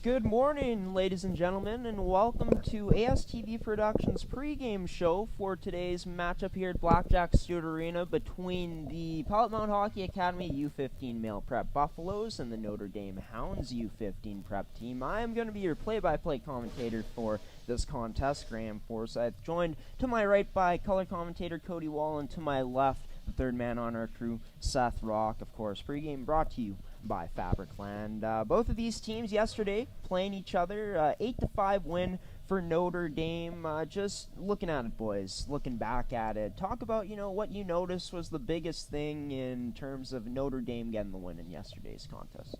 Good morning, ladies and gentlemen, and welcome to ASTV Productions pregame show for today's matchup here at Blackjack Stewart Arena between the Pilot Mound Hockey Academy U15 Male Prep Buffaloes and the Notre Dame Hounds U15 Prep team. I am going to be your play-by-play commentator for this contest, Graham Forsyth, joined to my right by color commentator Cody Wall, and to my left, the third man on our crew, Seth Rock. Of course, pregame brought to you by Fabricland. Both of these teams yesterday playing each other, 8-5 win for Notre Dame. Just looking at it, boys, looking back at it, talk about, what you noticed was the biggest thing in terms of Notre Dame getting the win in yesterday's contest.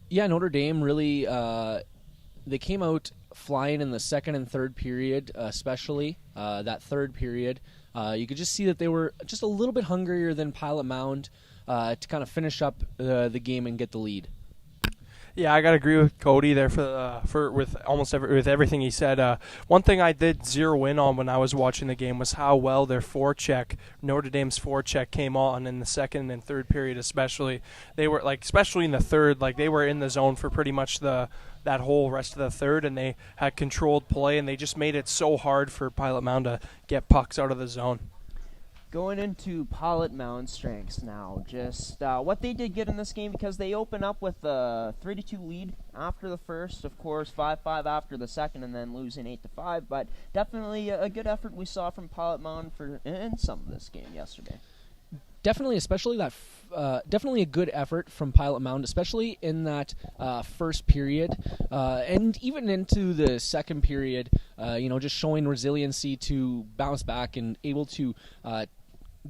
Yeah, Notre Dame really, they came out flying in the second and third period, especially that third period. You could just see that they were just a little bit hungrier than Pilot Mound to kind of finish up the game and get the lead. Yeah, I gotta agree with Cody there with everything he said. One thing I did zero in on when I was watching the game was how well their forecheck, Notre Dame's forecheck, came on in the second and third period. Especially they were especially in the third, they were in the zone for pretty much that whole rest of the third, and they had controlled play, and they just made it so hard for Pilot Mound to get pucks out of the zone. Going into Pilot Mound strengths now, just what they did good in this game, because they open up with a 3-2 lead after the first, of course 5-5 after the second, and then losing 8-5. But definitely a good effort we saw from Pilot Mound in some of this game yesterday. Definitely, especially definitely a good effort from Pilot Mound, especially in that first period, and even into the second period. Just showing resiliency to bounce back and able to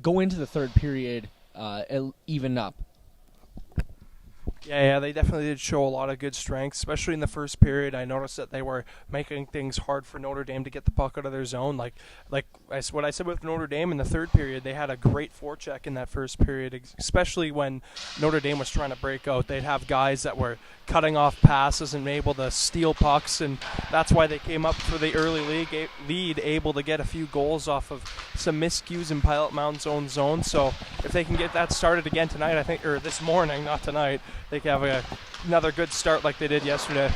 go into the third period even up. Yeah, they definitely did show a lot of good strength, especially in the first period. I noticed that they were making things hard for Notre Dame to get the puck out of their zone. What I said with Notre Dame in the third period, they had a great forecheck in that first period, especially when Notre Dame was trying to break out. They'd have guys that were cutting off passes and able to steal pucks, and that's why they came up for the early lead, able to get a few goals off of some miscues in Pilot Mound's own zone. So if they can get that started again tonight, or this morning, not tonight, they can have another good start like they did yesterday.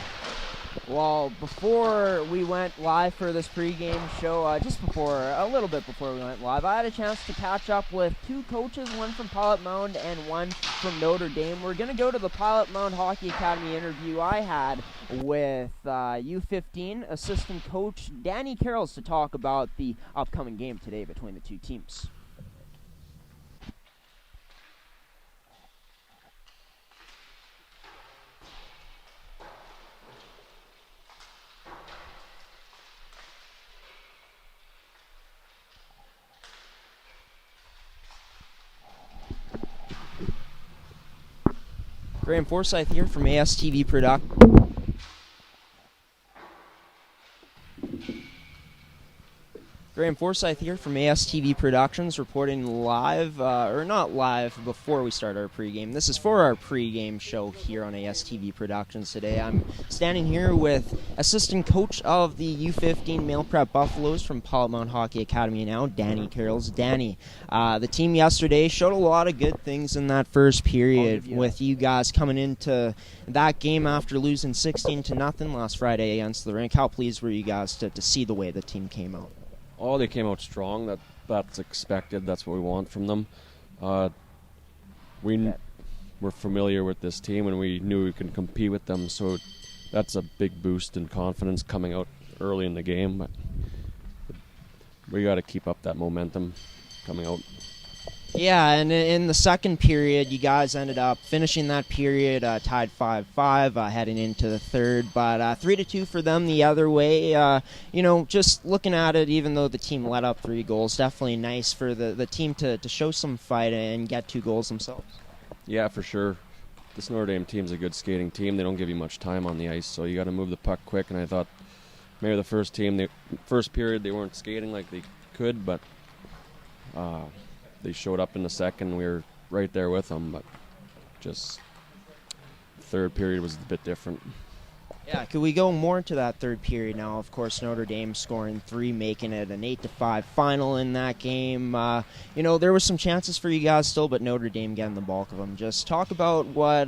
Well, before we went live for this pregame show, a little bit before we went live, I had a chance to catch up with two coaches, one from Pilot Mound and one from Notre Dame. We're going to go to the Pilot Mound Hockey Academy interview I had with U15 assistant coach Danny Carrolls to talk about the upcoming game today between the two teams. Graham Forsyth here from ASTV Productions, reporting live, or not live before we start our pregame. This is for our pregame show here on ASTV Productions today. I'm standing here with assistant coach of the U15 Male Prep Buffaloes from Pilot Mound Hockey Academy now, Danny Carrolls. Danny, the team yesterday showed a lot of good things in that first period, with you guys coming into that game after losing 16-0 last Friday against the Rink. How pleased were you guys to see the way the team came out? Oh, they came out strong. That's expected. That's what we want from them. We're familiar with this team, and we knew we could compete with them, so that's a big boost in confidence coming out early in the game. But we got to keep up that momentum coming out. Yeah, and in the second period, you guys ended up finishing that period tied 5-5, heading into the third, but 3-2 for them the other way. Just looking at it, even though the team let up 3 goals, definitely nice for the team to show some fight and get 2 goals themselves. Yeah, for sure. This Notre Dame team's a good skating team. They don't give you much time on the ice, so you got to move the puck quick, and I thought maybe the first period they weren't skating like they could, but they showed up in the second. We were right there with them, but just third period was a bit different. Yeah, could we go more into that third period now? Of course, Notre Dame scoring 3, making it an 8-5 final in that game. There was some chances for you guys still, but Notre Dame getting the bulk of them. Just talk about what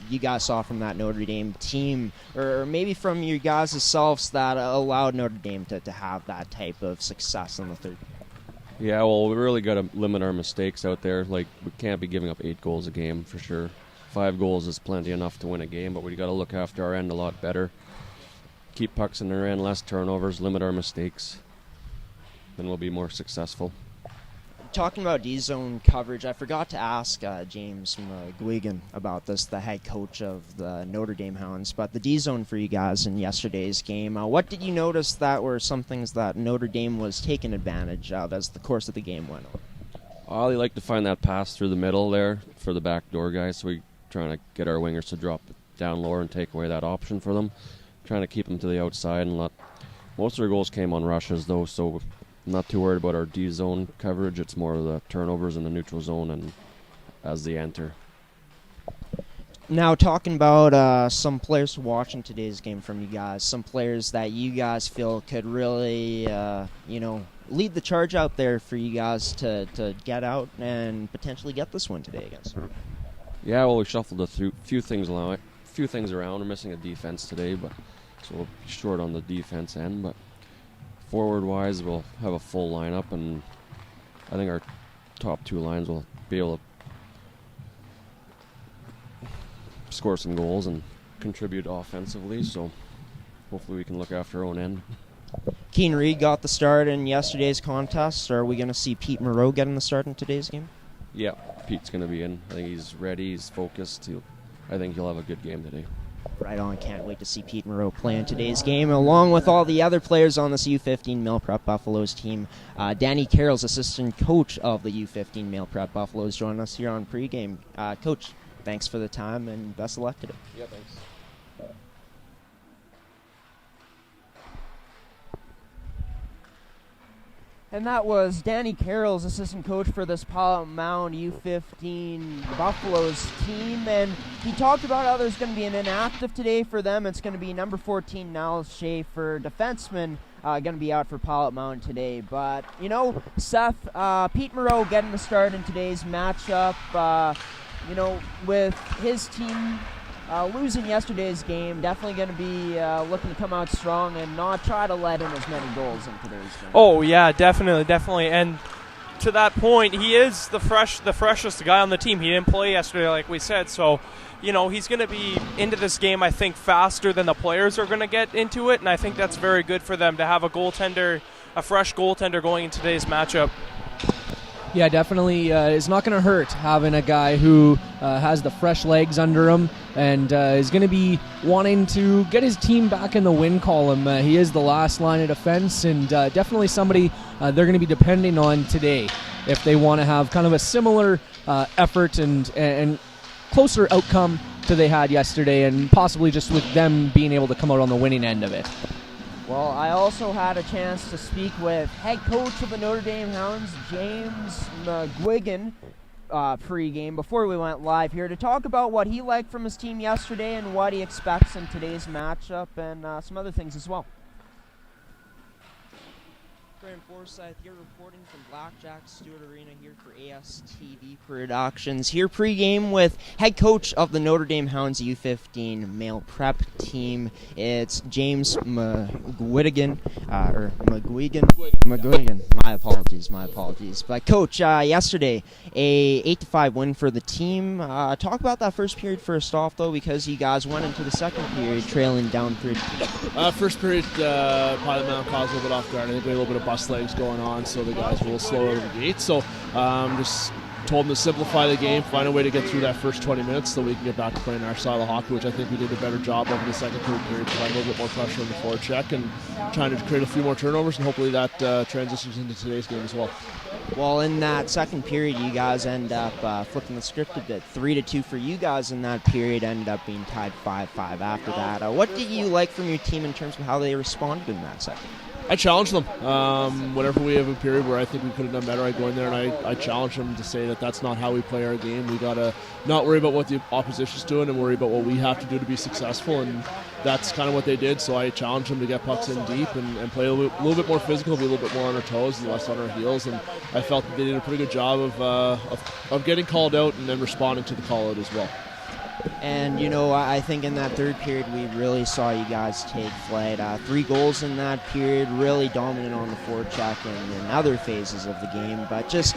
you guys saw from that Notre Dame team, or maybe from you guys selves that allowed Notre Dame to have that type of success in the third. Yeah, well, we really got to limit our mistakes out there. Like, we can't be giving up 8 goals a game for sure. 5 goals is plenty enough to win a game, but we got to look after our end a lot better. Keep pucks in their end, less turnovers, limit our mistakes. Then we'll be more successful. Talking about D-zone coverage, I forgot to ask James McGuigan about this, the head coach of the Notre Dame Hounds, but the D-zone for you guys in yesterday's game, what did you notice that were some things that Notre Dame was taking advantage of as the course of the game went on? They like to find that pass through the middle there for the backdoor guys, so we trying to get our wingers to drop down lower and take away that option for them. Trying to keep them to the outside and let. Most of their goals came on rushes though, so I'm not too worried about our D zone coverage. It's more of the turnovers in the neutral zone and as they enter. Now talking about some players watching today's game from you guys, some players that you guys feel could really lead the charge out there for you guys to get out and potentially get this one today against them. Yeah, well, we shuffled a few things around. We're missing a defense today, so we'll be short on the defense end. But forward-wise, we'll have a full lineup, and I think our top 2 lines will be able to score some goals and contribute offensively. So hopefully we can look after our own end. Keen Reed got the start in yesterday's contest. Are we going to see Pete Moreau getting the start in today's game? Yeah, Pete's going to be in. I think he's ready. He's focused. I think he'll have a good game today. Right on. Can't wait to see Pete Moreau play in today's game, along with all the other players on this U15 Male Prep Buffaloes team. Danny Carroll's assistant coach of the U15 Male Prep Buffaloes joining us here on Pregame. Coach, thanks for the time and best of luck today. Yeah, thanks. And that was Danny Carroll's assistant coach for this Mound U15 Buffaloes team. And he talked about how there's going to be an inactive today for them. It's going to be number 14, Niles Schaefer, defenseman, going to be out for Mound today. But, Seth, Pete Moreau getting the start in today's matchup. With his team losing yesterday's game, definitely going to be looking to come out strong and not try to let in as many goals in today's game. Oh yeah, definitely. And to that point, he is the freshest guy on the team. He didn't play yesterday, like we said, so he's going to be into this game, I think, faster than the players are going to get into it, and I think that's very good for them to have a fresh goaltender going in today's matchup. Yeah, definitely. It's not going to hurt having a guy who has the fresh legs under him and is going to be wanting to get his team back in the win column. He is the last line of defense and definitely somebody they're going to be depending on today if they want to have kind of a similar effort and closer outcome to they had yesterday, and possibly just with them being able to come out on the winning end of it. Well, I also had a chance to speak with head coach of the Notre Dame Hounds, James McGuigan, pregame before we went live here to talk about what he liked from his team yesterday and what he expects in today's matchup and some other things as well. Graham Forsyth here reporting from Blackjack Stewart Arena here for ASTV Productions. Here pregame with head coach of the Notre Dame Hounds U15 male prep team. It's James McGuigan. My apologies. But coach, yesterday a 8-5 win for the team. Talk about that first period first off though, because you guys went into the second period trailing down 3-2. First period, Pilot Mound caused a little bit off guard. I think we had a little bit of bust legs going on, so the guys were a little slow out of the gate. So just told them to simplify the game, find a way to get through that first 20 minutes so we can get back to playing our style of hockey, which I think we did a better job of in the second, third period, provide a little bit more pressure on the forward check and trying to create a few more turnovers, and hopefully that transitions into today's game as well. Well, in that second period, you guys end up flipping the script a bit. 3-2 for you guys in that period, ended up being tied 5-5 after that. What did you like from your team in terms of how they responded in that second? I challenge them. Whenever we have a period where I think we could have done better, I go in there and I challenge them to say that that's not how we play our game. We got to not worry about what the opposition's doing and worry about what we have to do to be successful, and that's kind of what they did. So I challenge them to get pucks in deep and play a little bit more physical, be a little bit more on our toes and less on our heels, and I felt that they did a pretty good job of getting called out and then responding to the call out as well. And, I think in that third period we really saw you guys take flight. 3 goals in that period, really dominant on the forecheck and in other phases of the game. But just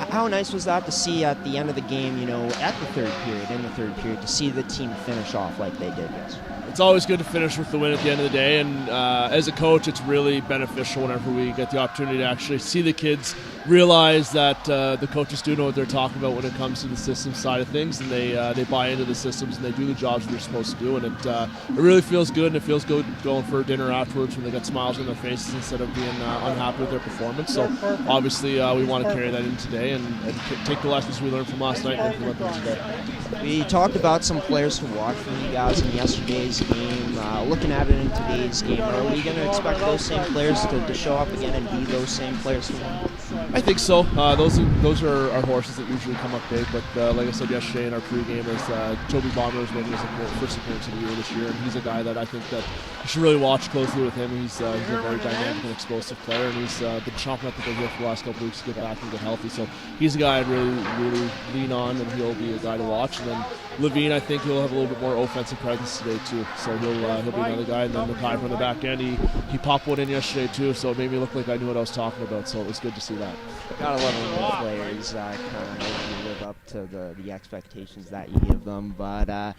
how nice was that to see at the end of the game, in the third period, to see the team finish off like they did yesterday. It's always good to finish with the win at the end of the day, and as a coach, it's really beneficial whenever we get the opportunity to actually see the kids realize that the coaches do know what they're talking about when it comes to the system side of things, and they buy into the systems and they do the jobs they're supposed to do, and it really feels good, and it feels good going for dinner afterwards when they got smiles on their faces instead of being unhappy with their performance. So obviously we want to carry that in today and take the lessons we learned from last night and implement them today. We talked about some players to watch from you guys in yesterday's game. Looking at it in today's game, are we going to expect those same players to show up again and be those same players tomorrow? I think so. Those are our horses that usually come up big, but like I said yesterday in our pregame, Toby Bomber is making his first appearance of the year this year, and he's a guy that I think that you should really watch closely with him. He's a very dynamic and explosive player, and he's been chomping at the bit here for the last couple of weeks to get back and get healthy. So he's a guy I'd really lean on, and he'll be a guy to watch. And then Levine, I think he'll have a little bit more offensive presence today too. So he'll be another guy. And then Mackay from the back end, he popped one in yesterday too. So it made me look like I knew what I was talking about. So it was good to see that. Gotta love when the players kind of live up to the expectations that you give them. But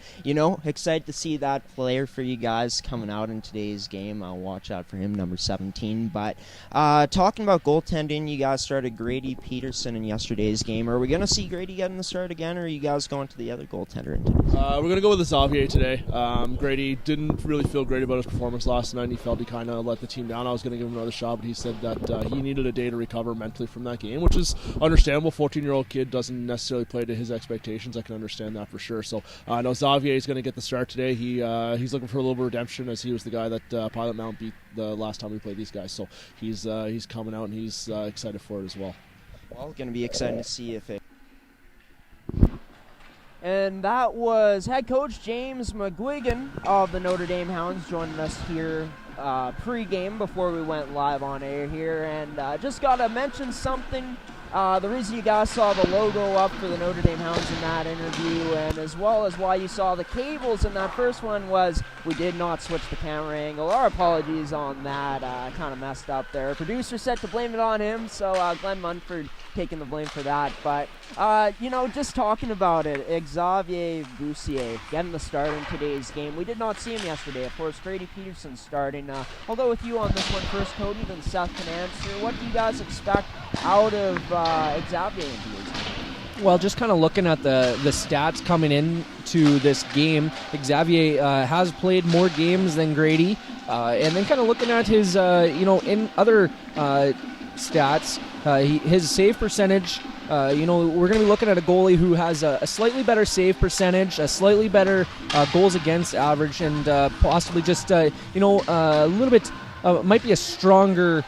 excited to see that player for you guys coming out in today's game. I'll watch out for him, number 17. But talking about goaltending, you guys started Grady Peterson in yesterday's game. Are we going to see Grady getting the start again, or are you guys going to the other goaltender in today's game? We're going to go with Xavier today. Grady didn't really feel great about his performance last night, and he felt he kind of let the team down. I was going to give him another shot, but he said that he needed a day to recover mentally from that game, which is understandable. 14-year-old kid doesn't necessarily play to his expectations. I can understand that for sure. So I know Xavier is going to get the start today. He's looking for a little bit of redemption, as he was the guy that Pilot Mound beat the last time we played these guys. So he's coming out, and he's excited for it as well. Well, going to be excited to see if it. And that was head coach James McGuigan of the Notre Dame Hounds joining us here pre-game before we went live on air here. And just got to mention something. The reason you guys saw the logo up for the Notre Dame Hounds in that interview, and as well as why you saw the cables in that first one, was we did not switch the camera angle. Our apologies on that. Kind of messed up there. Producer said to blame it on him, so Glenn Munford taking the blame for that. But, just talking about it, Xavier Boussier getting the start in today's game. We did not see him yesterday. Of course, Grady Peterson starting. Although with you on this one first, Cody, then Seth can answer. What do you guys expect out of Xavier in today's game? Well, just kind of looking at the stats coming in to this game, Xavier has played more games than Grady. And then kind of looking at his, in other stats, his save percentage, we're going to be looking at a goalie who has a slightly better save percentage, a slightly better goals against average, and possibly just, a little bit, might be a stronger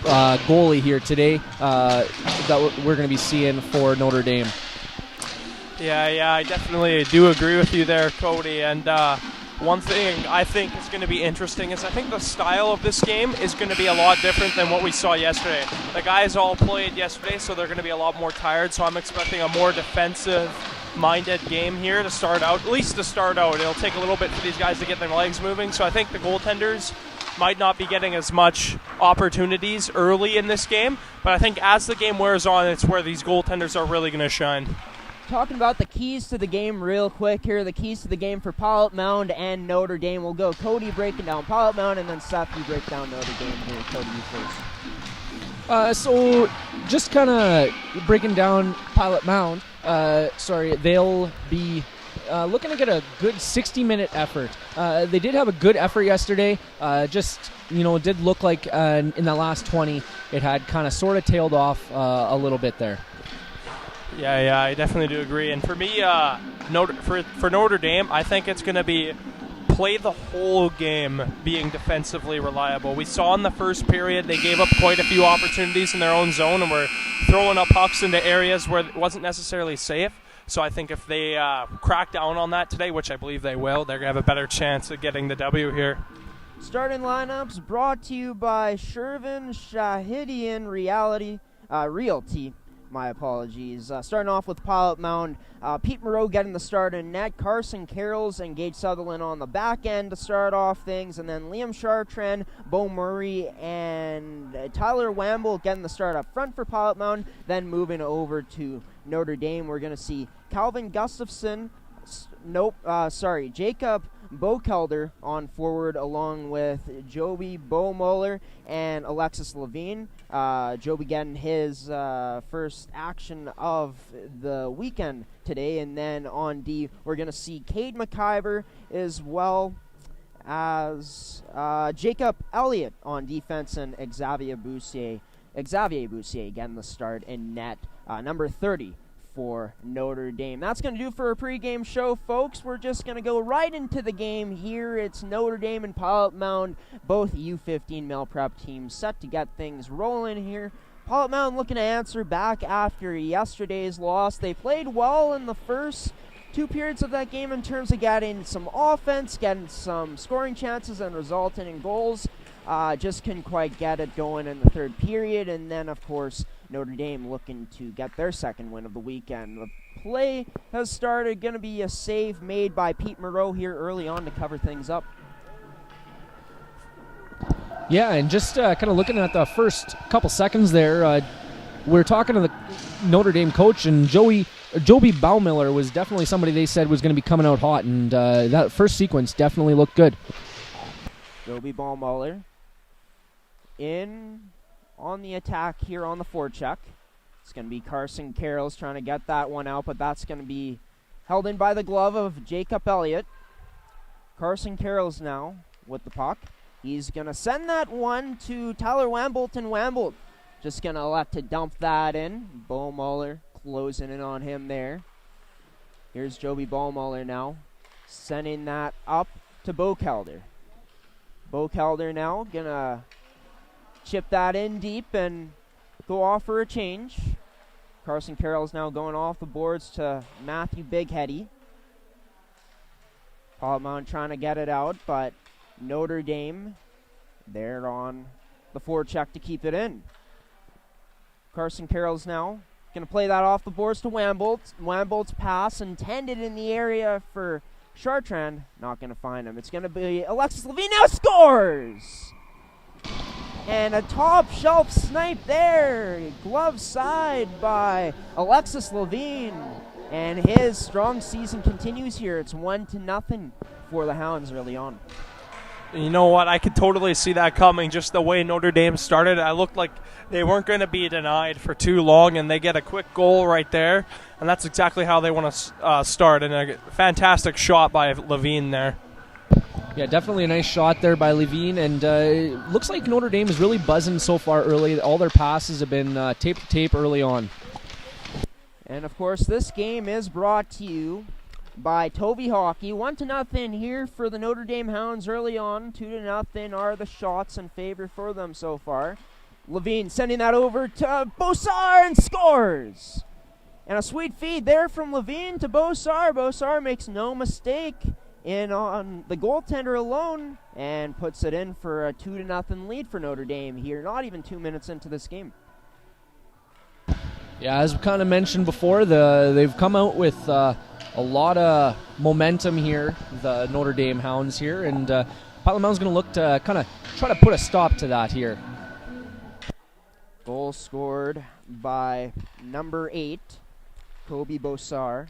goalie here today that we're going to be seeing for Notre Dame. Yeah, I definitely do agree with you there, Cody. And one thing I think is going to be interesting is I think the style of this game is going to be a lot different than what we saw yesterday. The guys all played yesterday, so they're going to be a lot more tired, so I'm expecting a more defensive-minded game here to start out, at least to start out. It'll take a little bit for these guys to get their legs moving, so I think the goaltenders might not be getting as much opportunities early in this game, but I think as the game wears on, it's where these goaltenders are really going to shine. Talking about the keys to the game real quick here, the keys to the game for Pilot Mound and Notre Dame. We'll go Cody breaking down Pilot Mound, and then Seth, you break down Notre Dame here. Cody, you first. So just kind of breaking down Pilot Mound, they'll be looking to get a good 60-minute effort. They did have a good effort yesterday. It did look like in the last 20, it had kind of sort of tailed off a little bit there. Yeah, I definitely do agree. And for me, for Notre Dame, I think it's going to be play the whole game being defensively reliable. We saw in the first period they gave up quite a few opportunities in their own zone and were throwing up pucks into areas where it wasn't necessarily safe. So I think if they crack down on that today, which I believe they will, they're going to have a better chance of getting the W here. Starting lineups brought to you by Shervin Shahidian Realty. My apologies. Starting off with Pilot Mound, Pete Moreau getting the start in net, Carson Carrolls and Gage Sutherland on the back end to start off things, and then Liam Chartrand, Bo Murray, and Tyler Wamble getting the start up front for Pilot Mound. Then moving over to Notre Dame, we're going to see Calvin Gustafson, Jacob Bokelder on forward, along with Joby Bomuller and Alexis Levine. Joby getting his first action of the weekend today. And then on D, we're going to see Cade McIver as well as Jacob Elliott on defense, and Xavier Boussier getting the start in net, number 30 for Notre Dame. That's going to do for a pregame show, folks. We're just going to go right into the game here. It's Notre Dame and Pilot Mound, both U15 male prep teams set to get things rolling here. Pilot Mound looking to answer back after yesterday's loss. They played well in the first 2 periods of that game in terms of getting some offense, getting some scoring chances, and resulting in goals. Just couldn't quite get it going in the third period. And then, of course, Notre Dame looking to get their second win of the weekend. The play has started. Going to be a save made by Pete Moreau here early on to cover things up. Yeah, and just kind of looking at the first couple seconds there, we're talking to the Notre Dame coach, and Joby Baumiller was definitely somebody they said was going to be coming out hot, and that first sequence definitely looked good. Joby Baumiller in on the attack here on the forecheck. It's going to be Carson Carrolls trying to get that one out, but that's going to be held in by the glove of Jacob Elliott. Carson Carrolls now with the puck. He's going to send that one to Tyler Wambolt, and Wambolt just going to elect to dump that in. Baumiller closing in on him there. Here's Joby Baumiller now, sending that up to Bokelder. Bokelder now going to chip that in deep and go off for a change. Carson Carroll's now going off the boards to Matthew Bigheady. Pilot Mound trying to get it out, but Notre Dame, they're on the forecheck to keep it in. Carson Carroll's now going to play that off the boards to Wambolt. Wambolt's pass intended in the area for Chartrand, not going to find him. It's going to be Alexis Levine now scores! And a top shelf snipe there. Glove side by Alexis Levine. And his strong season continues here. It's 1-0 for the Hounds early on. You know what? I could totally see that coming, just the way Notre Dame started. I looked like they weren't going to be denied for too long, and they get a quick goal right there. And that's exactly how they want to start. And a fantastic shot by Levine there. Yeah, definitely a nice shot there by Levine, and looks like Notre Dame is really buzzing so far early. All their passes have been tape to tape early on. And, of course, this game is brought to you by Tovey Hockey. 1-0 here for the Notre Dame Hounds early on. 2-0 are the shots in favor for them so far. Levine sending that over to Beausar and scores! And a sweet feed there from Levine to Beausar. Beausar makes no mistake in on the goaltender alone and puts it in for a 2-0 lead for Notre Dame here, not even 2 minutes into this game. Yeah, as we kind of mentioned before, they've come out with a lot of momentum here, the Notre Dame Hounds here, and Pilot Mound's going to look to kind of try to put a stop to that here. Goal scored by number 8, Kobe Beausar.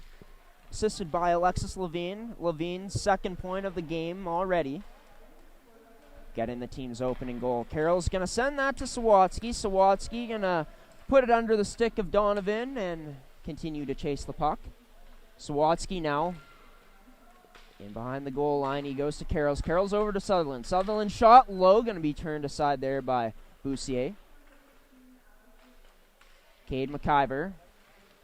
Assisted by Alexis Levine. Levine's second point of the game already. Getting the team's opening goal. Carroll's going to send that to Sawatsky. Sawatsky going to put it under the stick of Donovan and continue to chase the puck. Sawatsky now in behind the goal line. He goes to Carroll's. Carroll's over to Sutherland. Sutherland shot low. Going to be turned aside there by Boussier. Cade McIver.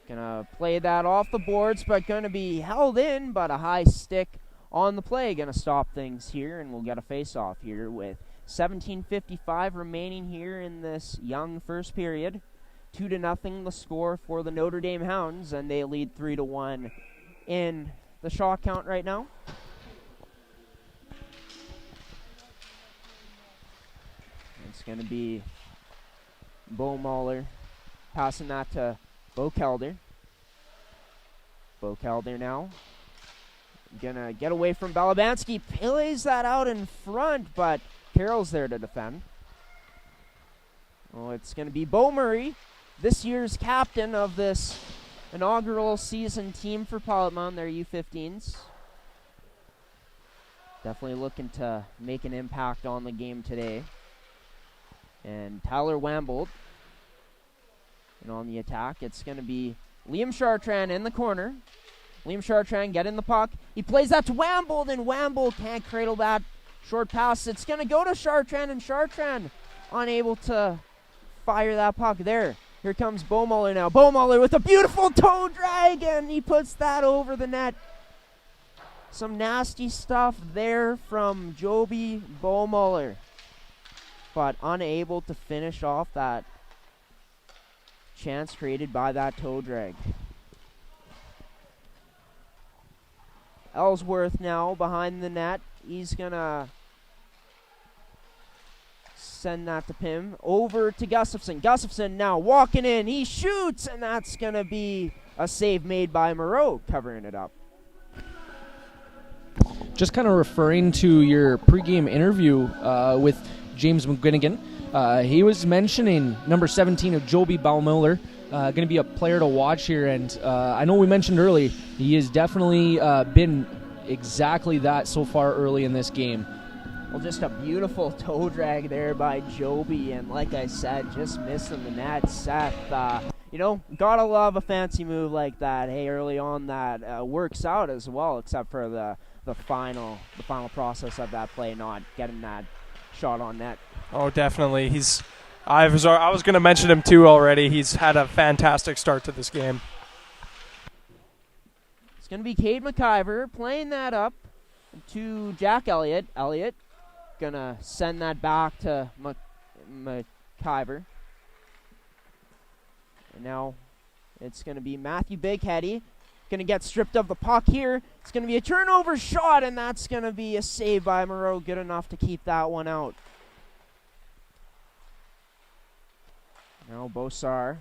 Gonna play that off the boards, but gonna be held in, but a high stick on the play going to stop things here, and we'll get a face-off here with 17:55 remaining here in this young first period. 2-0 the score for the Notre Dame Hounds, and they lead 3-1 in the shot count right now. It's going to be Bo Mahler passing that to Bo Kelder. Bo Kelder now gonna get away from Balabanski, plays that out in front, but Carroll's there to defend. Oh, it's gonna be Bo Murray, this year's captain of this inaugural season team for Pilot Mound, their U15s. Definitely looking to make an impact on the game today. And Tyler Wambold. And on the attack, it's going to be Liam Chartrand in the corner. Liam Chartrand getting the puck. He plays that to Wambold, and Wambold can't cradle that short pass. It's going to go to Chartrand, and Chartrand unable to fire that puck there. Here comes Bo Mahler now. Bo Mahler with a beautiful toe drag, and he puts that over the net. Some nasty stuff there from Joby Bo Mahler, but unable to finish off that chance created by that toe drag. Ellsworth now behind the net. He's going to send that to Pym. Over to Gustafson. Gustafson now walking in. He shoots, and that's going to be a save made by Moreau, covering it up. Just kind of referring to your pregame interview with James McGuigan. He was mentioning number 17 of Joby Baumiller, going to be a player to watch here, and I know we mentioned early, he has definitely been exactly that so far early in this game. Well, just a beautiful toe drag there by Joby, and like I said, just missing the net. Seth, gotta love a fancy move like that. Hey, early on that works out as well, except for the final process of that play, not getting that shot on net. Oh, definitely. I was going to mention him too already. He's had a fantastic start to this game. It's going to be Cade McIver playing that up to Jack Elliott. Elliott going to send that back to McIver. And now it's going to be Matthew Bigheady. Going to get stripped of the puck here. It's going to be a turnover shot, and that's going to be a save by Moreau. Good enough to keep that one out. Now Bosar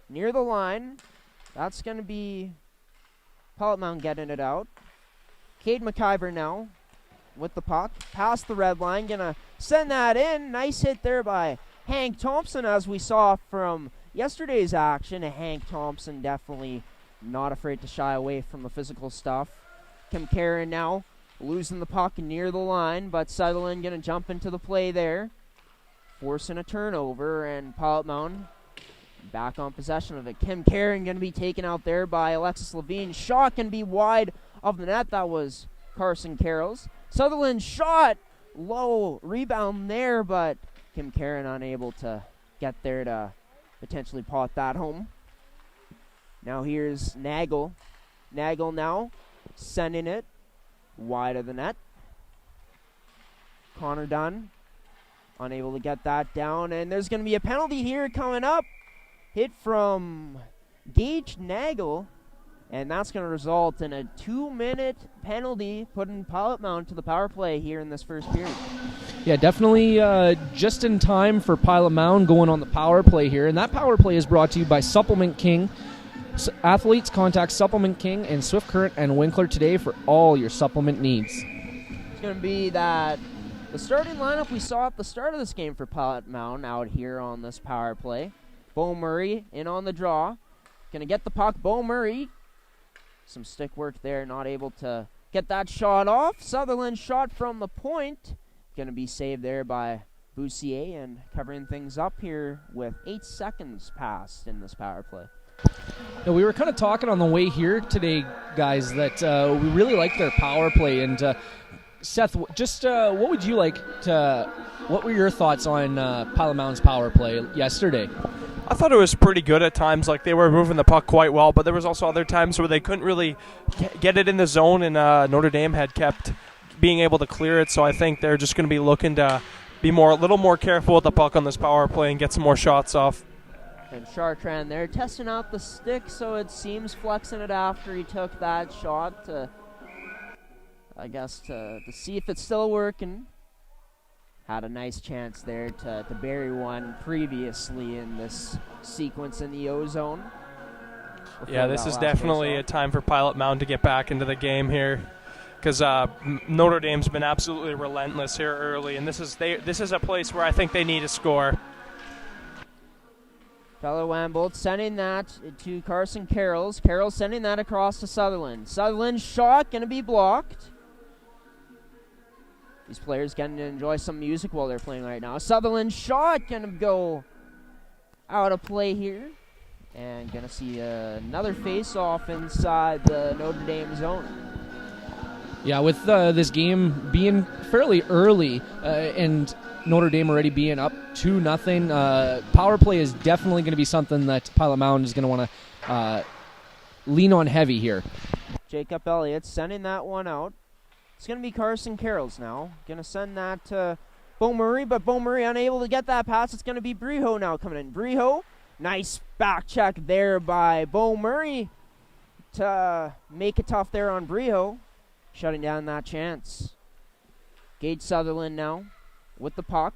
near the line. That's going to be Pilot Mound getting it out. Cade McIver now with the puck. Past the red line. Going to send that in. Nice hit there by Hank Thompson, as we saw from yesterday's action. Hank Thompson definitely not afraid to shy away from the physical stuff. Kim Karen now losing the puck near the line, but Sutherland going to jump into the play there, forcing a turnover, and Pilot Mound back on possession of it. Kim Karen going to be taken out there by Alexis Levine. Shot can be wide of the net. That was Carson Carroll's. Sutherland shot low, rebound there, but Kim Karen unable to get there to potentially pot that home. Now here's Nagel. Nagel now sending it wide of the net. Connor Dunn unable to get that down, and there's going to be a penalty here coming up. Hit from Gage Nagel, and that's going to result in a 2-minute penalty, putting Pilot Mound to the power play here in this first period. Yeah, definitely just in time for Pilot Mound going on the power play here, and that power play is brought to you by Supplement King. Athletes, contact Supplement King and Swift Current and Winkler today for all your supplement needs. It's going to be the starting lineup we saw at the start of this game for Pilot Mound out here on this power play. Bo Murray in on the draw. Going to get the puck. Bo Murray. Some stick work there. Not able to get that shot off. Sutherland shot from the point. Going to be saved there by Boussier, and covering things up here with 8 seconds passed in this power play. Yeah, we were kind of talking on the way here today, guys, that we really like their power play. And Seth, just what would you like to? What were your thoughts on Pilot Mound's power play yesterday? I thought it was pretty good at times. Like, they were moving the puck quite well, but there was also other times where they couldn't really get it in the zone, and Notre Dame had kept being able to clear it. So I think they're just going to be looking to be a little more careful with the puck on this power play and get some more shots off. And Chartrand there testing out the stick, so it seems flexing it after he took that shot to, I guess, to see if it's still working. Had a nice chance there to bury one previously in this sequence in the O-zone. Yeah, this is definitely a time for Pilot Mound to get back into the game here, because Notre Dame's been absolutely relentless here early, and this is a place where I think they need a score. Tyler Wambolt sending that to Carson Carrolls. Carrolls sending that across to Sutherland. Sutherland's shot going to be blocked. These players getting to enjoy some music while they're playing right now. Sutherland's shot going to go out of play here. And going to see another face-off inside the Notre Dame zone. Yeah, with this game being fairly early and Notre Dame already being up 2-0, power play is definitely going to be something that Pilot Mound is going to want to lean on heavy here. Jacob Elliott sending that one out. It's going to be Carson Carrolls now. Going to send that to Beau Murray, but Beau Murray unable to get that pass. It's going to be Breho now coming in. Breho, nice back check there by Beau Murray to make it tough there on Breho, shutting down that chance. Gage Sutherland now with the puck,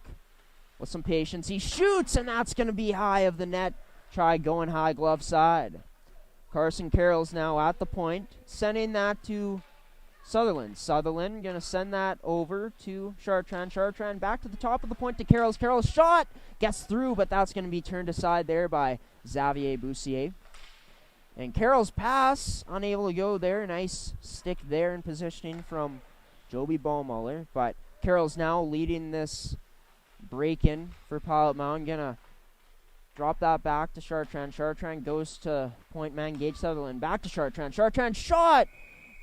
with some patience. He shoots, and that's going to be high of the net. Try going high glove side. Carson Carrolls now at the point, sending that to Sutherland. Sutherland going to send that over to Chartrand. Chartrand back to the top of the point to Carrolls. Carrolls shot gets through, but that's going to be turned aside there by Xavier Boussier. And Carroll's pass, unable to go there. Nice stick there in positioning from Joby Baumüller. But Carroll's now leading this break-in for Pilot Mound. Gonna drop that back to Chartrand. Chartrand goes to point man Gage Sutherland. Back to Chartrand. Chartrand shot!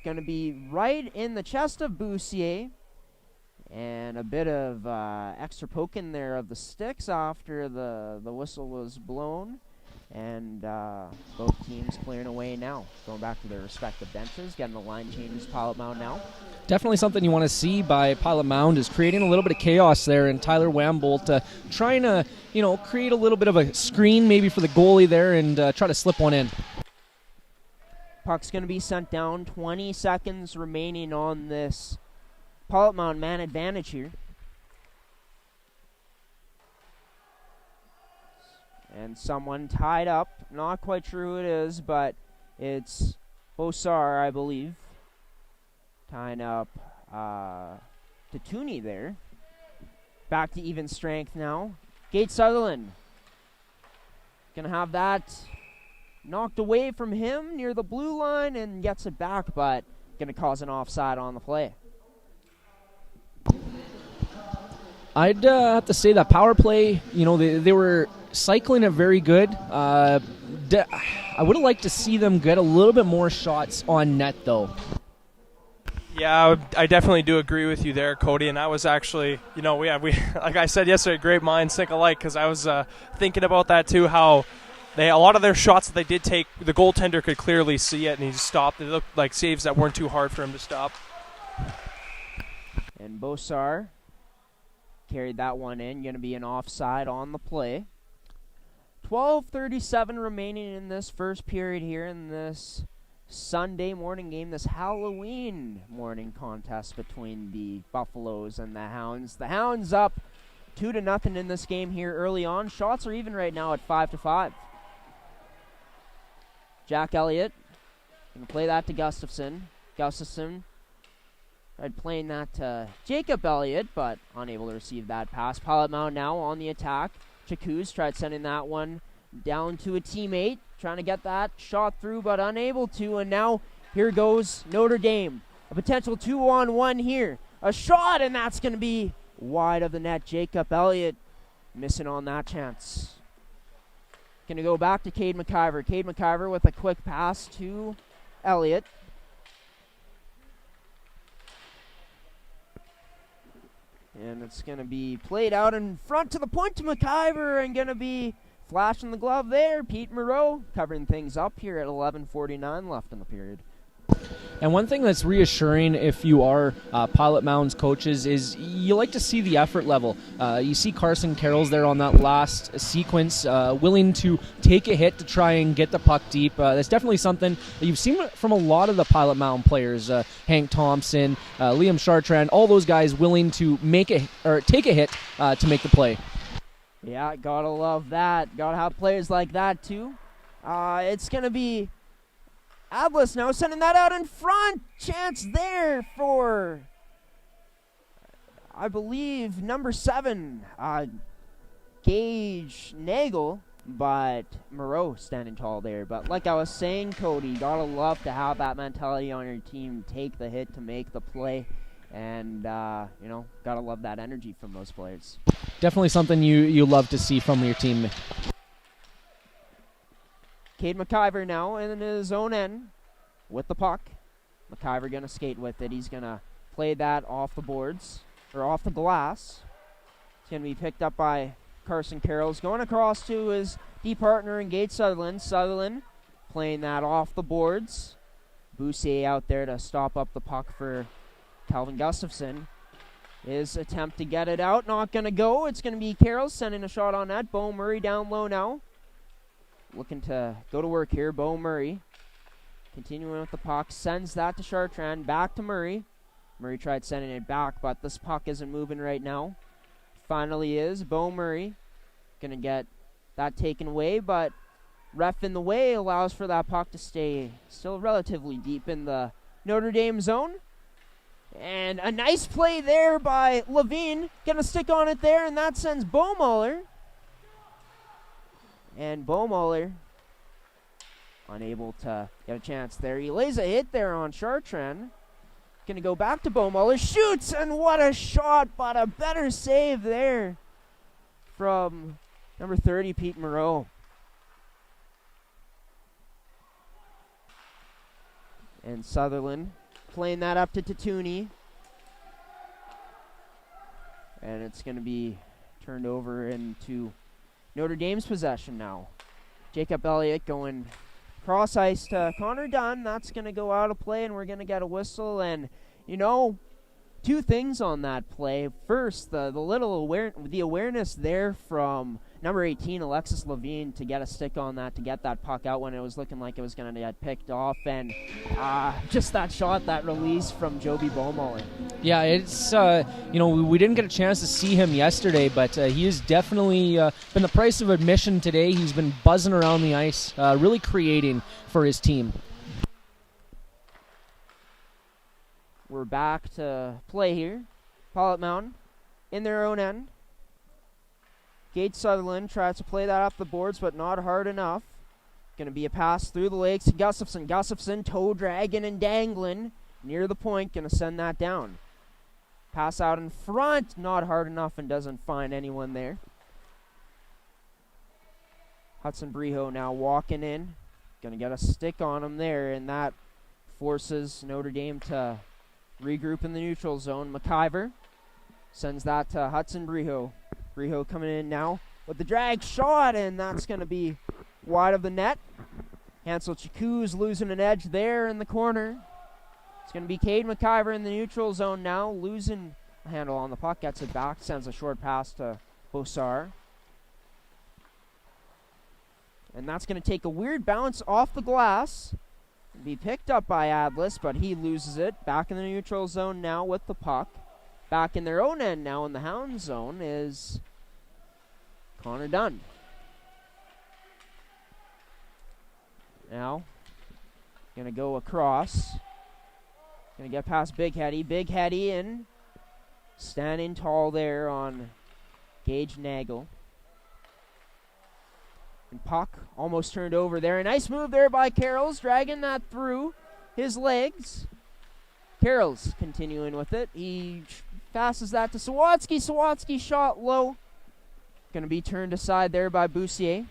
Gonna be right in the chest of Boussier. And a bit of extra poking there of the sticks after the whistle was blown. And both teams clearing away now. Going back to their respective benches. Getting the line changes. Pilot Mound now. Definitely something you want to see by Pilot Mound is creating a little bit of chaos there, and Tyler Wambolt trying to, create a little bit of a screen maybe for the goalie there and try to slip one in. Puck's going to be sent down. 20 seconds remaining on this Pilot Mound man advantage here. And someone tied up. Not quite sure who it is, but it's Bosar, I believe. Tying up to Tooney there. Back to even strength now. Gage Sutherland. Gonna have that knocked away from him near the blue line and gets it back, but gonna cause an offside on the play. I'd have to say that power play, they were cycling it very good. I would have liked to see them get a little bit more shots on net, though. Yeah, I definitely do agree with you there, Cody. And I was actually, we like I said yesterday, great minds think alike, because I was thinking about that too. How a lot of their shots that they did take, the goaltender could clearly see it, and he stopped. They looked like saves that weren't too hard for him to stop. And Bosar carried that one in. Going to be an offside on the play. 12:37 remaining in this first period here in this Sunday morning game, this Halloween morning contest between the Buffaloes and the Hounds. The Hounds up 2-0 in this game here early on. Shots are even right now at 5-5. Jack Elliott going to play that to Gustafson. Gustafson tried playing that to Jacob Elliott, but unable to receive that pass. Pilot Mound now on the attack. Chakuz tried sending that one down to a teammate, trying to get that shot through, but unable to. And now here goes Notre Dame. A potential 2-on-1 here. A shot, and that's going to be wide of the net. Jacob Elliott missing on that chance. Going to go back to Cade McIver. Cade McIver with a quick pass to Elliott. And it's going to be played out in front to the point to McIver, and going to be flash in the glove there. Pete Moreau covering things up here at 11:49 left in the period. And one thing that's reassuring if you are Pilot Mound's coaches is you like to see the effort level. You see Carson Carroll's there on that last sequence, willing to take a hit to try and get the puck deep. That's definitely something that you've seen from a lot of the Pilot Mound players. Hank Thompson, Liam Chartrand, all those guys willing to take a hit to make the play. Yeah, gotta love that. Gotta have players like that too. It's gonna be Adlis now sending that out in front. Chance there for, I believe, number 7, Gage Nagel, but Moreau standing tall there. But like I was saying, Cody, gotta love to have that mentality on your team. Take the hit to make the play. And, gotta love that energy from those players. Definitely something you love to see from your team. Cade McIver now in his own end with the puck. McIver going to skate with it. He's going to play that off the boards, or off the glass. It's going to be picked up by Carson Carroll. Going across to his D partner in Gage Sutherland. Sutherland playing that off the boards. Boussier out there to stop up the puck for Calvin Gustafson. His attempt to get it out, not going to go. It's going to be Carroll sending a shot on net. Bo Murray down low now. Looking to go to work here. Bo Murray continuing with the puck. Sends that to Chartrand. Back to Murray. Murray tried sending it back, but this puck isn't moving right now. Finally is. Bo Murray going to get that taken away, but ref in the way allows for that puck to stay still relatively deep in the Notre Dame zone. And a nice play there by Levine. Going to stick on it there, and that sends Bo Muller. And Bo Muller unable to get a chance there. He lays a hit there on Chartrand. Going to go back to Bo Muller. Shoots, and what a shot, but a better save there from number 30, Pete Moreau. And Sutherland playing that up to Tatuni. And it's going to be turned over into Notre Dame's possession now. Jacob Elliott going cross ice to Connor Dunn. That's going to go out of play, and we're going to get a whistle. And, two things on that play. First, the awareness there from number 18, Alexis Levine, to get a stick on that, to get that puck out when it was looking like it was going to get picked off. And just that shot, that release from Joby Beaumont. Yeah, it's, we didn't get a chance to see him yesterday, but he has definitely been the price of admission today. He's been buzzing around the ice, really creating for his team. We're back to play here. Pilot Mound in their own end. Gage Sutherland tries to play that up the boards, but not hard enough. Going to be a pass through the legs to Gustafson. Gustafson toe dragging and dangling near the point. Going to send that down. Pass out in front, not hard enough, and doesn't find anyone there. Hudson Breho now walking in. Going to get a stick on him there, and that forces Notre Dame to regroup in the neutral zone. McIver sends that to Hudson Breho. Breho coming in now with the drag shot, and that's going to be wide of the net. Hansel Chikou's losing an edge there in the corner. It's going to be Cade McIver in the neutral zone now, losing a handle on the puck, gets it back, sends a short pass to Bossar. And that's going to take a weird bounce off the glass. Be picked up by Adlis, but he loses it. Back in the neutral zone now with the puck. Back in their own end now in the Hound zone is Connor Dunn. Now, going to go across. Going to get past Big Hetty. Big Hetty in. Standing tall there on Gage Nagel. And puck almost turned over there. A nice move there by Carrolls, dragging that through his legs. Carrolls continuing with it. He passes that to Sawatsky. Sawatsky shot low. Going to be turned aside there by Boussier.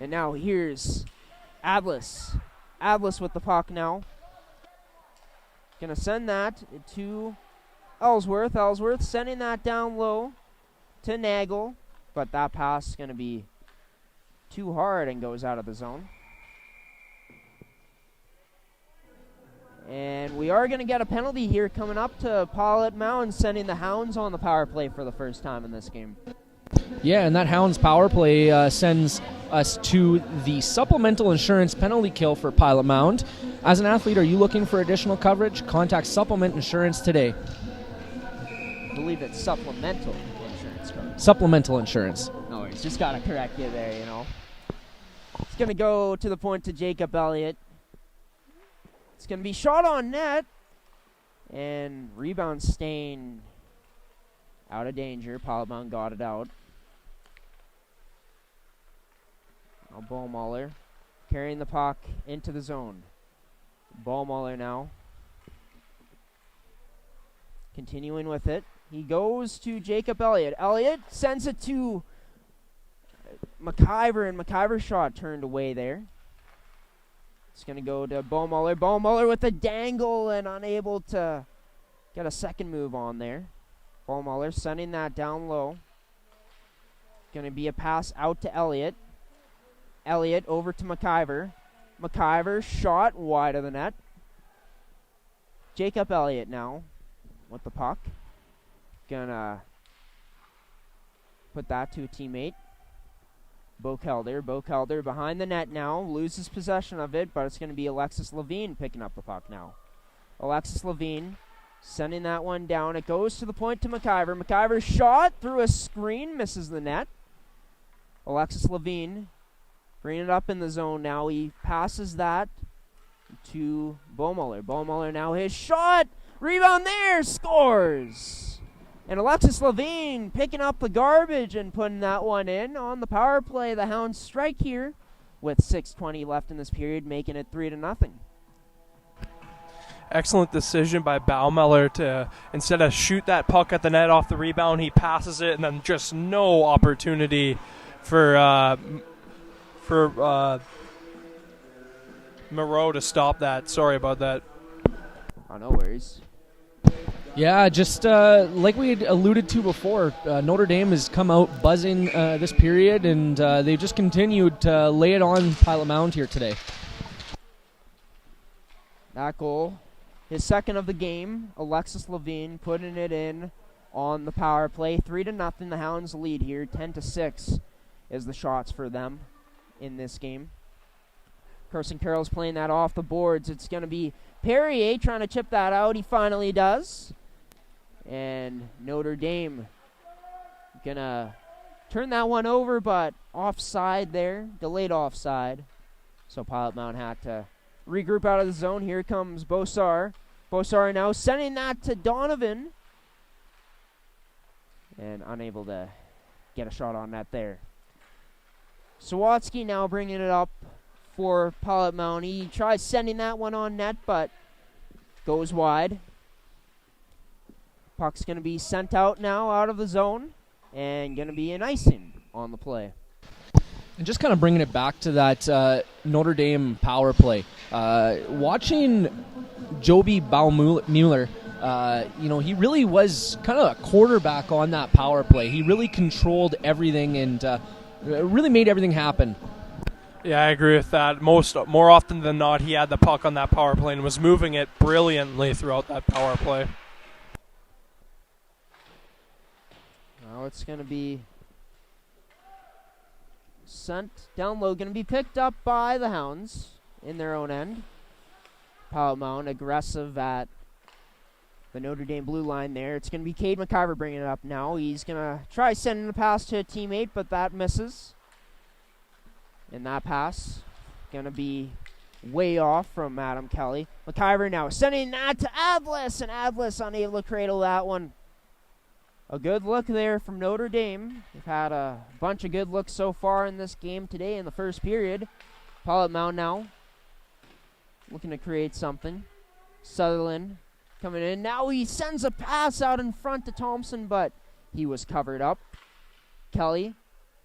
And now here's Adlis. Adlis with the puck now. Going to send that to Ellsworth. Ellsworth sending that down low to Nagel, but that pass is going to be too hard and goes out of the zone. And we are going to get a penalty here coming up to Pilot Mound, sending the Hounds on the power play for the first time in this game. Yeah, and that Hounds power play sends us to the supplemental insurance penalty kill for Pilot Mound. As an athlete, are you looking for additional coverage? Contact Supplement Insurance today. I believe it's supplemental insurance coverage. Supplemental insurance. No worries, just got to correct you there, you know. It's going to go to the point to Jacob Elliott. It's going to be shot on net. And rebound staying out of danger. Pilot Mound got it out. Now Ballmuller carrying the puck into the zone. Ballmuller now. Continuing with it. He goes to Jacob Elliott. Elliott sends it to McIver, and McIver's shot turned away there. It's going to go to Ballmuller. Ballmuller with a dangle and unable to get a second move on there. Ballmuller sending that down low. Going to be a pass out to Elliott. Elliott over to McIver. McIver shot wide of the net. Jacob Elliott now with the puck. Gonna put that to a teammate. Bo Kelder behind the net now. Loses possession of it, but it's going to be Alexis Levine picking up the puck now. Alexis Levine sending that one down. It goes to the point to McIver. McIver shot through a screen. Misses the net. Alexis Levine bringing it up in the zone now. He passes that to Ballmuller. Ballmuller now his shot. Rebound there. Scores. And Alexis Levine picking up the garbage and putting that one in on the power play. The Hounds strike here with 6:20 left in this period, making it 3-0. Excellent decision by Ballmuller to, instead of shoot that puck at the net off the rebound, he passes it, and then just no opportunity for Moreau to stop that. Sorry about that. Oh, no worries. Yeah, just like we had alluded to before, Notre Dame has come out buzzing this period, and they've just continued to lay it on Pilot Mound here today. That goal, his second of the game, Alexis Levine putting it in on the power play. 3-0, the Hounds lead here. 10-6 is the shots for them in this game. Carson Carroll's playing that off the boards. It's going to be Perrier trying to chip that out. He finally does. And Notre Dame gonna turn that one over, but offside there. Delayed offside. So Pilot Mound had to regroup out of the zone. Here comes Bosar. Bosar now sending that to Donovan. And unable to get a shot on net there. Sawatsky now bringing it up for Pilot Mound. He tries sending that one on net, but goes wide. Puck's going to be sent out now out of the zone and going to be an icing on the play. And just kind of bringing it back to that Notre Dame power play. Watching Joby Baumüller, he really was kind of a quarterback on that power play. He really controlled everything and really made everything happen. Yeah, I agree with that. More often than not, he had the puck on that power play and was moving it brilliantly throughout that power play. Now it's going to be sent down low. Going to be picked up by the Hounds in their own end. Pilot Mound aggressive at the Notre Dame blue line there. It's going to be Cade McIver bringing it up now. He's going to try sending the pass to a teammate, but that misses. And that pass going to be way off from Adam Kelly. McIver now sending that to Avlis, and Avlis unable to cradle that one. A good look there from Notre Dame. They've had a bunch of good looks so far in this game today in the first period. Pilot Mound now looking to create something. Sutherland coming in. Now he sends a pass out in front to Thompson, but he was covered up. Kelly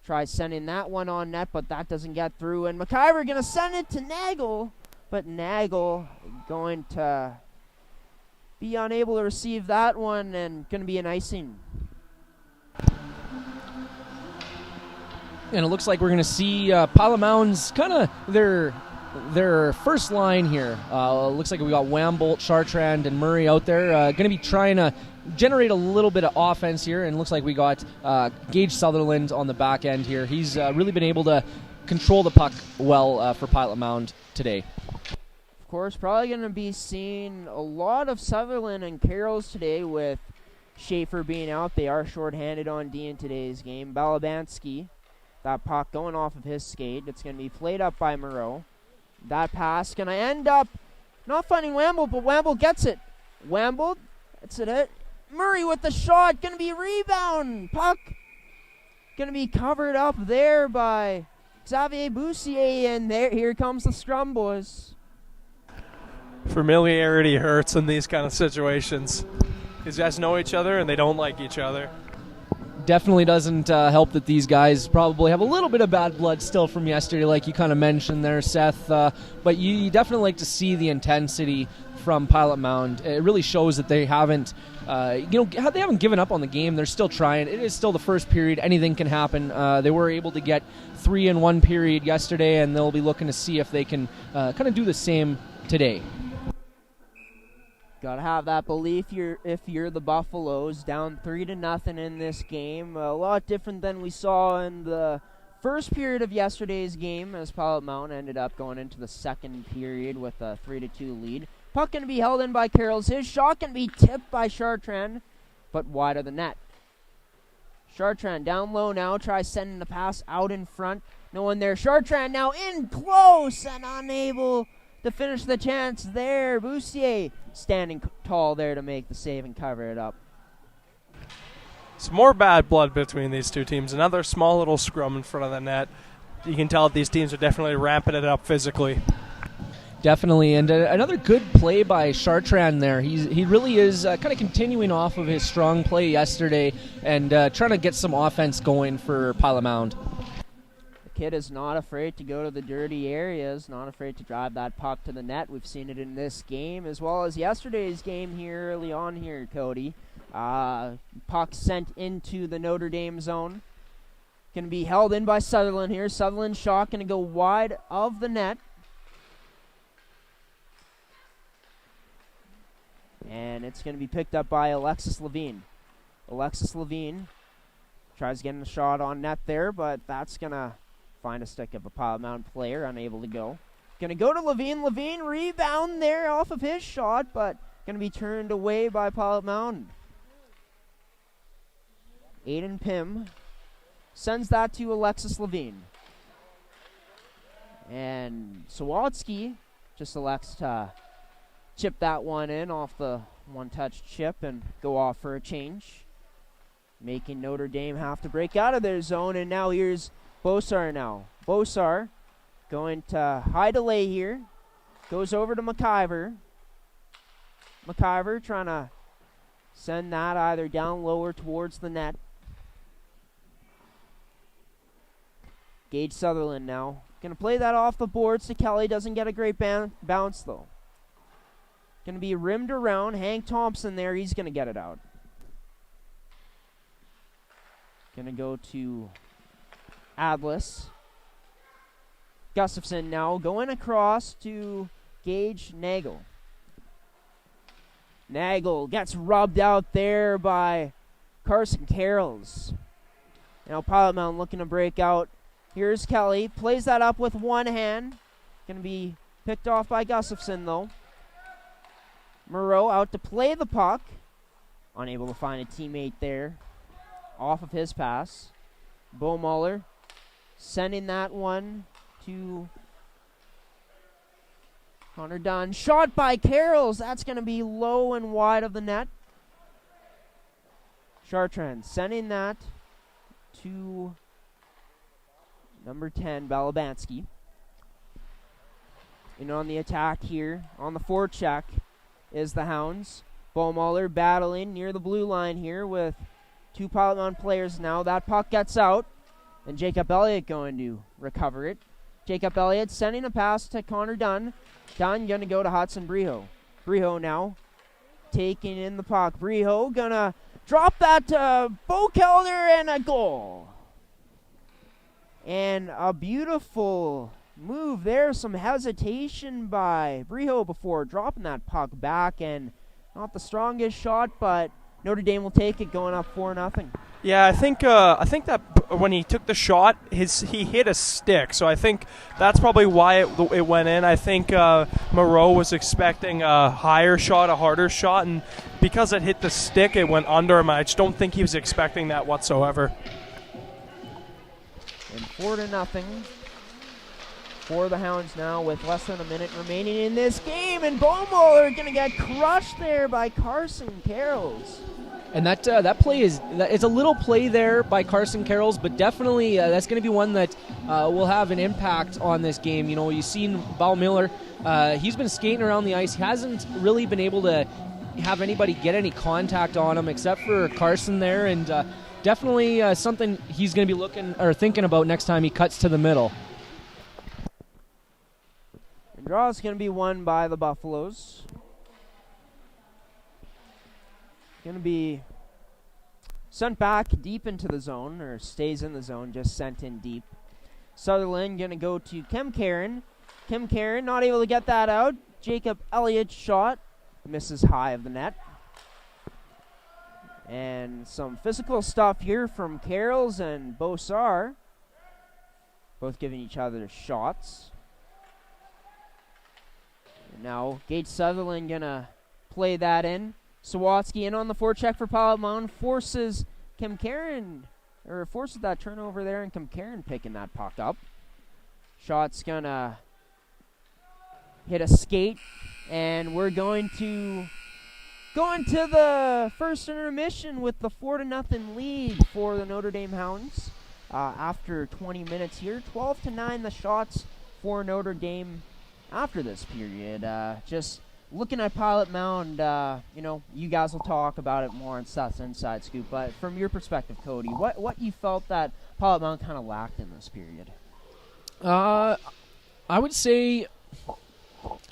tries sending that one on net, but that doesn't get through. And McIver going to send it to Nagel, but Nagel going to be unable to receive that one and going to be an icing. And it looks like we're going to see Pilot Mound's kind of their first line here. Looks like we got Wambolt, Chartrand, and Murray out there. Going to be trying to generate a little bit of offense here, and looks like we got Gage Sutherland on the back end here. He's really been able to control the puck well for Pilot Mound today. Of course, probably going to be seeing a lot of Sutherland and Carrolls today with Schaefer being out. They are shorthanded on D in today's game. Balabanski, that puck going off of his skate. It's going to be played up by Moreau. That pass going to end up not finding Wamble, but Wamble gets it. Wamble, that's it. Murray with the shot, going to be rebound. Puck going to be covered up there by Xavier Boussier, and here comes the scrum, boys. Familiarity hurts in these kind of situations. These guys know each other, and they don't like each other. Definitely doesn't help that these guys probably have a little bit of bad blood still from yesterday, like you kind of mentioned there, Seth. But you definitely like to see the intensity from Pilot Mound. It really shows that they haven't, they haven't given up on the game. They're still trying. It is still the first period. Anything can happen. They were able to get 3 in 1 period yesterday, and they'll be looking to see if they can kind of do the same today. Gotta have that belief if you're the Buffaloes, down 3-0 in this game. A lot different than we saw in the first period of yesterday's game, as Pilot Mound ended up going into the second period with a 3-2 lead. Puck going to be held in by Carrolls. His shot can be tipped by Chartrand, but wide of the net. Chartrand down low now, tries sending the pass out in front. No one there. Chartrand now in close and unable to finish the chance there. Boussier standing tall there to make the save and cover it up. Some more bad blood between these two teams. Another small little scrum in front of the net. You can tell that these teams are definitely ramping it up physically. Definitely, and another good play by Chartrand there. He really is kind of continuing off of his strong play yesterday and trying to get some offense going for Pilot Mound. Kid is not afraid to go to the dirty areas, not afraid to drive that puck to the net. We've seen it in this game as well as yesterday's game here early on here, Cody. Puck sent into the Notre Dame zone. Going to be held in by Sutherland here. Sutherland's shot going to go wide of the net. And it's going to be picked up by Alexis Levine. Alexis Levine tries getting a shot on net there, but that's going to find a stick of a Pilot Mound player, unable to go. Going to go to Levine. Levine rebound there off of his shot, but going to be turned away by Pilot Mound. Aiden Pym sends that to Alexis Levine. And Sawatsky just elects to chip that one in off the one-touch chip and go off for a change, making Notre Dame have to break out of their zone. And now here's Bosar now. Bosar going to high delay here. Goes over to McIver. McIver trying to send that either down low or towards the net. Gage Sutherland now. Going to play that off the boards to Kelly. Doesn't get a great bounce though. Going to be rimmed around. Hank Thompson there. He's going to get it out. Going to go to Adlis. Gustafson now going across to Gage Nagel. Nagel gets rubbed out there by Carson Carrolls. Now Pilot Mound looking to break out. Here's Kelly. Plays that up with one hand. Going to be picked off by Gustafson though. Moreau out to play the puck. Unable to find a teammate there. Off of his pass. Bo Muller sending that one to Connor Dunn. Shot by Carrolls. That's going to be low and wide of the net. Chartrand sending that to number 10, Balabanski. And on the attack here, on the forecheck, is the Hounds. Bo Muller battling near the blue line here with two Pilot Mound players now. That puck gets out. And Jacob Elliott going to recover it. Jacob Elliott sending a pass to Connor Dunn. Dunn going to go to Hudson Breho. Breho now taking in the puck. Breho going to drop that to Bo Kelder and a goal. And a beautiful move there. Some hesitation by Brijo before dropping that puck back. And not the strongest shot, but Notre Dame will take it, going up 4-0. Yeah, I think that when he took the shot, he hit a stick. So I think that's probably why it went in. I think Moreau was expecting a higher shot, a harder shot, and because it hit the stick, it went under him. I just don't think he was expecting that whatsoever. And 4-0 for the Hounds now with less than a minute remaining in this game. And Beaumoller going to get crushed there by Carson Carrolls. And that play it's a little play there by Carson Carrolls, but definitely that's going to be one that will have an impact on this game. You know, you've seen Beaumoller, he's been skating around the ice. He hasn't really been able to have anybody get any contact on him except for Carson there, and definitely something he's going to be looking or thinking about next time he cuts to the middle. The draw is going to be won by the Buffaloes. Going to be sent back deep into the zone, or stays in the zone, just sent in deep. Sutherland going to go to Kim Karen. Kim Karen not able to get that out. Jacob Elliott's shot misses high of the net. And some physical stuff here from Carrolls and Beausar. Both giving each other shots. And now Gage Sutherland going to play that in. Sawatsky in on the forecheck for Pilot Mound, forces that turnover there, and Kim Karen picking that puck up. Shot's gonna hit a skate, and we're going to go into the first intermission with the 4-0 lead for the Notre Dame Hounds. After 20 minutes here, 12-9 the shots for Notre Dame after this period. Just looking at Pilot Mound, you guys will talk about it more on Seth's Inside Scoop, but from your perspective, Cody, what you felt that Pilot Mound kind of lacked in this period? I would say,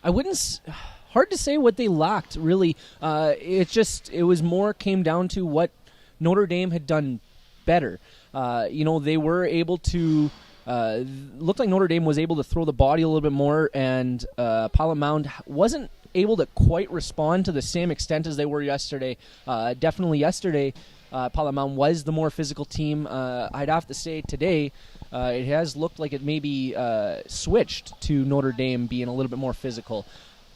hard to say what they lacked, really. It was more came down to what Notre Dame had done better. They were able to, looked like Notre Dame was able to throw the body a little bit more, and Pilot Mound wasn't able to quite respond to the same extent as they were yesterday. Definitely yesterday, Pilot Mound was the more physical team. I'd have to say today, it has looked like it maybe switched to Notre Dame being a little bit more physical.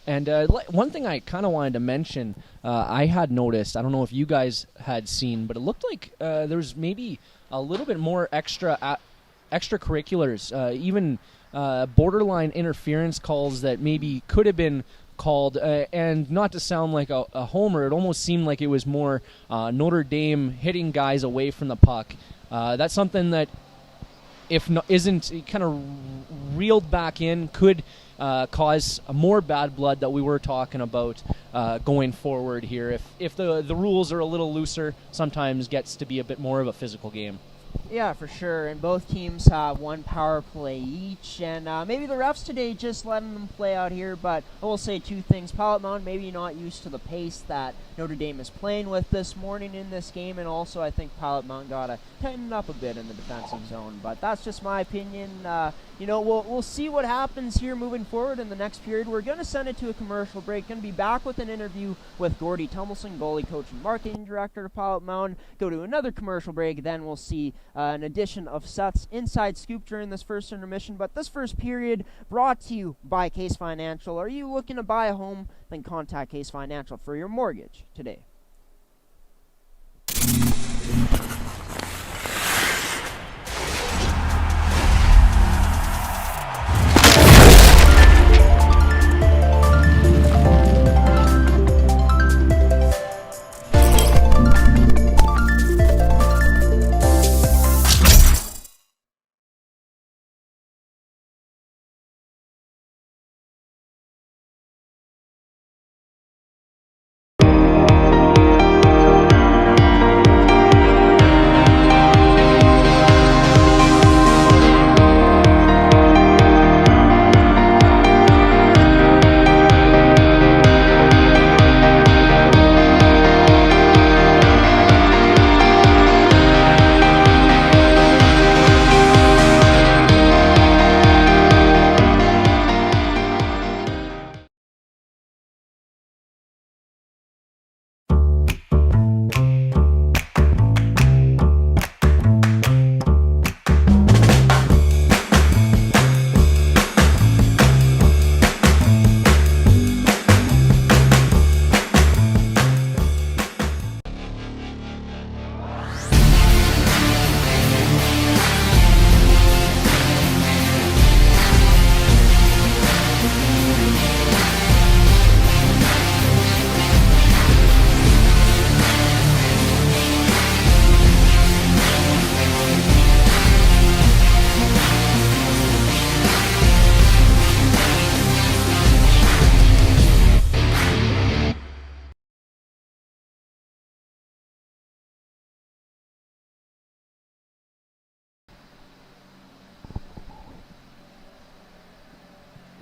And one thing I kind of wanted to mention, I had noticed, I don't know if you guys had seen, but it looked like there was maybe a little bit more extracurriculars, even borderline interference calls that maybe could have been called, and not to sound like a homer, it almost seemed like it was more Notre Dame hitting guys away from the puck. That's something that, if isn't kind of reeled back in, could cause more bad blood that we were talking about going forward here. If the rules are a little looser, sometimes gets to be a bit more of a physical game. Yeah, for sure. And both teams have one power play each. And maybe the refs today just letting them play out here. But I will say two things. Pilot Mound maybe not used to the pace that Notre Dame is playing with this morning in this game. And also I think Pilot Mound got to tighten up a bit in the defensive zone. But that's just my opinion. We'll see what happens here moving forward in the next period. We're going to send it to a commercial break. Going to be back with an interview with Gordy Thomson, goalie coach and marketing director of Pilot Mound. Go to another commercial break. Then we'll see an edition of Seth's Inside Scoop during this first intermission. But this first period brought to you by Case Financial. Are you looking to buy a home? Then contact Case Financial for your mortgage today.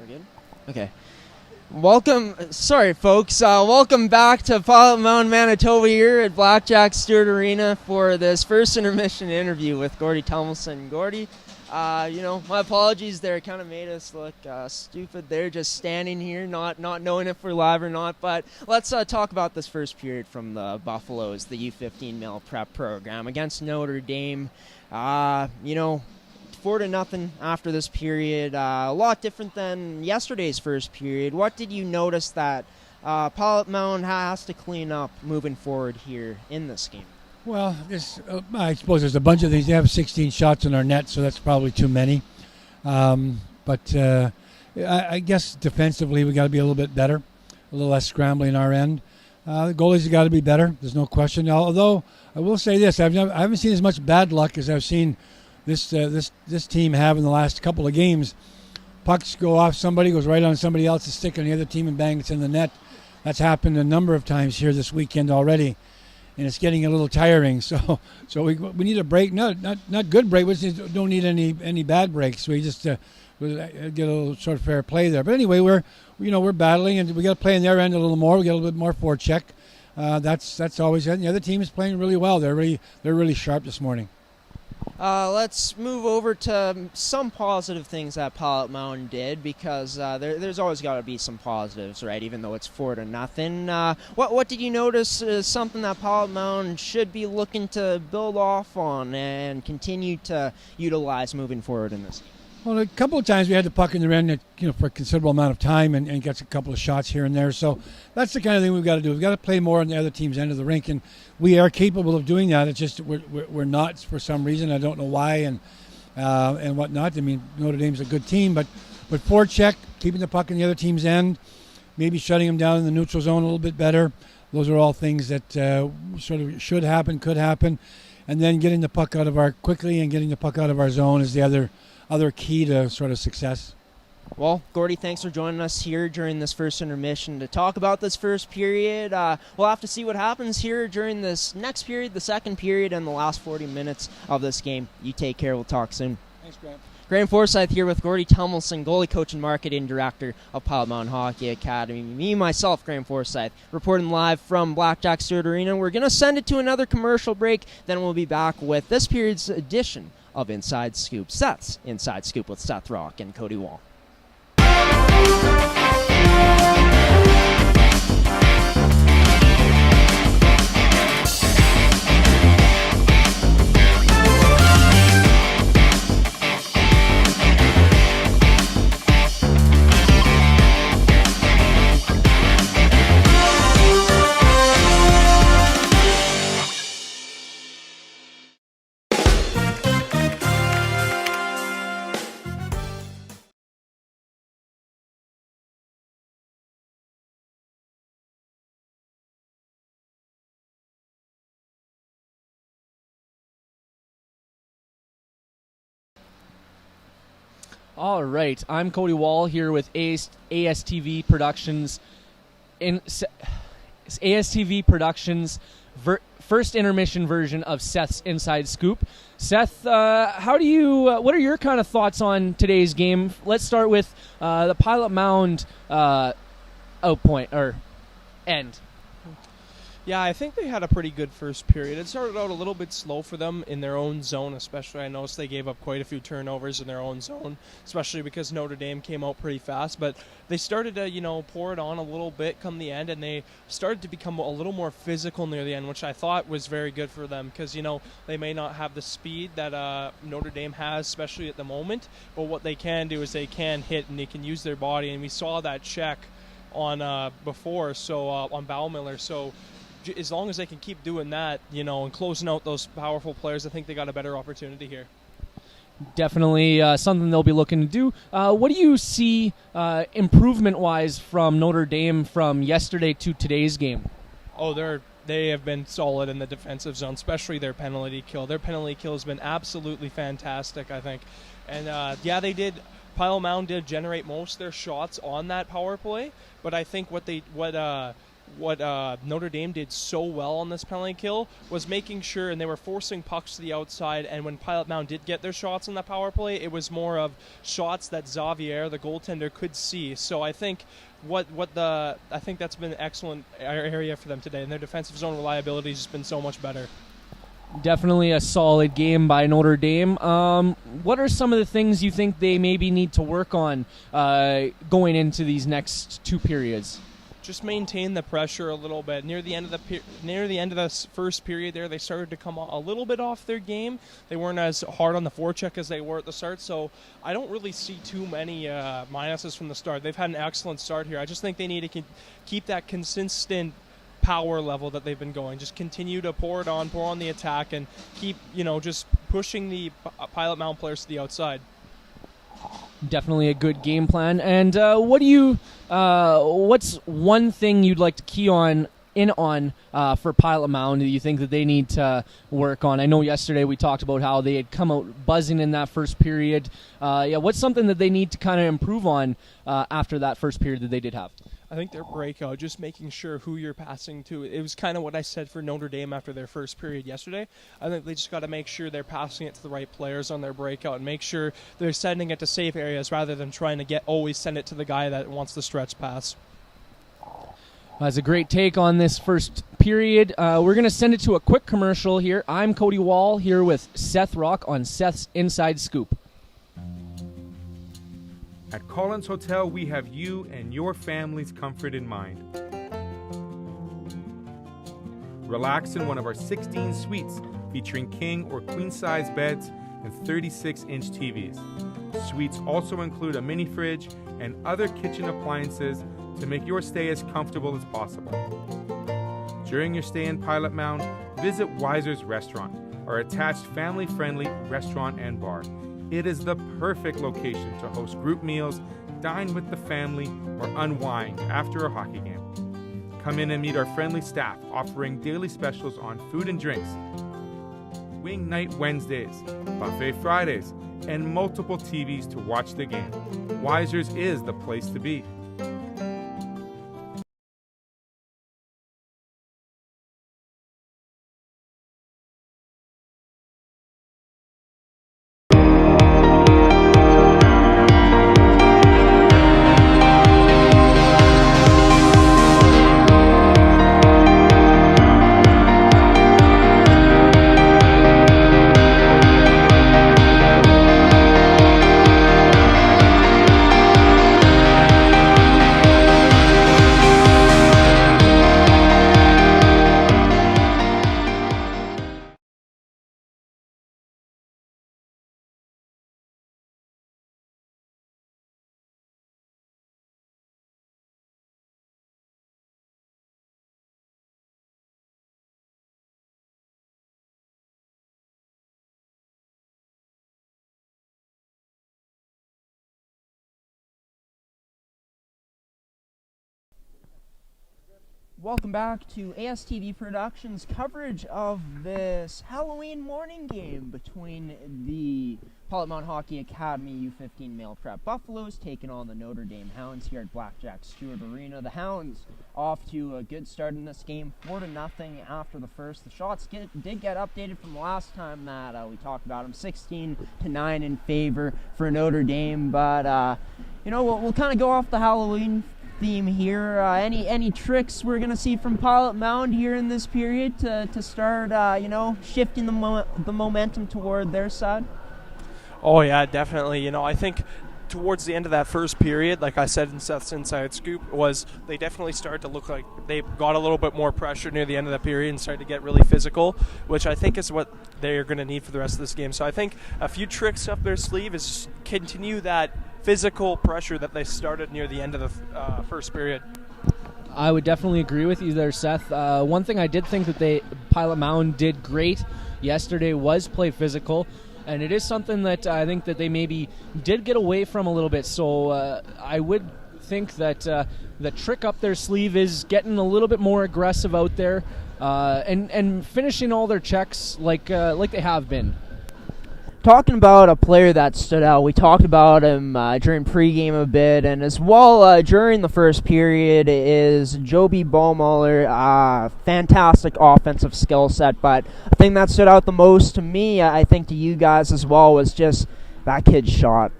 We're good? Okay. Sorry folks, welcome back to Pilot Mound, Manitoba here at Blackjack Stewart Arena for this first intermission interview with Gordy Thomson. Gordy, my apologies there, kind of made us look stupid there just standing here, not knowing if we're live or not, but let's talk about this first period from the Buffaloes, the U15 male prep program against Notre Dame. 4-0 after this period, a lot different than yesterday's first period. What did you notice that Pilot Mound has to clean up moving forward here in this game? Well, I suppose there's a bunch of things. They have 16 shots in our net, so that's probably too many. But I guess defensively we got to be a little bit better, a little less scrambling our end. The goalies have got to be better. There's no question. Although I will say this, I haven't seen as much bad luck as I've seen this team have in the last couple of games. Pucks go off somebody, goes right on somebody else's stick on the other team, and bang, it's in the net. That's happened a number of times here this weekend already, and it's getting a little tiring. So we need a break. Not good break. We just don't need any bad breaks. We just get a little sort of fair play there. But anyway, we're battling, and we got to play in their end a little more. We got a little bit more forecheck. That's always it. And the other team is playing really well. They're really sharp this morning. Let's move over to some positive things that Pilot Mound did, because there's always got to be some positives, right? Even though it's 4-0. What did you notice is something that Pilot Mound should be looking to build off on and continue to utilize moving forward in this game? Well, a couple of times we had the puck in their end, for a considerable amount of time, and gets a couple of shots here and there. So that's the kind of thing we've got to do. We've got to play more on the other team's end of the rink, and we are capable of doing that. It's just we're not for some reason. I don't know why and whatnot. I mean, Notre Dame's a good team, but forecheck, keeping the puck in the other team's end, maybe shutting them down in the neutral zone a little bit better. Those are all things that sort of should happen, could happen, and then getting the puck out of our zone is the other key to sort of success. Well, Gordy, thanks for joining us here during this first intermission to talk about this first period. We'll have to see what happens here during this next period, the second period, and the last 40 minutes of this game. You take care. We'll talk soon. Thanks, Grant. Graham Forsyth here with Gordy Thomson, goalie coach and marketing director of Pilot Mound Hockey Academy. Me, myself, Graham Forsyth, reporting live from Blackjack Stewart Arena. We're going to send it to another commercial break, then we'll be back with this period's edition of Inside Scoop, Seth's Inside Scoop with Seth Rock and Cody Wall. All right, I'm Cody Wall here with ASTV Productions. ASTV Productions' first intermission version of Seth's Inside Scoop. Seth, what are your kind of thoughts on today's game? Let's start with the Pilot Mound end. Yeah, I think they had a pretty good first period. It started out a little bit slow for them in their own zone, especially. I noticed they gave up quite a few turnovers in their own zone, especially because Notre Dame came out pretty fast. But they started to, pour it on a little bit come the end, and they started to become a little more physical near the end, which I thought was very good for them because, they may not have the speed that Notre Dame has, especially at the moment. But what they can do is they can hit and they can use their body, and we saw that check on before, so on Bowmiller. So as long as they can keep doing that, and closing out those powerful players, I think they got a better opportunity here. Definitely something they'll be looking to do. What do you see improvement-wise from Notre Dame from yesterday to today's game? Oh, they have been solid in the defensive zone, especially their penalty kill. Their penalty kill has been absolutely fantastic, I think. And, they did. Pilot Mound did generate most of their shots on that power play, but I think what what Notre Dame did so well on this penalty kill was making sure, and they were forcing pucks to the outside, and when Pilot Mound did get their shots in that power play, it was more of shots that Xavier, the goaltender, could see. So I think I think that's been an excellent area for them today, and their defensive zone reliability has just been so much better. Definitely a solid game by Notre Dame. What are some of the things you think they maybe need to work on going into these next two periods? Just maintain the pressure a little bit. Near the end of the first period there, they started to come a little bit off their game. They weren't as hard on the forecheck as they were at the start, so I don't really see too many minuses from the start. They've had an excellent start here. I just think they need to keep that consistent power level that they've been going. Just continue to pour on the attack, and keep, just pushing the Pilot Mound players to the outside. Definitely a good game plan. And what's one thing you'd like to key on for Pilot Mound that you think that they need to work on? I know yesterday we talked about how they had come out buzzing in that first period. What's something that they need to kind of improve on after that first period that they did have? I think their breakout, just making sure who you're passing to. It was kind of what I said for Notre Dame after their first period yesterday. I think they just got to make sure they're passing it to the right players on their breakout, and make sure they're sending it to safe areas rather than trying to always send it to the guy that wants the stretch pass. That's a great take on this first period. We're going to send it to a quick commercial here. I'm Cody Wall here with Seth Rock on Seth's Inside Scoop. At Collins Hotel, we have you and your family's comfort in mind. Relax in one of our 16 suites featuring king or queen-size beds and 36-inch TVs. Suites also include a mini fridge and other kitchen appliances to make your stay as comfortable as possible. During your stay in Pilot Mound, visit Weiser's Restaurant, our attached family-friendly restaurant and bar. It is the perfect location to host group meals, dine with the family, or unwind after a hockey game. Come in and meet our friendly staff offering daily specials on food and drinks, Wing Night Wednesdays, Buffet Fridays, and multiple TVs to watch the game. Weiser's is the place to be. Welcome back to ASTV Productions coverage of this Halloween morning game between the Pilot Mound Hockey Academy U15 Male Prep Buffaloes taking on the Notre Dame Hounds here at Blackjack Stewart Arena. The Hounds off to a good start in this game, 4-0 after the first. The shots did get updated from last time that we talked about them, 16-9 in favor for Notre Dame. But we'll kind of go off the Halloween theme here. Any tricks we're gonna see from Pilot Mound here in this period to start shifting the momentum toward their side? Oh yeah, definitely. I think towards the end of that first period, like I said in Seth's Inside Scoop, was they definitely started to look like they got a little bit more pressure near the end of the period and started to get really physical, which I think is what they're going to need for the rest of this game. So I think a few tricks up their sleeve is continue that physical pressure that they started near the end of the first period. I would definitely agree with you there, Seth. One thing I did think that Pilot Mound did great yesterday was play physical, and it is something that I think that they maybe did get away from a little bit. So I would think that the trick up their sleeve is getting a little bit more aggressive out there and finishing all their checks like they have been. talking about a player that stood out, we talked about him during pregame a bit, and as well during the first period is Joby Baumüller. Fantastic offensive skill set, but the thing that stood out the most to me, I think to you guys as well, was just that kid's shot.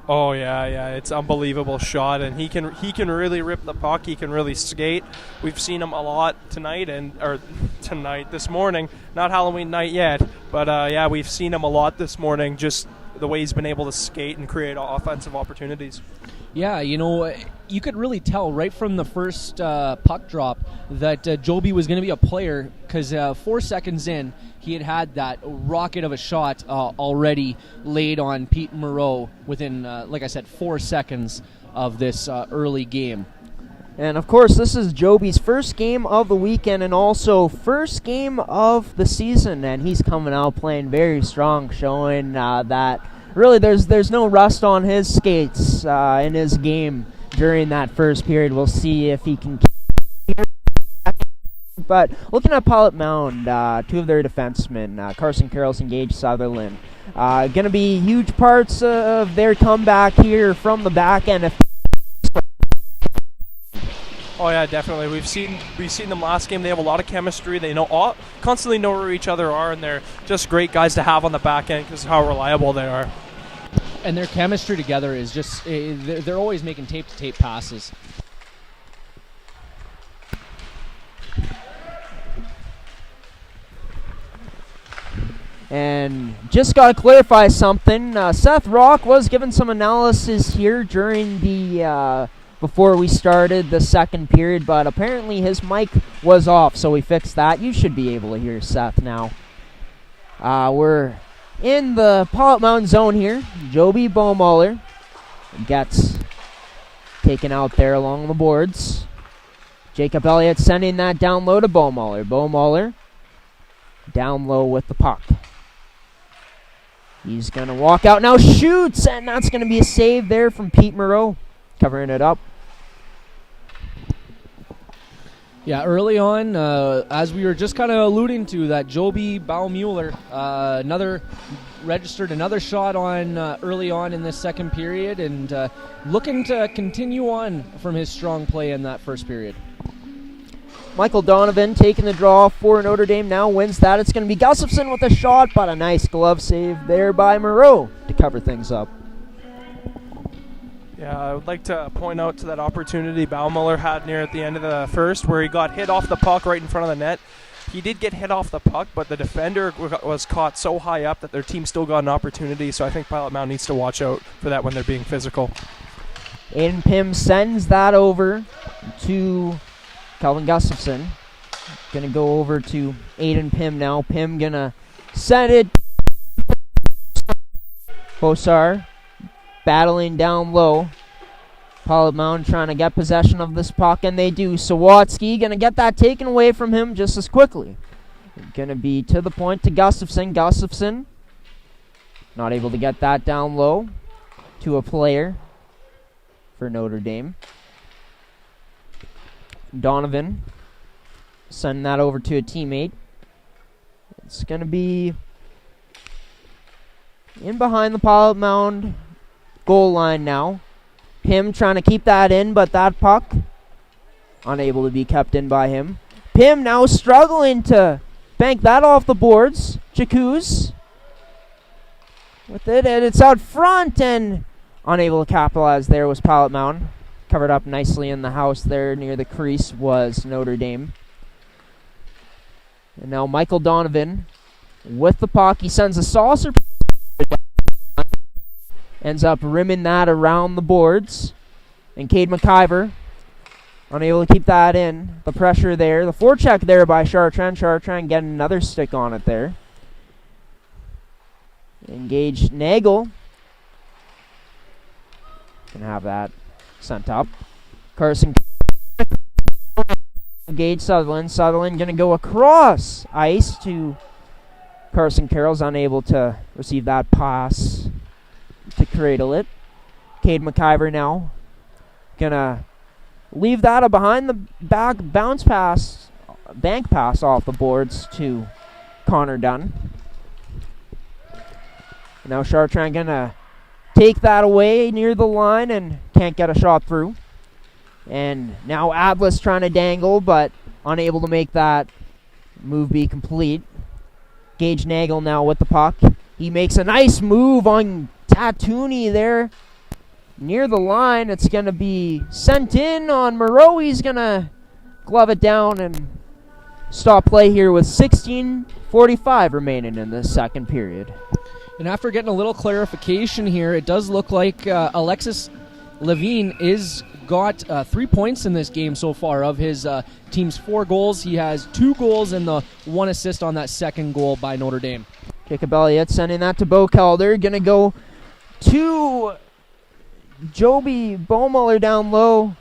Oh yeah, it's unbelievable shot, and he can really rip the puck. He can really skate. We've seen him a lot this morning. Not Halloween night yet, but we've seen him a lot this morning. Just the way he's been able to skate and create offensive opportunities. Yeah, you could really tell right from the first puck drop that Joby was going to be a player, because 4 seconds in, he had that rocket of a shot already laid on Pete Moreau within, like I said, 4 seconds of this early game. And, of course, this is Joby's first game of the weekend and also first game of the season, and he's coming out playing very strong, showing that really there's no rust on his skates in his game during that first period. We'll see if he can keep. But looking at Pilot Mound, two of their defensemen, Carson Carroll's and Gage Sutherland, going to be huge parts of their comeback here from the back end. Oh yeah, definitely. We've seen them last game. They have a lot of chemistry. They constantly know where each other are, and they're just great guys to have on the back end because of how reliable they are. And their chemistry together is just, they're always making tape-to-tape passes. And just got to clarify something. Seth Rock was given some analysis here during the before we started the second period, but apparently his mic was off, so we fixed that. You should be able to hear Seth now. We're in the Pilot Mound zone here. Joby Baumüller gets taken out there along the boards. Jacob Elliott sending that down low to Baumüller. Baumüller down low with the puck. He's going to walk out now, shoots, and that's going to be a save there from Pete Moreau, covering it up. Yeah, early on, as we were just kind of alluding to, that Joby Baumüller registered another shot on early on in this second period, and looking to continue on from his strong play in that first period. Michael Donovan taking the draw for Notre Dame now, wins that. It's going to be Gustafson with a shot, but a nice glove save there by Moreau to cover things up. Yeah, I would like to point out to that opportunity Baumüller had near at the end of the first where he got hit off the puck right in front of the net. He did get hit off the puck, but the defender was caught so high up that their team still got an opportunity, so I think Pilot Mound needs to watch out for that when they're being physical. Aiden Pym sends that over to Calvin Gustafson. Going to go over to Aiden Pym now. Pym going to send it. Bosar battling down low. Pilot Mound trying to get possession of this puck, and they do. Sawatsky going to get that taken away from him just as quickly. Going to be to the point to Gustafson. Gustafson not able to get that down low to a player for Notre Dame. Donovan sending that over to a teammate. It's going to be in behind the Pilot Mound goal line now. Pym trying to keep that in, but that puck unable to be kept in by him. Pym now struggling to bank that off the boards. Jacuz with it, and it's out front, and unable to capitalize there was Pilot Mound. Covered up nicely in the house there near the crease was Notre Dame. And now Michael Donovan with the puck. He sends a saucer. Ends up rimming that around the boards. And Cade McIver unable to keep that in. The pressure there. The forecheck there by Chartrand. Chartrand getting another stick on it there. Engaged Nagel. Can have that sent up. Carson Gage Sutherland. Sutherland going to go across ice to Carson Carroll's unable to receive that pass to cradle it. Cade McIver now going to leave that a behind the back bank pass off the boards to Connor Dunn. Now Chartrand gonna take that away near the line and can't get a shot through. And now Atlas trying to dangle, but unable to make that move be complete. Gage Nagel now with the puck. He makes a nice move on Tatooni there near the line. It's going to be sent in on Moreau. He's going to glove it down and stop play here with 16:45 remaining in the second period. And after getting a little clarification here, it does look like Alexis Levine is got 3 points in this game so far. Of his team's 4 goals, he has 2 goals and the 1 assist on that second goal by Notre Dame. Jacob Elliott sending that to Bo Calder. Going to go to Joby Bowmuller down low.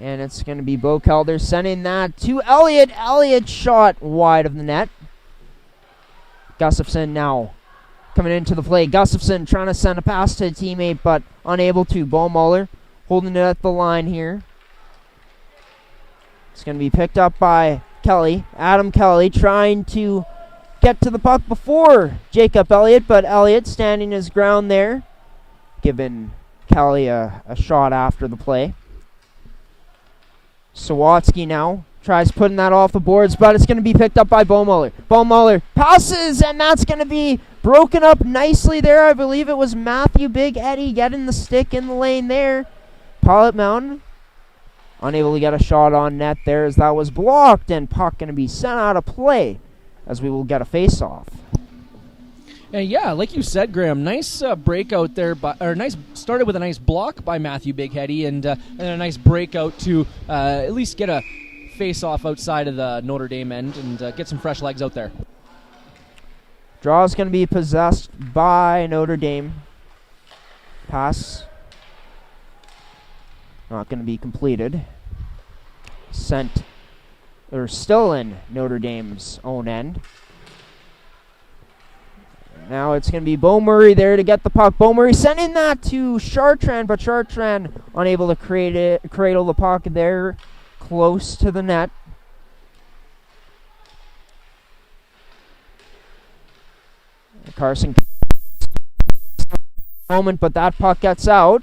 And it's going to be Bo Calder sending that to Elliott. Elliott shot wide of the net. Gustafson now coming into the play. Gustafson trying to send a pass to a teammate, but unable to. Bowmuller holding it at the line here. It's going to be picked up by Kelly. Adam Kelly trying to get to the puck before Jacob Elliott, but Elliott standing his ground there, giving Kelly a shot after the play. Sawatsky now tries putting that off the boards, but it's going to be picked up by Bowmuller. Bowmuller passes, and that's going to be broken up nicely there. I believe it was Matthew Big Eddie getting the stick in the lane there. Pilot Mountain unable to get a shot on net there as that was blocked, and puck going to be sent out of play as we will get a face-off. And yeah, like you said, Graham, nice breakout there, started with a nice block by Matthew Bigheady and a nice breakout to at least get a face-off outside of the Notre Dame end and get some fresh legs out there. Draw is going to be possessed by Notre Dame. Pass not going to be completed. Still in Notre Dame's own end. Now it's going to be Bo Murray there to get the puck. Bo Murray sending that to Chartrand, but Chartrand unable to cradle the puck there close to the net. Carson moment, but that puck gets out.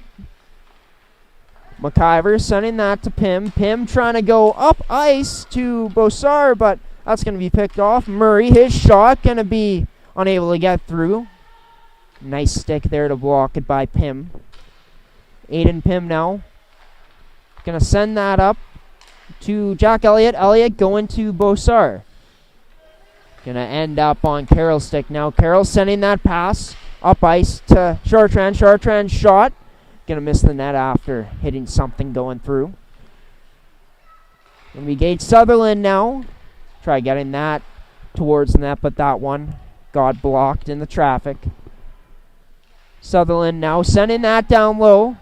McIver sending that to Pym. Pym trying to go up ice to Bossar, but that's going to be picked off. Murray, his shot, going to be unable to get through. Nice stick there to block it by Pym. Aiden Pym now. Going to send that up to Jack Elliott. Elliott going to Bossar. Going to end up on Carroll's stick now. Carroll sending that pass up ice to Chartrand. Chartrand's shot. Going to miss the net after hitting something going through. Going to be Gage Sutherland now. Try getting that towards the net, but that one got blocked in the traffic. Sutherland now sending that down low.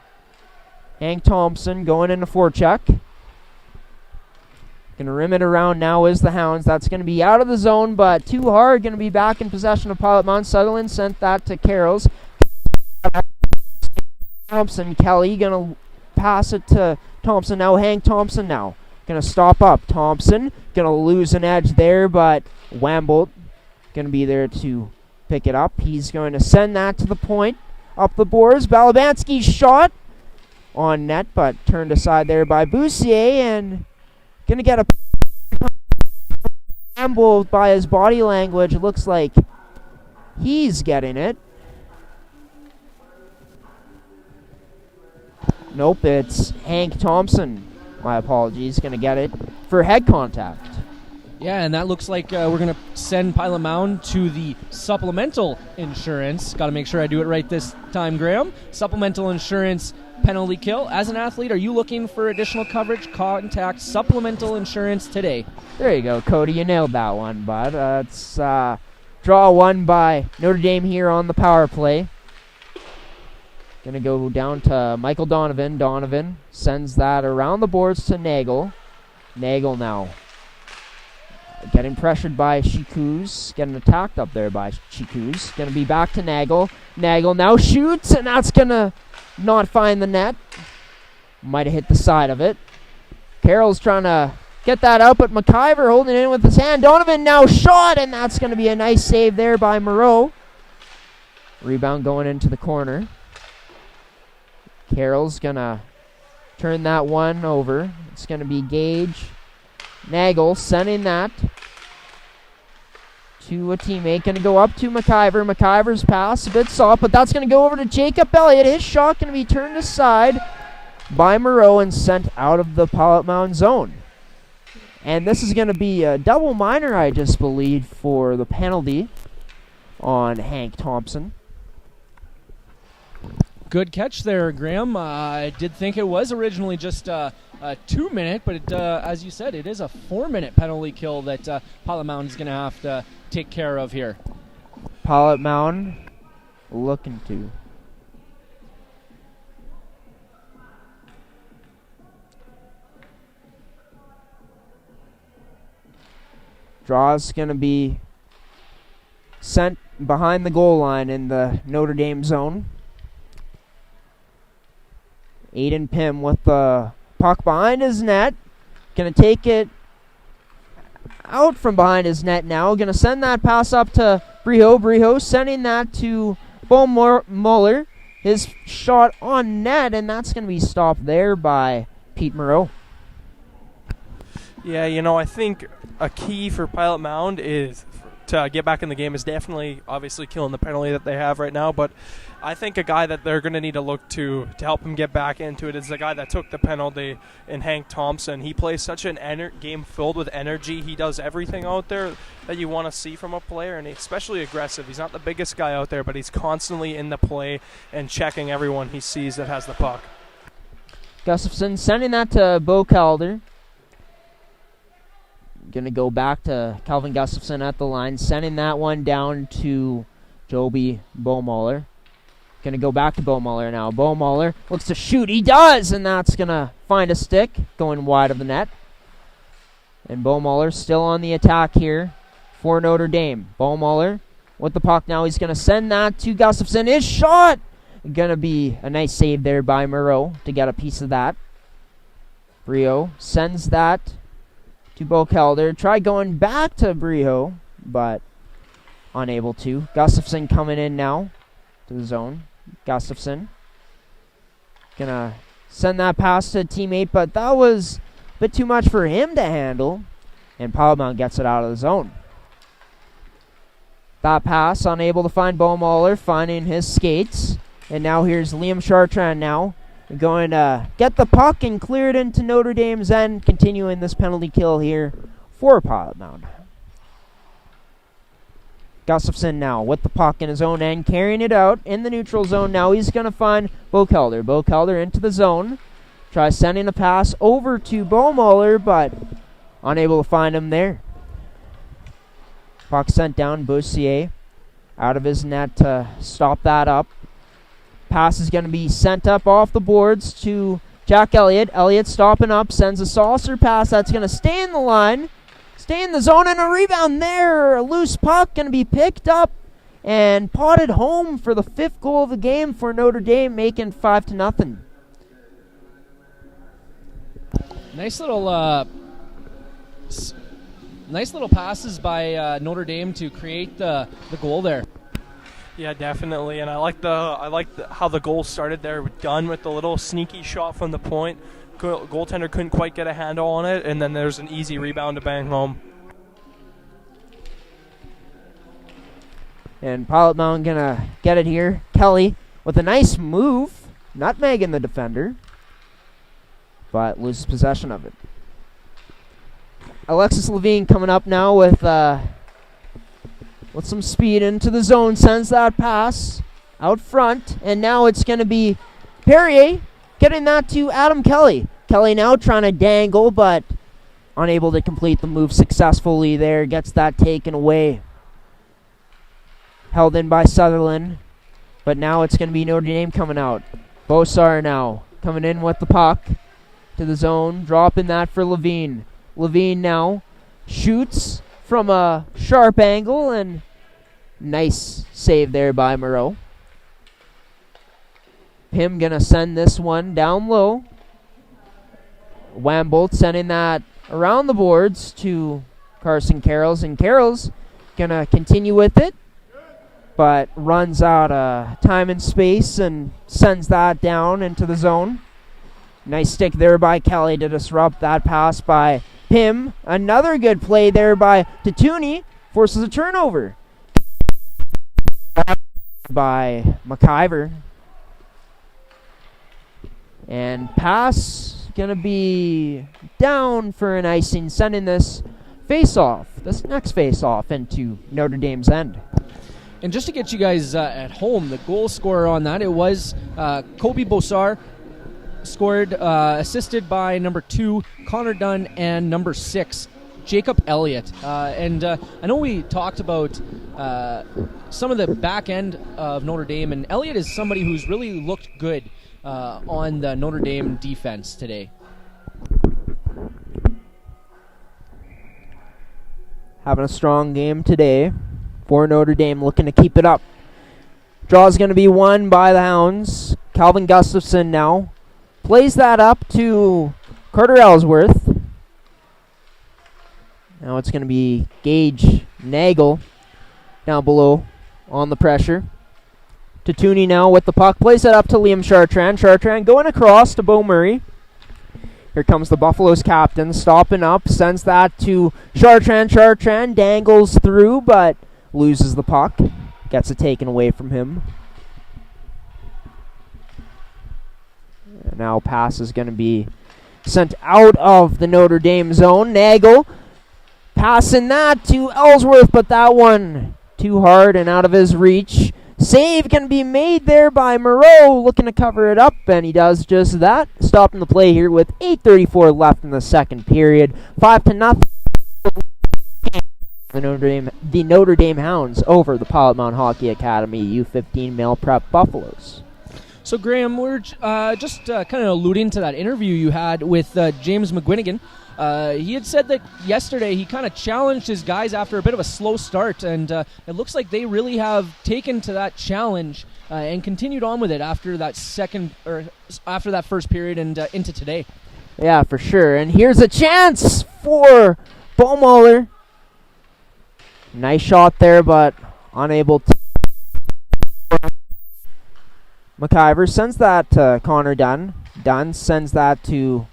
Hank Thompson going into forecheck. Going to rim it around now is the Hounds. That's going to be out of the zone, but too hard. Going to be back in possession of Pilot Mound. Sutherland sent that to Carrolls. Thompson, Kelly going to pass it to Thompson now. Hank Thompson now going to stop up. Thompson going to lose an edge there, but Wambolt going to be there to pick it up. He's going to send that to the point. Up the boards. Balabanski's shot on net, but turned aside there by Boussier, and going to get a Wambolt by his body language. It looks like he's getting it. Nope, it's Hank Thompson. My apologies. Going to get it for head contact. Yeah, and that looks like we're going to send Pilot Mound to the supplemental insurance. Got to make sure I do it right this time, Graham. Supplemental insurance penalty kill. As an athlete, are you looking for additional coverage? Contact supplemental insurance today. There you go, Cody. You nailed that one, bud. It's draw one by Notre Dame here on the power play. Going to go down to Michael Donovan. Donovan sends that around the boards to Nagel. Nagel now getting pressured by Chikuz. Getting attacked up there by Chikuz. Going to be back to Nagel. Nagel now shoots, and that's going to not find the net. Might have hit the side of it. Carroll's trying to get that out, but McIver holding it in with his hand. Donovan now shot, and that's going to be a nice save there by Moreau. Rebound going into the corner. Carroll's going to turn that one over. It's going to be Gage Nagel sending that to a teammate. Going to go up to McIver. McIver's pass, a bit soft, but that's going to go over to Jacob Elliott. His shot going to be turned aside by Moreau and sent out of the Pilot Mound zone. And this is going to be a double minor, I just believe, for the penalty on Hank Thompson. Good catch there, Graham. I did think it was originally just a 2-minute, but as you said, it is a 4-minute penalty kill that Pilot Mound is going to have to take care of here. Pilot Mound looking to. Draw's going to be sent behind the goal line in the Notre Dame zone. Aiden Pym with the puck behind his net. Going to take it out from behind his net now. Going to send that pass up to Breho. Breho sending that to Bo Muller. His shot on net, and that's going to be stopped there by Pete Moreau. Yeah, I think a key for Pilot Mound is to get back in the game is definitely, obviously, killing the penalty that they have right now. But I think a guy that they're going to need to look to help him get back into it is the guy that took the penalty in Hank Thompson. He plays such an game filled with energy. He does everything out there that you want to see from a player, and he's especially aggressive. He's not the biggest guy out there, but he's constantly in the play and checking everyone he sees that has the puck. Gustafson sending that to Bo Calder. Going to go back to Calvin Gustafson at the line, sending that one down to Joby Bomuller. Going to go back to Bomuller now. Bomuller looks to shoot. He does, and that's going to find a stick going wide of the net. And Bomuller still on the attack here for Notre Dame. Bomuller with the puck now. He's going to send that to Gustafson. His shot! Going to be a nice save there by Moreau to get a piece of that. Brio sends that to Bo Calder. Try going back to Breho, but unable to. Gustafson coming in now to the zone. Gustafson gonna send that pass to a teammate, but that was a bit too much for him to handle, and Pilot Mound gets it out of the zone. That pass, unable to find Bo Muller, finding his skates, and now here's Liam Chartrand now. We're going to get the puck and clear it into Notre Dame's end, continuing this penalty kill here for Pilot Mound. Gustafson now with the puck in his own end, carrying it out in the neutral zone. Now he's going to find Bo Calder. Bo Calder into the zone. Tries sending a pass over to Bo Muller, but unable to find him there. Puck sent down. Boussier out of his net to stop that up. Pass is going to be sent up off the boards to Jack Elliott. Elliott stopping up, sends a saucer pass that's going to stay in the line, stay in the zone, and a rebound there. A loose puck going to be picked up and potted home for the 5th goal of the game for Notre Dame, making 5-0. Nice little passes by Notre Dame to create the goal there. Yeah, definitely, and I like how the goal started there, done with the little sneaky shot from the point. Goaltender couldn't quite get a handle on it, and then there's an easy rebound to bang home. And Pilot Mound gonna get it here. Kelly with a nice move, nutmegging the defender, but loses possession of it. Alexis Levine coming up now with some speed into the zone, sends that pass out front, and now it's going to be Perrier getting that to Adam Kelly. Kelly now trying to dangle, but unable to complete the move successfully there, gets that taken away. Held in by Sutherland, but now it's going to be Notre Dame coming out. Bosar now coming in with the puck to the zone, dropping that for Levine. Levine now shoots from a sharp angle, and nice save there by Moreau. Pym gonna send this one down low. Wambolt sending that around the boards to Carson Carrolls, and Carrolls gonna continue with it. but runs out of time and space and sends that down into the zone. Nice stick there by Kelly to disrupt that pass by Pim. Another good play there by Tatuni. Forces a turnover by McIver. And pass going to be down for an icing, sending this next face-off into Notre Dame's end. And just to get you guys at home, the goal scorer on that, it was Kobe Bosar, scored, assisted by number 2, Connor Dunn, and number 6, Jacob Elliott. And I know we talked about some of the back end of Notre Dame, and Elliott is somebody who's really looked good on the Notre Dame defense today. Having a strong game today for Notre Dame, looking to keep it up. Draw's going to be won by the Hounds. Calvin Gustafson now plays that up to Carter Ellsworth. Now it's going to be Gage Nagel down below on the pressure. Tatuni now with the puck. Plays it up to Liam Chartrand. Chartrand going across to Bo Murray. Here comes the Buffaloes captain, stopping up, sends that to Chartrand. Chartrand dangles through, but loses the puck. Gets it taken away from him. And now pass is going to be sent out of the Notre Dame zone. Nagel passing that to Ellsworth, but that one too hard and out of his reach. Save can be made there by Moreau, looking to cover it up, and he does just that. Stopping the play here with 8:34 left in the second period. 5-0. The Notre Dame Hounds over the Pilot Mound Hockey Academy U15 Male Prep Buffaloes. So, Graham, we're just kind of alluding to that interview you had with James McGuinegan. He had said that yesterday he kind of challenged his guys after a bit of a slow start, and it looks like they really have taken to that challenge and continued on with it after that first period and into today. Yeah, for sure. And here's a chance for Baumholler. Nice shot there, but unable to. McIver sends that to Connor Dunn. Dunn sends that to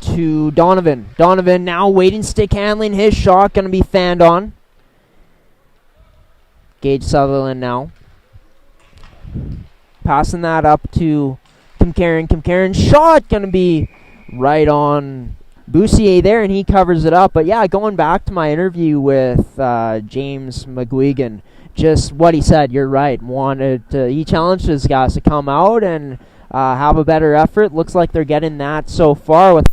to Donovan. Donovan now waiting, stick handling. His shot going to be fanned on. Gage Sutherland now. Passing that up to Kimkaren. Kimkaren's shot going to be right on Boussier there, and he covers it up. But yeah, going back to my interview with James McGuigan, just what he said, you're right. He challenged his guys to come out and have a better effort. Looks like they're getting that so far with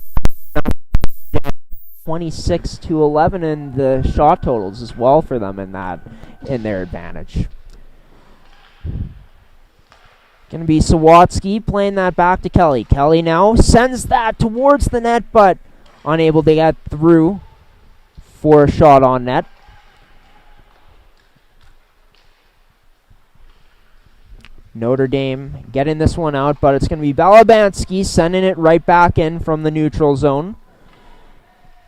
26-11 in the shot totals as well for them in their advantage. Gonna be Sawatsky playing that back to Kelly. Kelly now sends that towards the net, but unable to get through for a shot on net. Notre Dame getting this one out, but it's going to be Balabansky sending it right back in from the neutral zone.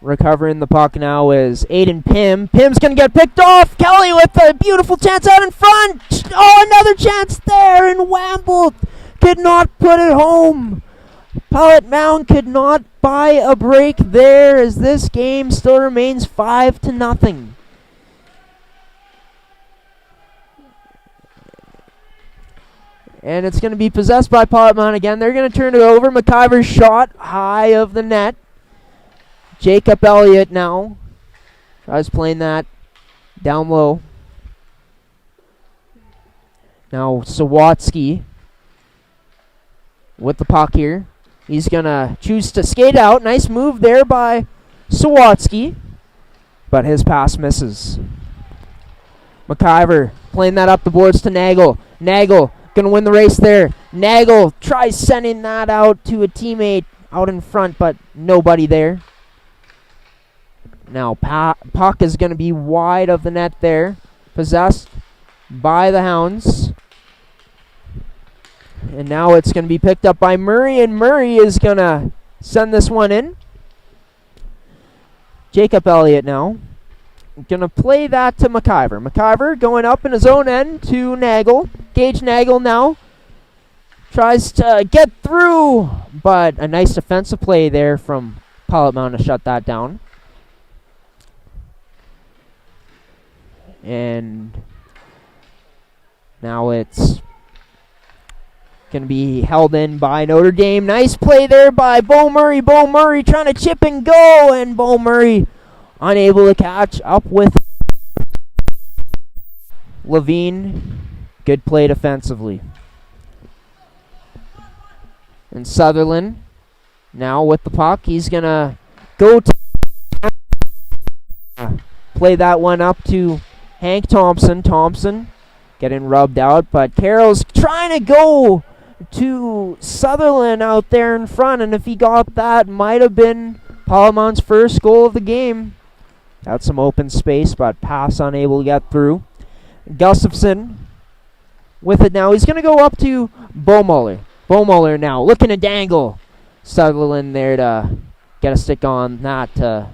Recovering the puck now is Aiden Pim. Pim's going to get picked off. Kelly with a beautiful chance out in front. Oh, another chance there, and Wamble could not put it home. Pilot Mound could not buy a break there as this game still remains 5-0. And it's going to be possessed by Pilot Mound again. They're going to turn it over. McIver's shot high of the net. Jacob Elliott now tries playing that down low. Now Sawatsky with the puck here. He's going to choose to skate out. Nice move there by Sawatsky, but his pass misses. McIver playing that up the boards to Nagel. Nagel going to win the race there. Nagel tries sending that out to a teammate out in front, but nobody there. Now puck is going to be wide of the net there. Possessed by the Hounds. And now it's going to be picked up by Murray, and Murray is going to send this one in. Jacob Elliott now going to play that to McIver. McIver going up in his own end to Nagel. Gage Nagel now tries to get through, but a nice defensive play there from Pilot Mound to shut that down. And now it's going to be held in by Notre Dame. Nice play there by Bo Murray. Bo Murray trying to chip and go, and Bo Murray unable to catch up with Levine. Good play defensively. And Sutherland now with the puck. He's going to go to play that one up to Hank Thompson. Thompson getting rubbed out, but Carroll's trying to go to Sutherland out there in front, and if he got that, might have been Palamon's first goal of the game. Got some open space, but pass unable to get through. Gustafson with it now. He's going to go up to Beaumuller. Beaumuller now looking to dangle. Sutherland there to get a stick on that to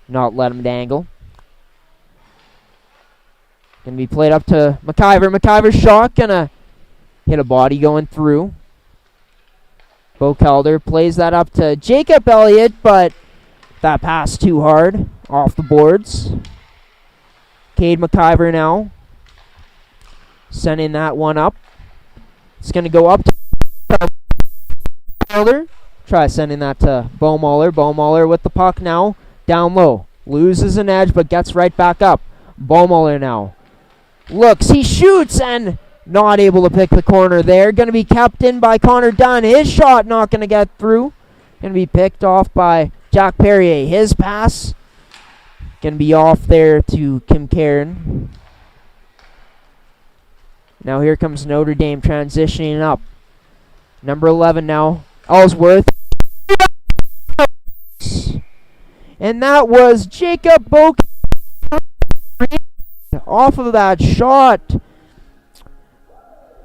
not let him dangle. Going to be played up to McIver. McIver's shot going to hit a body going through. Bo Calder plays that up to Jacob Elliott, but that pass too hard. Off the boards. Cade McIver now sending that one up. It's going to go up to Calder. Try sending that to Beaumuller. Beaumuller with the puck now. Down low. Loses an edge, but gets right back up. Beaumuller now looks. He shoots and not able to pick the corner there. Going to be kept in by Connor Dunn. His shot not going to get through. Going to be picked off by Jack Perrier. His pass going to be off there to Kim Karen. Now here comes Notre Dame transitioning up. Number 11 now, Ellsworth. And that was Jacob Boak off of that shot.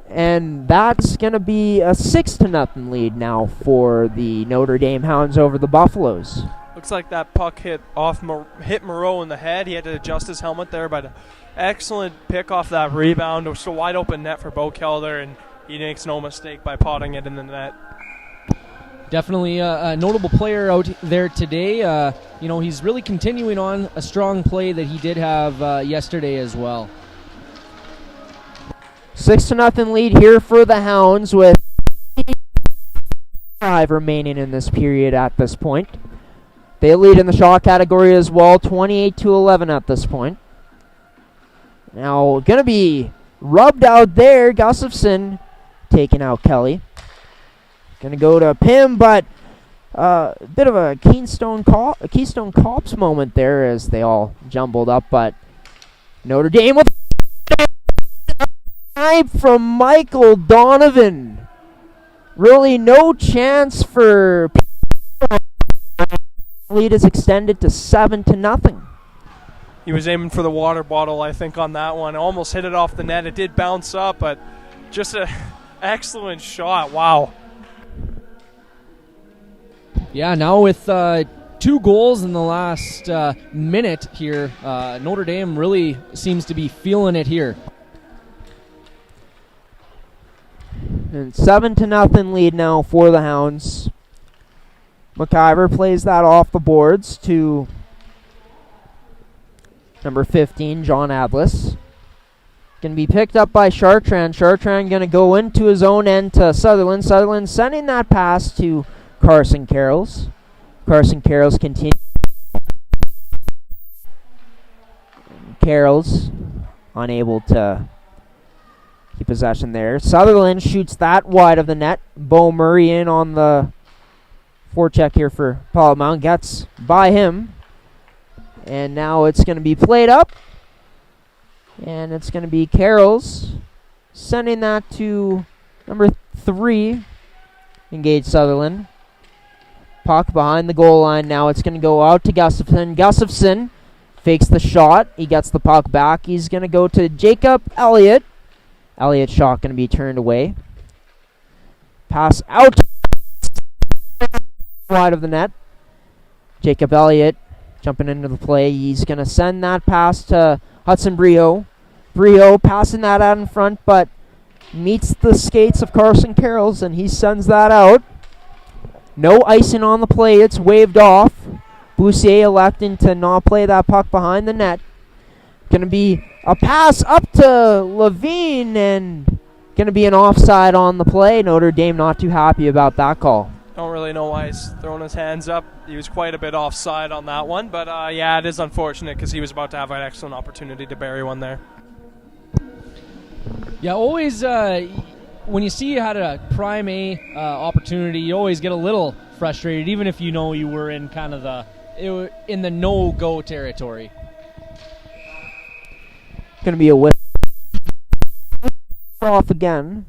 And that's going to be a 6-0 lead now for the Notre Dame Hounds over the Buffaloes. Looks like that puck hit Moreau in the head. He had to adjust his helmet there, but excellent pick off that rebound. It was a wide open net for Bo Kelder, and he makes no mistake by potting it in the net. Definitely a notable player out there today. He's really continuing on a strong play that he did have yesterday as well. 6-0 lead here for the Hounds with 5 remaining in this period at this point. They lead in the shot category as well, 28-11 at this point. Now, going to be rubbed out there. Gustafson taking out Kelly. Going to go to Pim, but a bit of a Keystone Cops moment there as they all jumbled up. But Notre Dame with from Michael Donovan. Really no chance for lead is extended to 7-0. He was aiming for the water bottle, I think, on that one. Almost hit it off the net. It did bounce up, but just an excellent shot. Wow. Yeah, now with 2 goals in the last minute here, Notre Dame really seems to be feeling it here. And 7-0 lead now for the Hounds. McIver plays that off the boards to number 15, John Adlis. Going to be picked up by Chartrand. Chartrand going to go into his own end to Sutherland. Sutherland sending that pass to Carson Carrolls. Carson Carrolls continues. Carrolls unable to keep possession there. Sutherland shoots that wide of the net. Bo Murray in on the forecheck here for Paul Mound. Gets by him. And now it's going to be played up. And it's going to be Carrolls sending that to number 3, Engage Sutherland. Puck behind the goal line now. It's going to go out to Gustafson. Gustafson fakes the shot. He gets the puck back. He's going to go to Jacob Elliott. Elliott's shot going to be turned away. Pass out wide of the net. Jacob Elliott jumping into the play. He's going to send that pass to Hudson Brio. Brio passing that out in front, but meets the skates of Carson Carrolls, and he sends that out. No icing on the play. It's waved off. Boussier electing to not play that puck behind the net. Going to be a pass up to Levine, and going to be an offside on the play. Notre Dame not too happy about that call. Don't really know why he's throwing his hands up. He was quite a bit offside on that one, but yeah, it is unfortunate because he was about to have an excellent opportunity to bury one there. Yeah, always when you see you had a prime A opportunity, you always get a little frustrated, even if you know you were in kind of in the no-go territory. Going to be a whip off again.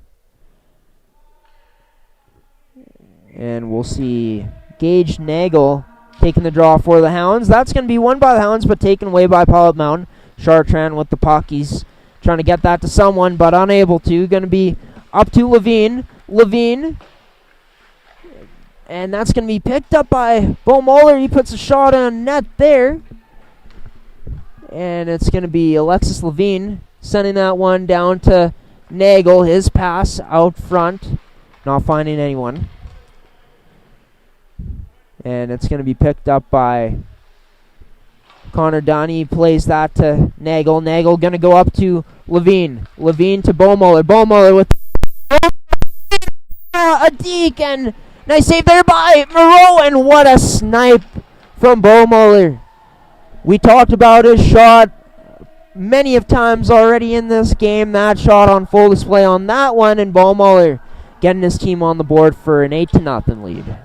And we'll see Gage Nagel taking the draw for the Hounds. That's going to be won by the Hounds, but taken away by Pilot Mound. Chartrand with the puck. He's trying to get that to someone, but unable to. Going to be up to Levine. And that's going to be picked up by Bo Muller. He puts a shot on net there. And it's going to be Alexis Levine sending that one down to Nagel. His pass out front. Not finding anyone. And it's going to be picked up by Connor Dunn. He plays that to Nagel. Nagel going to go up to Levine. Levine to Bo Muller. Bo Muller with a deke, and nice save there by Moreau, and what a snipe from Bo Muller. We talked about his shot many of times already in this game. That shot on full display on that one, and Bo Muller getting his team on the board for an 8-0 lead.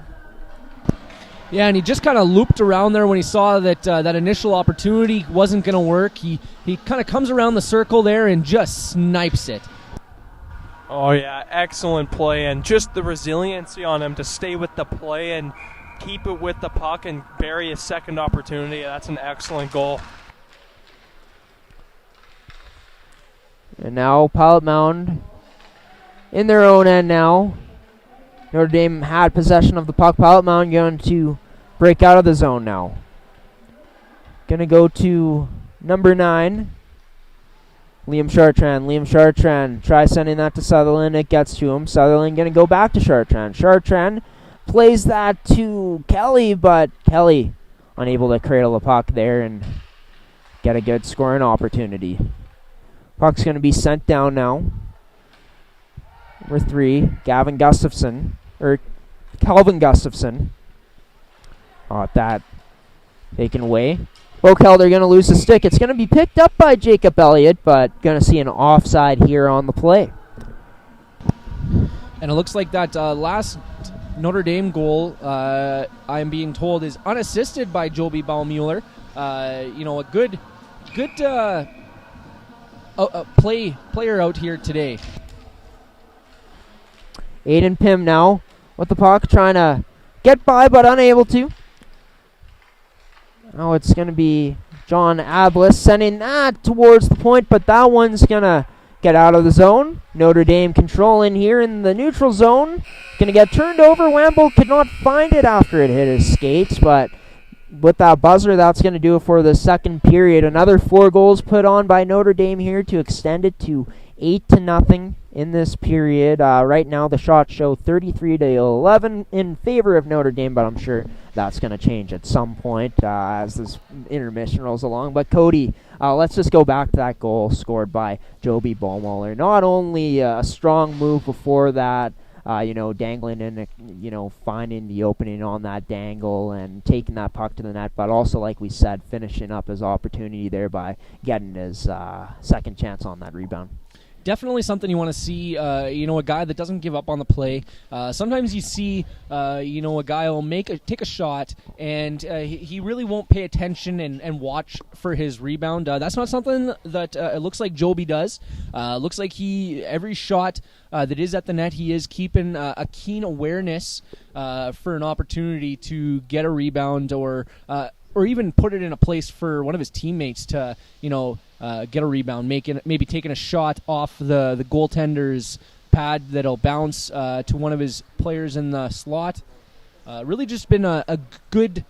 Yeah, and he just kind of looped around there when he saw that that initial opportunity wasn't going to work. He kind of comes around the circle there and just snipes it. Oh, yeah, excellent play, and just the resiliency on him to stay with the play and keep it with the puck and bury a second opportunity. That's an excellent goal. And now Pilot Mound in their own end now. Notre Dame had possession of the puck. Pilot Mound going to break out of the zone now. Going to go to number 9, Liam Chartrand. Liam Chartrand tries sending that to Sutherland. It gets to him. Sutherland going to go back to Chartrand. Chartrand plays that to Kelly, but Kelly unable to cradle the puck there and get a good scoring opportunity. Puck's going to be sent down now. Number 3, Calvin Gustafson. That taken away. Bokelder going to lose the stick. It's going to be picked up by Jacob Elliott, but going to see an offside here on the play. And it looks like that last Notre Dame goal, I'm being told, is unassisted by Joby Baummuller. A good player out here today. Aiden Pym now with the puck, trying to get by but unable to. Now it's going to be John Ablis sending that towards the point, but that one's going to get out of the zone. Notre Dame controlling here in the neutral zone. Going to get turned over. Wamble could not find it after it hit his skates, but with that buzzer, that's going to do it for the second period. Another 4 goals put on by Notre Dame here to extend it to 8-0 in this period. Right now, the shots show 33-11 in favor of Notre Dame, but I'm sure that's going to change at some point as this intermission rolls along. But Cody, let's just go back to that goal scored by Joby Baummuller. Not only a strong move before that, dangling in, finding the opening on that dangle and taking that puck to the net, but also, like we said, finishing up his opportunity there by getting his second chance on that rebound. Definitely something you want to see, a guy that doesn't give up on the play. Sometimes you see, a guy will take a shot, and he really won't pay attention and watch for his rebound. That's not something that it looks like Joby does. Looks like every shot that is at the net, he is keeping a keen awareness for an opportunity to get a rebound or even put it in a place for one of his teammates to, get a rebound, maybe taking a shot off the goaltender's pad that'll bounce to one of his players in the slot. Really just been a good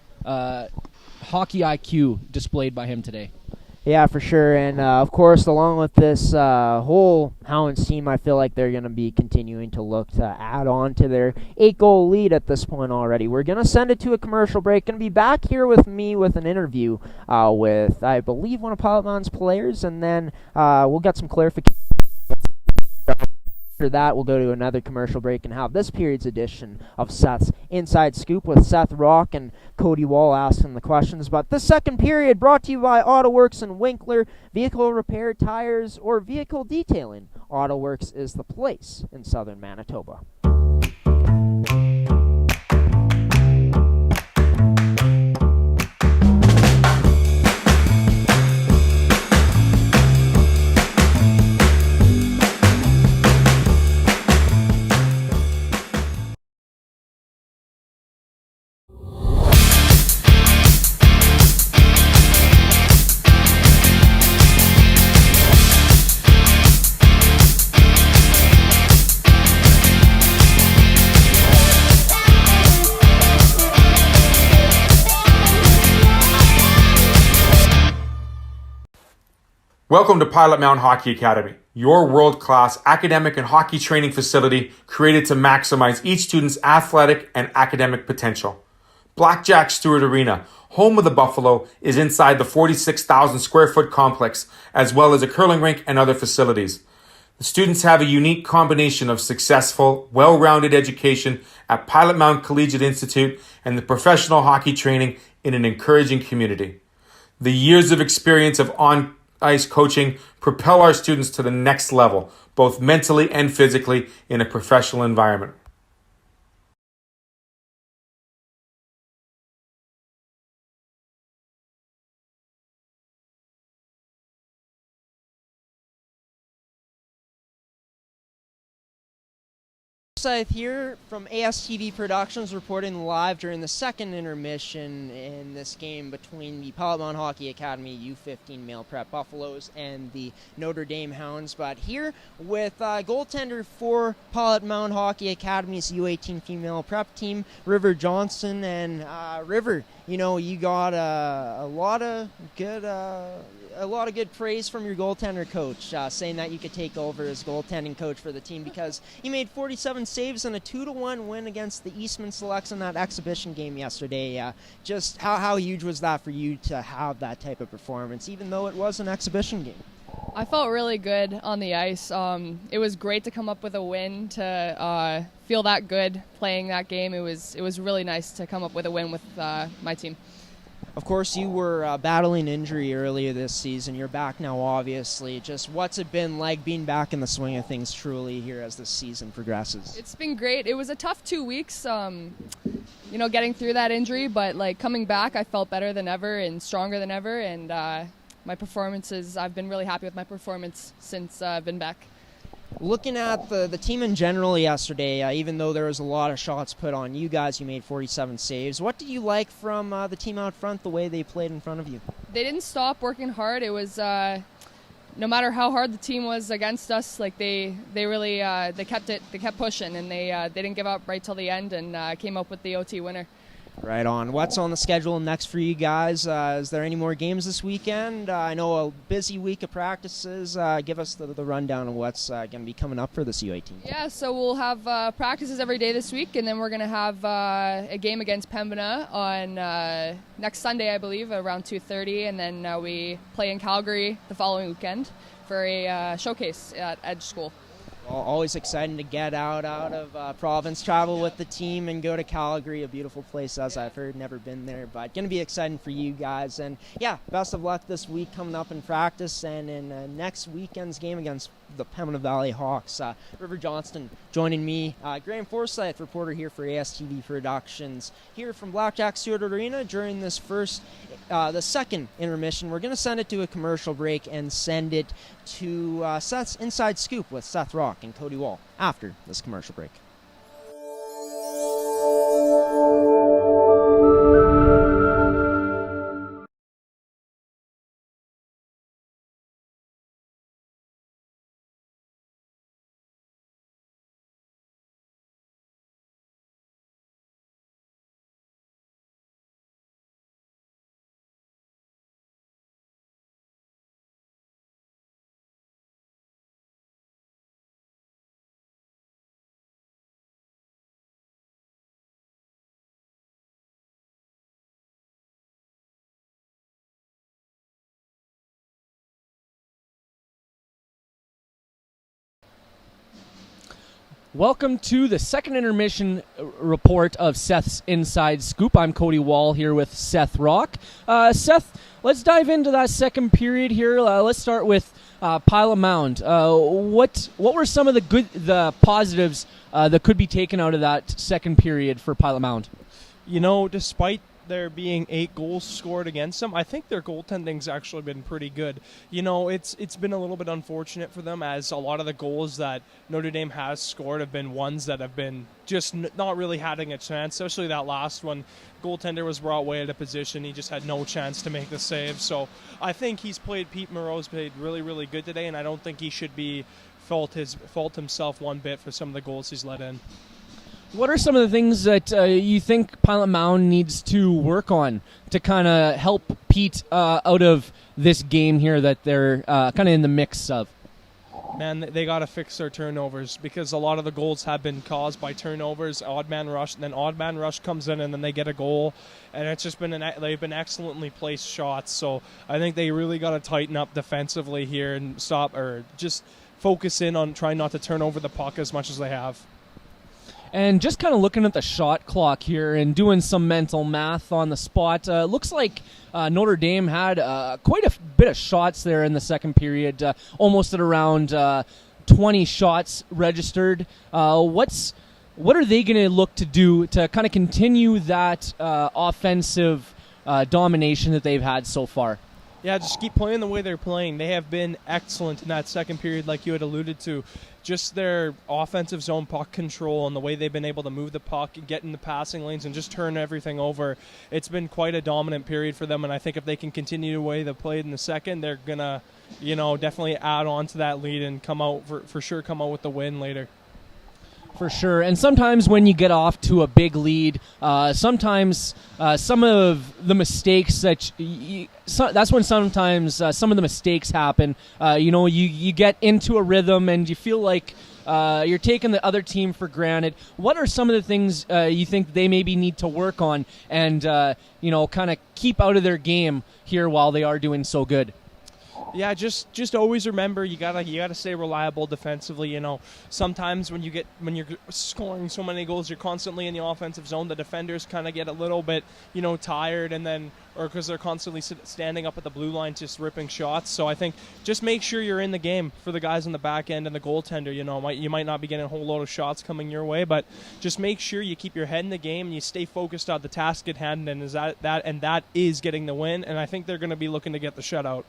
hockey IQ displayed by him today. Yeah, for sure. And, of course, along with this whole Hounds team, I feel like they're going to be continuing to look to add on to their 8-goal lead at this point already. We're going to send it to a commercial break. Going to be back here with me with an interview with, I believe, one of Pilot Mound's players, and then we'll get some clarification. After that, we'll go to another commercial break and have this period's edition of Seth's Inside Scoop with Seth Rock and Cody Wall asking the questions. But this second period brought to you by AutoWorks and Winkler. Vehicle repair, tires, or vehicle detailing. AutoWorks is the place in southern Manitoba. Welcome to Pilot Mound Hockey Academy, your world-class academic and hockey training facility created to maximize each student's athletic and academic potential. Blackjack Stewart Arena, home of the Buffalo, is inside the 46,000 square foot complex, as well as a curling rink and other facilities. The students have a unique combination of successful, well-rounded education at Pilot Mound Collegiate Institute and the professional hockey training in an encouraging community. The years of experience of on-ice coaching propel our students to the next level, both mentally and physically, in a professional environment. Seth here from ASTV Productions reporting live during the second intermission in this game between the Pilot Mound Hockey Academy U15 Male Prep Buffaloes and the Notre Dame Hounds. But here with goaltender for Pilot Mound Hockey Academy's U18 Female Prep team, River Johnston. And River, you know, you got a lot of good praise from your goaltender coach, saying that you could take over as goaltending coach for the team because you made 47 saves in a 2-1 win against the Eastman Selects in that exhibition game yesterday. Just how huge was that for you to have that type of performance, even though it was an exhibition game? I felt really good on the ice. It was great to come up with a win, to feel that good playing that game. It was really nice to come up with a win with my team. Of course, you were battling injury earlier this season. You're back now, obviously. Just what's it been like being back in the swing of things truly here as the season progresses? It's been great. It was a tough 2 weeks, getting through that injury, but coming back, I felt better than ever and stronger than ever, and my performances, I've been really happy with my performance since I've been back. Looking at the team in general yesterday, even though there was a lot of shots put on you guys, you made 47 saves. What did you like from the team out front, the way they played in front of you? They didn't stop working hard. It was no matter how hard the team was against us, they really they kept pushing, and they didn't give up right till the end, and came up with the OT winner. Right on. What's on the schedule next for you guys? Is there any more games this weekend? I know a busy week of practices. Give us the rundown of what's going to be coming up for this U18 team. Yeah, so we'll have practices every day this week, and then we're going to have a game against Pembina on next Sunday, I believe, around 2:30, and then we play in Calgary the following weekend for a showcase at Edge School. Always exciting to get out of province, travel with the team, and go to Calgary, a beautiful place, as I've heard. Never been there, but going to be exciting for you guys. And yeah, best of luck this week coming up in practice and in next weekend's game against the Pembina Valley Hawks. River Johnston joining me, Graham Forsyth, reporter here for ASTV Productions, here from Blackjack Stewart Arena during this the second intermission. We're going to send it to a commercial break and send it to Seth's Inside Scoop with Seth Rock and Cody Wall after this commercial break. Welcome to the second intermission report of Seth's Inside Scoop. I'm Cody Wall here with Seth Rock. Seth, let's dive into that second period here. Let's start with Pilot Mound. What were some of the positives that could be taken out of that second period for Pilot Mound? You know, despite there being 8 goals scored against them, I think their goaltending's actually been pretty good. You know, it's been a little bit unfortunate for them, as a lot of the goals that Notre Dame has scored have been ones that have been just not really having a chance, especially that last one. Goaltender was brought way out of position. He just had no chance to make the save. So I think Pete Moreau's played really, really good today, and I don't think he should be fault himself one bit for some of the goals he's let in. What are some of the things that you think Pilot Mound needs to work on to kind of help Pete out of this game here that they're kind of in the mix of? Man, they got to fix their turnovers, because a lot of the goals have been caused by turnovers, odd man rush, and then odd man rush comes in and then they get a goal, and it's just been they've been excellently placed shots. So I think they really got to tighten up defensively here and stop, or just focus in on trying not to turn over the puck as much as they have. And just kind of looking at the shot clock here and doing some mental math on the spot, looks like Notre Dame had quite a bit of shots there in the second period, almost at around 20 shots registered. What are they going to look to do to kind of continue that offensive domination that they've had so far? Yeah, just keep playing the way they're playing. They have been excellent in that second period, like you had alluded to. Just their offensive zone puck control and the way they've been able to move the puck and get in the passing lanes and just turn everything over. It's been quite a dominant period for them, and I think if they can continue the way they played in the second, they're going to, definitely add on to that lead and come out with the win later. For sure. And sometimes when you get off to a big lead, sometimes some of the mistakes that's when sometimes some of the mistakes happen. You get into a rhythm and you feel like you're taking the other team for granted. What are some of the things you think they maybe need to work on and, kind of keep out of their game here while they are doing so good? Yeah, just always remember you gotta stay reliable defensively. Sometimes when you're scoring so many goals, you're constantly in the offensive zone. The defenders kind of get a little bit tired, or because they're constantly standing up at the blue line just ripping shots. So I think just make sure you're in the game for the guys on the back end and the goaltender. You might not be getting a whole load of shots coming your way, but just make sure you keep your head in the game and you stay focused on the task at hand, and that is getting the win. And I think they're going to be looking to get the shutout.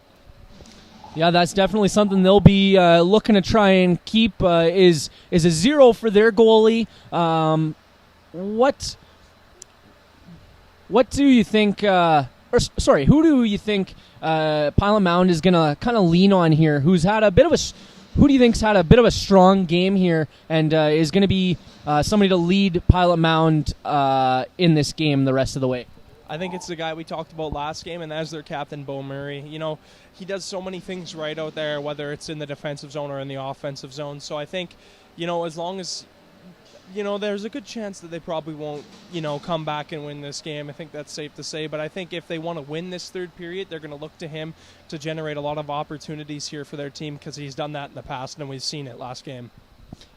Yeah, that's definitely something they'll be looking to try and keep. Is a 0 for their goalie. What do you think? Who do you think Pilot Mound is going to kind of lean on here? Who do you think's had a bit of a strong game here and is going to be somebody to lead Pilot Mound in this game the rest of the way? I think it's the guy we talked about last game, and that's their captain, Bo Murray. He does so many things right out there, whether it's in the defensive zone or in the offensive zone. So I think, as long as, there's a good chance that they probably won't, come back and win this game. I think that's safe to say. But I think if they want to win this third period, they're going to look to him to generate a lot of opportunities here for their team, because he's done that in the past, and we've seen it last game.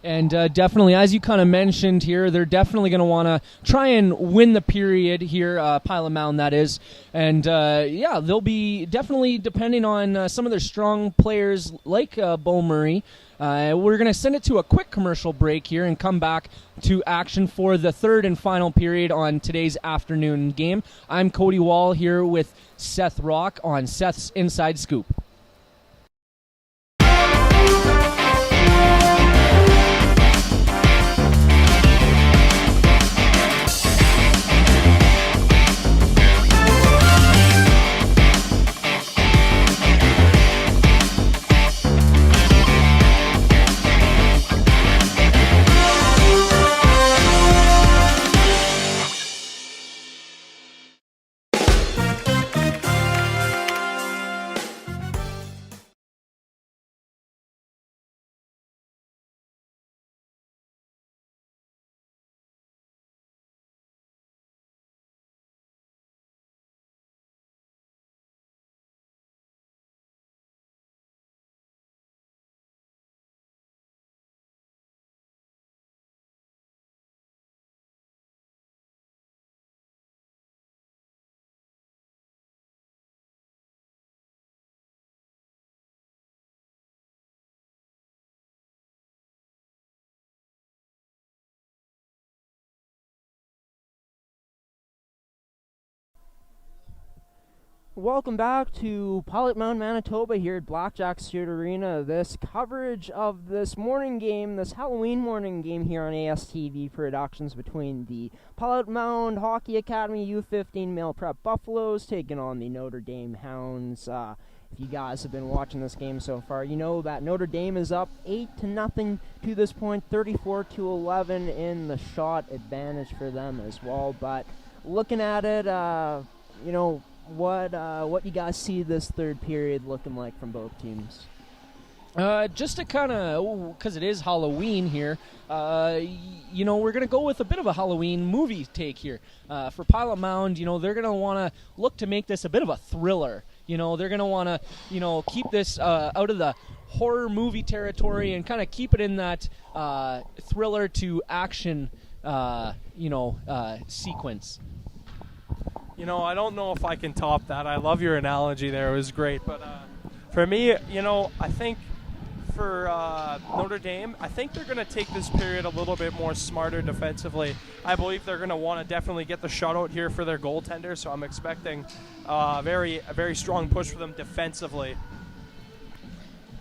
And definitely, as you kind of mentioned here, they're definitely going to want to try and win the period here, Pilot Mound, that is. And, they'll be definitely depending on some of their strong players like Bo Murray. We're going to send it to a quick commercial break here and come back to action for the third and final period on today's afternoon game. I'm Cody Wall here with Seth Rock on Seth's Inside Scoop. Welcome back to Pilot Mound, Manitoba here at Blackjack Stewart Arena. This coverage of this morning game, this Halloween morning game here on ASTV Productions between the Pilot Mound Hockey Academy U15 Male Prep Buffaloes taking on the Notre Dame Hounds. If you guys have been watching this game so far, you know that Notre Dame is up 8-0 to this point, 34-11 in the shot advantage for them as well. But looking at it, what you guys see this third period looking like from both teams? Just to kind of, because it is Halloween here, we're going to go with a bit of a Halloween movie take here. For Pilot Mound, they're going to want to look to make this a bit of a thriller. They're going to want to, keep this out of the horror movie territory and kind of keep it in that thriller to action, sequence. I don't know if I can top that. I love your analogy there. It was great. But for me, I think for Notre Dame, I think they're going to take this period a little bit more smarter defensively. I believe they're going to want to definitely get the shutout here for their goaltender, so I'm expecting a very strong push for them defensively.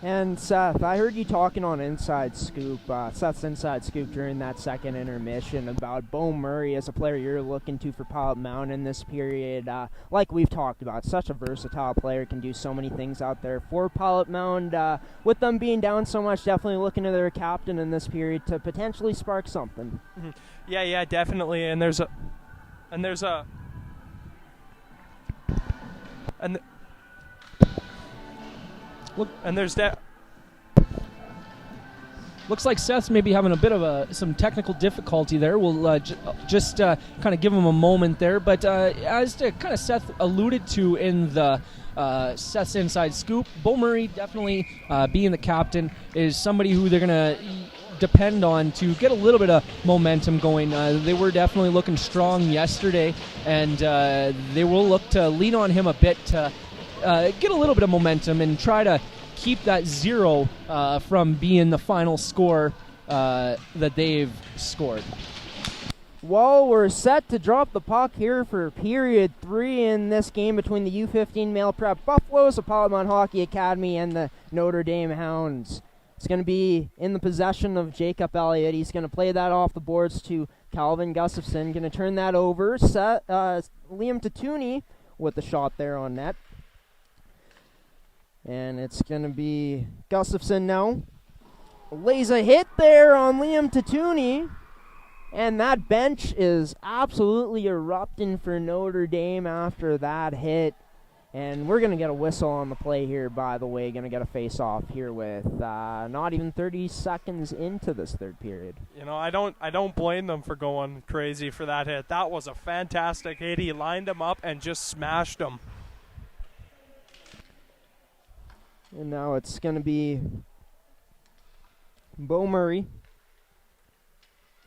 And Seth, I heard you talking on Inside Scoop, Seth's Inside Scoop during that second intermission about Bo Murray as a player you're looking to for Pilot Mound in this period. Like we've talked about, such a versatile player, can do so many things out there for Pilot Mound. With them being down so much, definitely looking to their captain in this period to potentially spark something. Mm-hmm. Yeah, definitely. And there's Looks like Seth's maybe having a bit of some technical difficulty there. We'll just kind of give him a moment there. But as to kind of Seth alluded to in the Seth's Inside Scoop, Bo Murray definitely being the captain is somebody who they're going to depend on to get a little bit of momentum going. They were definitely looking strong yesterday, and they will look to lean on him a bit to get a little bit of momentum and try to keep that 0 from being the final score that they've scored. Well, we're set to drop the puck here for period 3 in this game between the U15 Male Prep Buffaloes, the Pilot Mound Hockey Academy, and the Notre Dame Hounds. It's going to be in the possession of Jacob Elliott. He's going to play that off the boards to Calvin Gustafson. Going to turn that over. Liam Tatuni with the shot there on net. And it's going to be Gustafson now. Lays a hit there on Liam Tatuni. And that bench is absolutely erupting for Notre Dame after that hit. And we're going to get a whistle on the play here, by the way. Going to get a face-off here with not even 30 seconds into this third period. I don't blame them for going crazy for that hit. That was a fantastic hit. He lined him up and just smashed him. And now it's going to be Bo Murray.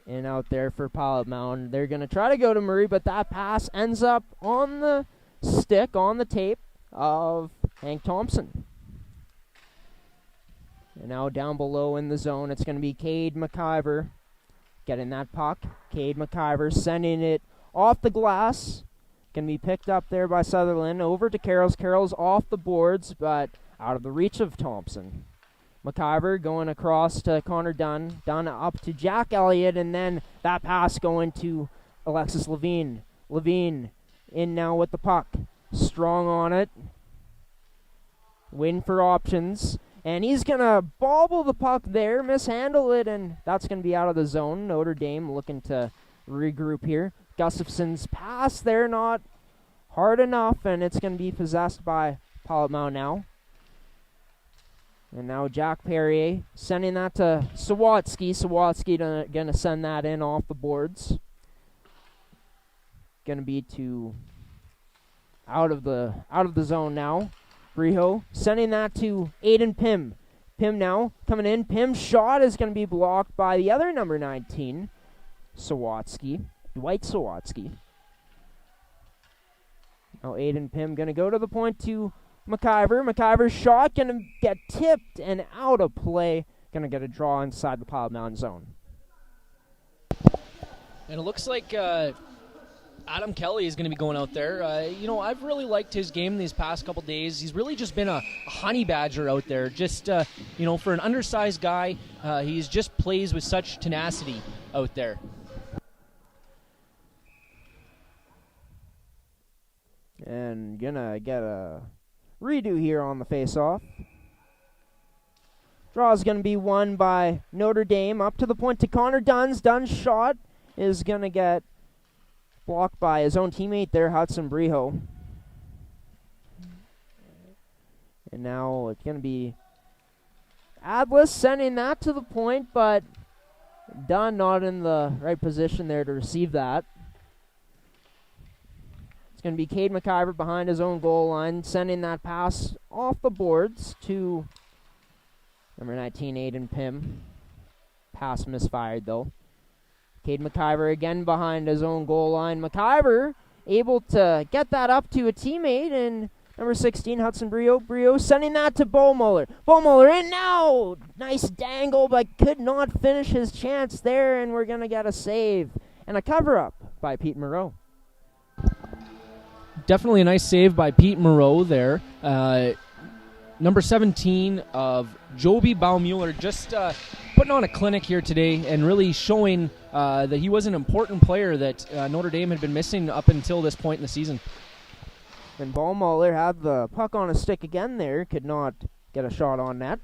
And out there for Pilot Mound. They're going to try to go to Murray, but that pass ends up on the stick, on the tape of Hank Thompson. And now down below in the zone, it's going to be Cade McIver getting that puck. Cade McIver sending it off the glass. Going to be picked up there by Sutherland. Over to Carroll's. Carroll's off the boards, but out of the reach of Thompson. McIver going across to Connor Dunn. Dunn up to Jack Elliott, and then that pass going to Alexis Levine. Levine in now with the puck. Strong on it. Waiting for options. And he's going to bobble the puck there, mishandle it, and that's going to be out of the zone. Notre Dame looking to regroup here. Gustafson's pass there, not hard enough, and it's going to be possessed by Pilot Mound now. And now Jack Perrier sending that to Sawatsky. Sawatsky going to send that in off the boards. Going to be to out of the zone now. Brijo sending that to Aiden Pym. Pym now coming in. Pym's shot is going to be blocked by the other number 19, Sawatsky. Dwight Sawatsky. Now Aiden Pym going to go to the point to McIver. McIver's shot going to get tipped and out of play. Going to get a draw inside the Pilot Mound zone. And it looks like Adam Kelly is going to be going out there. I've really liked his game these past couple days. He's really just been a honey badger out there. Just, for an undersized guy, he's just plays with such tenacity out there. And gonna get a redo here on the face-off. Draw is gonna be won by Notre Dame. Up to the point to Connor Dunn's. Dunn's shot is gonna get blocked by his own teammate there, Hudson Briho. And now it's gonna be Atlas sending that to the point, but Dunn not in the right position there to receive that. It's going to be Cade McIver behind his own goal line, sending that pass off the boards to number 19, Aiden Pym. Pass misfired, though. Cade McIver again behind his own goal line. McIver able to get that up to a teammate, and number 16, Hudson Briho. Briho sending that to Bowmuller. Bowmuller in now! Nice dangle, but could not finish his chance there, and we're going to get a save. And a cover-up by Pete Moreau. Definitely a nice save by Pete Moreau there. Number 17 of Joby Baumuller just putting on a clinic here today and really showing that he was an important player that Notre Dame had been missing up until this point in the season. And Baumuller had the puck on his stick again there, could not get a shot on net.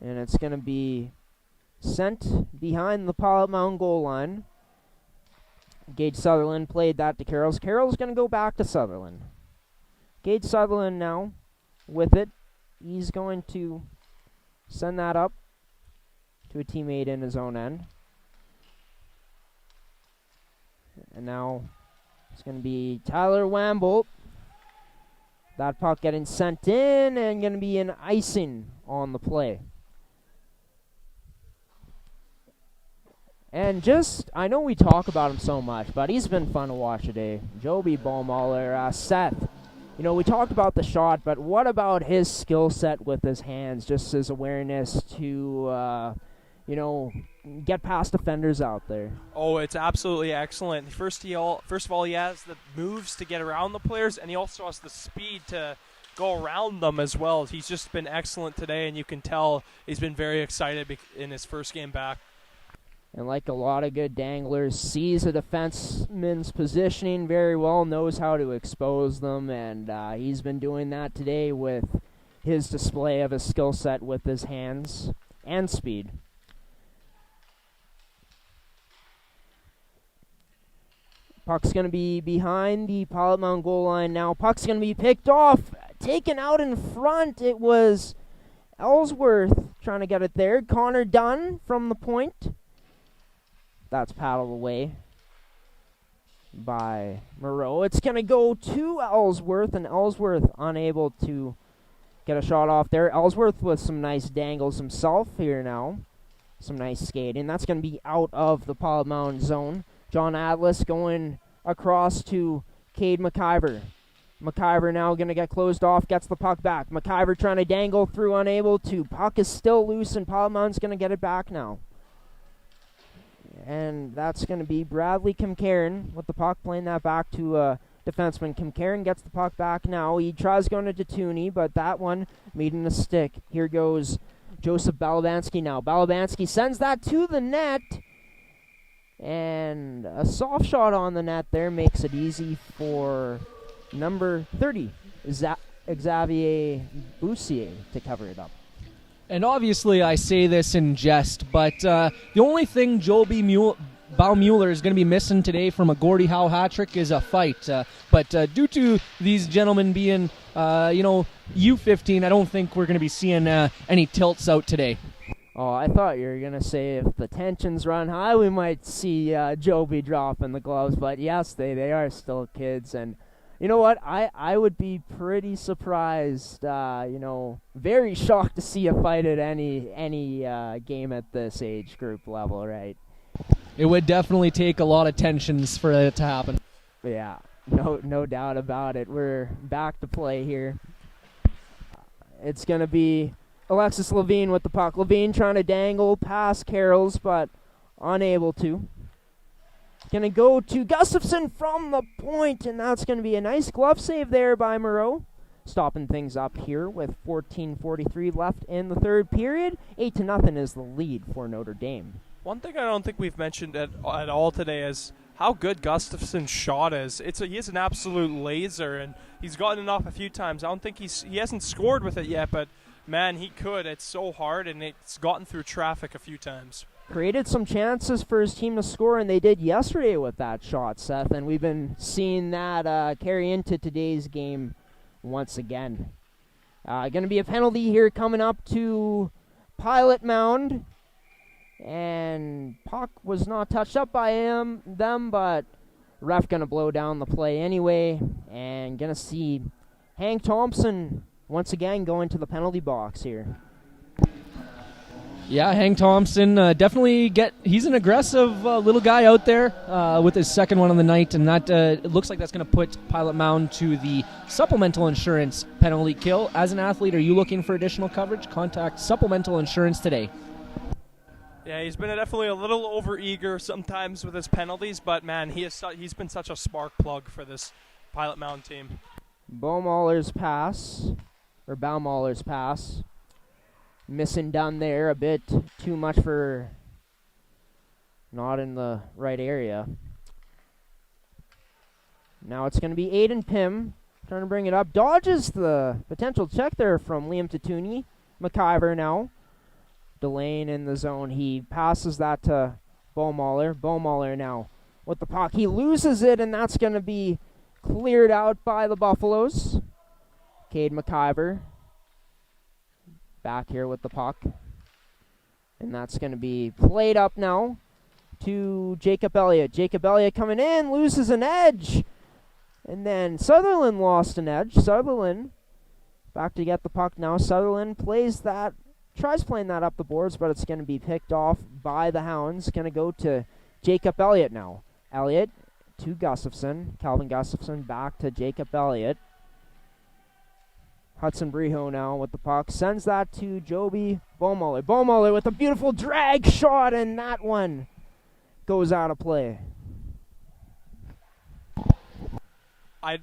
And it's going to be sent behind the Pilot Mound goal line. Gage Sutherland played that to Carroll's. Carroll's going to go back to Sutherland. Gage Sutherland now with it. He's going to send that up to a teammate in his own end. And now it's going to be Tyler Wambolt. That puck getting sent in and going to be an icing on the play. And I know we talk about him so much, but he's been fun to watch today. Joby Baumuller, Seth. We talked about the shot, but what about his skill set with his hands, just his awareness to, get past defenders out there? Oh, it's absolutely excellent. First of all, he has the moves to get around the players, and he also has the speed to go around them as well. He's just been excellent today, and you can tell he's been very excited in his first game back. And like a lot of good danglers, sees a defenseman's positioning very well, knows how to expose them, and he's been doing that today with his display of his skill set with his hands and speed. Puck's going to be behind the Pilot Mound goal line now. Puck's going to be picked off, taken out in front. It was Ellsworth trying to get it there. Connor Dunn from the point. That's paddled away by Moreau. It's going to go to Ellsworth, and Ellsworth unable to get a shot off there. Ellsworth with some nice dangles himself here now. Some nice skating. That's going to be out of the Pilot Mound zone. John Atlas going across to Cade McIver. McIver now going to get closed off, gets the puck back. McIver trying to dangle through, unable to. Puck is still loose, and Pilot Mound's going to get it back now. And that's going to be Bradley Kimcairn with the puck, playing that back to defenseman. Kimcairn gets the puck back now. He tries going to Tooney, but that one meeting the stick. Here goes Joseph Balabansky now. Balabansky sends that to the net. And a soft shot on the net there makes it easy for number 30, Xavier Boussier, to cover it up. And obviously I say this in jest, but the only thing Joby Baumuller is going to be missing today from a Gordy Howe hat trick is a fight. But due to these gentlemen being, U15, I don't think we're going to be seeing any tilts out today. Oh, I thought you were going to say if the tensions run high, we might see Joby dropping the gloves. But yes, they are still kids. And you know what? I would be pretty surprised, very shocked to see a fight at any game at this age group level, right? It would definitely take a lot of tensions for it to happen. Yeah, no doubt about it. We're back to play here. It's going to be Alexis Levine with the puck. Levine trying to dangle past Carroll's, but unable to. It's going to go to Gustafson from the point, and that's going to be a nice glove save there by Moreau. Stopping things up here with 14:43 left in the third period. 8-0 is the lead for Notre Dame. One thing I don't think we've mentioned at all today is how good Gustafson's shot is. He is an absolute laser, and he's gotten it off a few times. I don't think he hasn't scored with it yet, but man, he could. It's so hard, and it's gotten through traffic a few times. Created some chances for his team to score, and they did yesterday with that shot, Seth, and we've been seeing that carry into today's game once again. Going to be a penalty here coming up to Pilot Mound. And puck was not touched up by them, but ref going to blow down the play anyway. And going to see Hank Thompson once again going to the penalty box here. Yeah, Hank Thompson definitely he's an aggressive little guy out there with his second one on the night, and that it looks like that's going to put Pilot Mound to the supplemental insurance penalty kill. As an athlete, are you looking for additional coverage? Contact supplemental insurance today. Yeah, he's been definitely a little overeager sometimes with his penalties, but man, he's been such a spark plug for this Pilot Mound team. Baumoller's pass, missing down there a bit too much for not in the right area. Now it's going to be Aiden Pym trying to bring it up. Dodges the potential check there from Liam Tatuni. McIver now delaying in the zone. He passes that to Baumoller. Baumoller now with the puck. He loses it, and that's going to be cleared out by the Buffaloes. Cade McIver back here with the puck. And that's going to be played up now to Jacob Elliott. Jacob Elliott coming in, loses an edge. And then Sutherland lost an edge. Sutherland back to get the puck now. Sutherland tries playing that up the boards, but it's going to be picked off by the Hounds. Going to go to Jacob Elliott now. Elliott to Gustafson. Calvin Gustafson back to Jacob Elliott. Hudson Breho now with the puck. Sends that to Joby Baumoller. Baumoller with a beautiful drag shot, and that one goes out of play.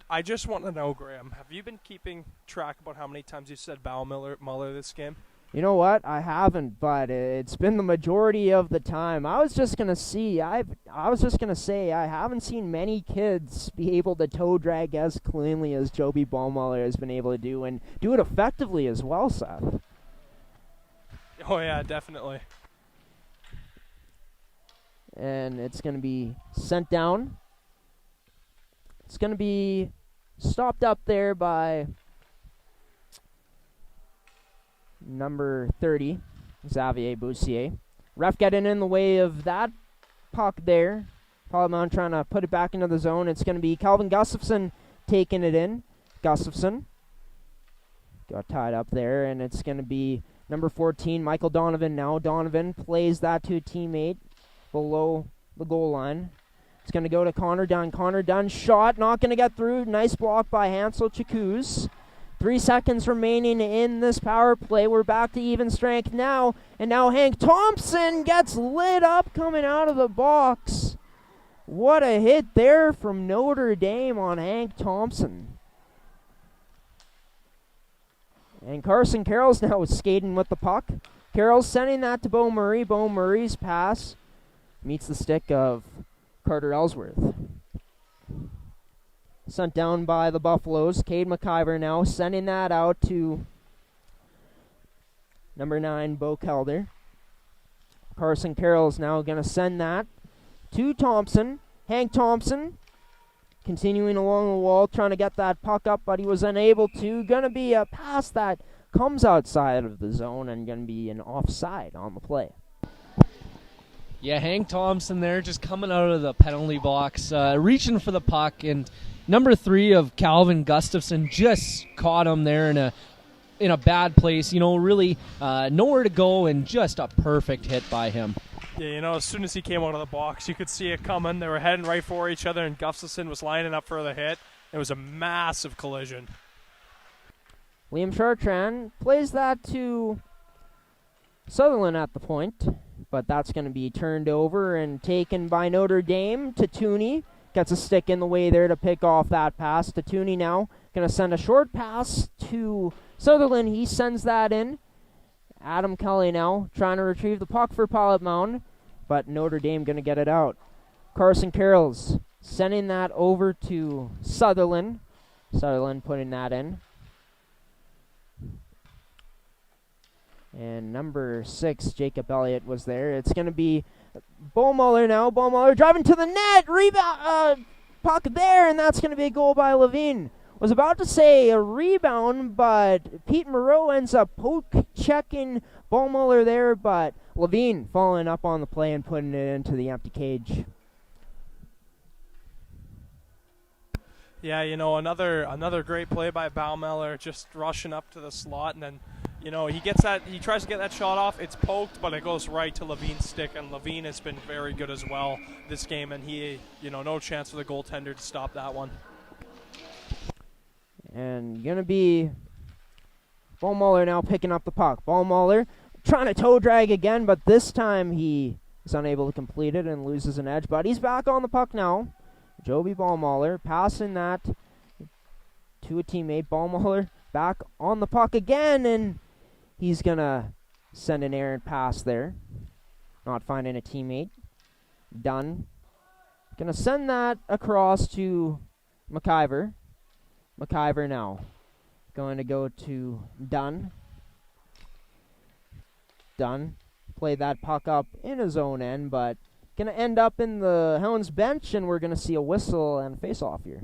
I just want to know, Graham, have you been keeping track about how many times you said Baumoller this game? You know what? I haven't, but it's been the majority of the time. I was just gonna say I haven't seen many kids be able to toe drag as cleanly as Joby Baumoller has been able to do, and do it effectively as well, Seth. Oh yeah, definitely. And it's gonna be sent down. It's gonna be stopped up there by number 30, Xavier Boussier. Ref getting in the way of that puck there. Parliament trying to put it back into the zone. It's going to be Calvin Gustafson taking it in. Gustafson got tied up there, and it's going to be number 14, Michael Donovan now. Donovan plays that to a teammate below the goal line. It's going to go to Connor Dunn. Connor Dunn shot, not going to get through. Nice block by Hansel Chakuz. 3 seconds remaining in this power play. We're back to even strength now. And now Hank Thompson gets lit up coming out of the box. What a hit there from Notre Dame on Hank Thompson. And Carson Carroll's now skating with the puck. Carroll's sending that to Bo Murray. Bo Murray's pass meets the stick of Carter Ellsworth. Sent down by the Buffaloes. Cade McIver now sending that out to number 9, Bo Kelder. Carson Carroll's now going to send that to Thompson. Hank Thompson continuing along the wall, trying to get that puck up, but he was unable to. Going to be a pass that comes outside of the zone and going to be an offside on the play. Yeah, Hank Thompson there just coming out of the penalty box, reaching for the puck, and number 3 of Calvin Gustafson just caught him there in a bad place. You know, really nowhere to go, and just a perfect hit by him. Yeah, you know, as soon as he came out of the box, you could see it coming. They were heading right for each other, and Gustafson was lining up for the hit. It was a massive collision. Liam Chartrand plays that to Sutherland at the point. but that's going to be turned over and taken by Notre Dame. Tooney gets a stick in the way there to pick off that pass. Tooney now going to send a short pass to Sutherland. He sends that in. Adam Kelly now trying to retrieve the puck for Pilot Mound, but Notre Dame going to get it out. Carson Carroll's sending that over to Sutherland. Sutherland putting that in. And number 6, Jacob Elliott, was there. It's going to be Bowmuller now. Bowmuller driving to the net. Rebound, puck there, and that's going to be a goal by Levine. Was about to say a rebound, but Pete Moreau ends up poke-checking Bowmuller there, but Levine following up on the play and putting it into the empty cage. Yeah, another great play by Bowmuller, just rushing up to the slot, and then he tries to get that shot off. It's poked, but it goes right to Levine's stick, and Levine has been very good as well this game, and he, no chance for the goaltender to stop that one. And going to be Bowmuller now picking up the puck. Bowmuller trying to toe drag again, but this time he is unable to complete it and loses an edge. But he's back on the puck now. Joby Bowmuller passing that to a teammate. Bowmuller back on the puck again, and he's going to send an errant pass there. Not finding a teammate. Dunn. Going to send that across to McIver. McIver now going to go to Dunn. Dunn played that puck up in his own end, but going to end up in the Hounds bench, and we're going to see a whistle and a face-off here.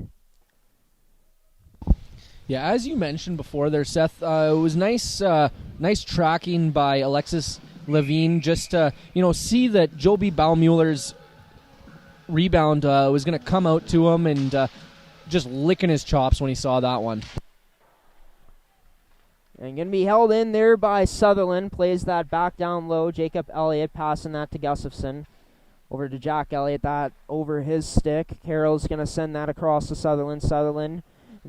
Yeah, as you mentioned before there, Seth, it was nice tracking by Alexis Levine just to, see that Joby Baumuller's rebound was going to come out to him and just licking his chops when he saw that one. And going to be held in there by Sutherland. Plays that back down low. Jacob Elliott passing that to Gustafson. Over to Jack Elliott. That over his stick. Carroll's going to send that across to Sutherland. Sutherland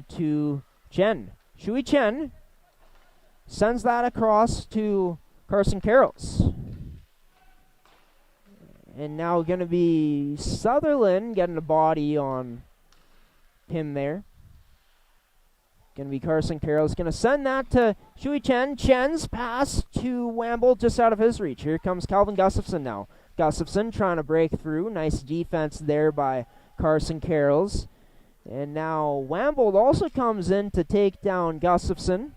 to Chen. Shui Chen sends that across to Carson Carrolls. And now going to be Sutherland getting a body on him there. Going to be Carson Carroll's going to send that to Shui Chen. Chen's pass to Wamble just out of his reach. Here comes Calvin Gustafson now. Gustafson trying to break through. Nice defense there by Carson Carroll's. And now Wamble also comes in to take down Gustafson.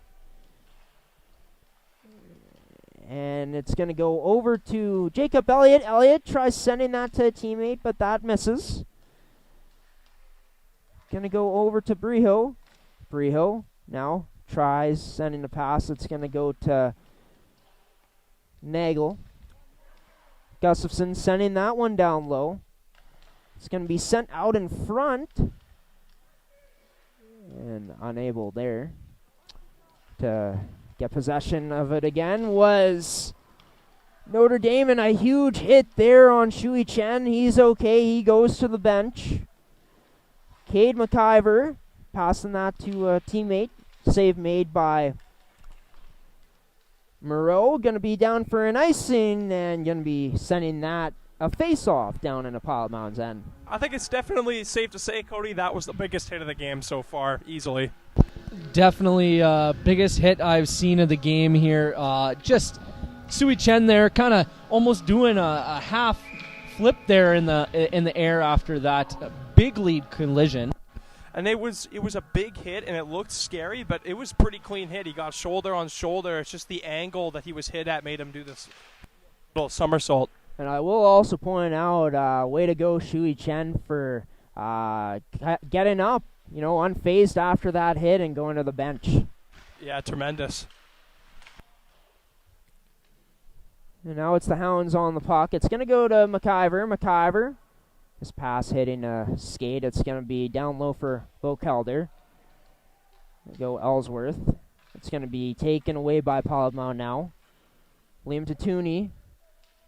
And it's going to go over to Jacob Elliott. Elliott tries sending that to a teammate, but that misses. Going to go over to Brijo. Brijo now tries sending the pass. It's going to go to Nagel. Gustafson sending that one down low. It's going to be sent out in front. And unable there to get possession of it again was Notre Dame, and a huge hit there on Shui Chen. He's okay. He goes to the bench. Cade McIver passing that to a teammate. Save made by Moreau. Going to be down for an icing and going to be sending that a face-off down in a Pilot Mound's end. I think it's definitely safe to say, Cody, that was the biggest hit of the game so far, easily. Definitely biggest hit I've seen of the game here. Just Sui Chen there, kind of almost doing a half flip there in the air after that big lead collision. And it was a big hit, and it looked scary, but it was a pretty clean hit. He got shoulder on shoulder. It's just the angle that he was hit at made him do this little somersault. And I will also point out, way to go, Shui Chen, for getting up, unfazed after that hit and going to the bench. Yeah, tremendous. And now it's the Hounds on the puck. It's going to go to McIver. McIver, his pass hitting a skate. It's going to be down low for Bo Calder. Go Ellsworth. It's going to be taken away by Pilot Mound now. Liam Tooney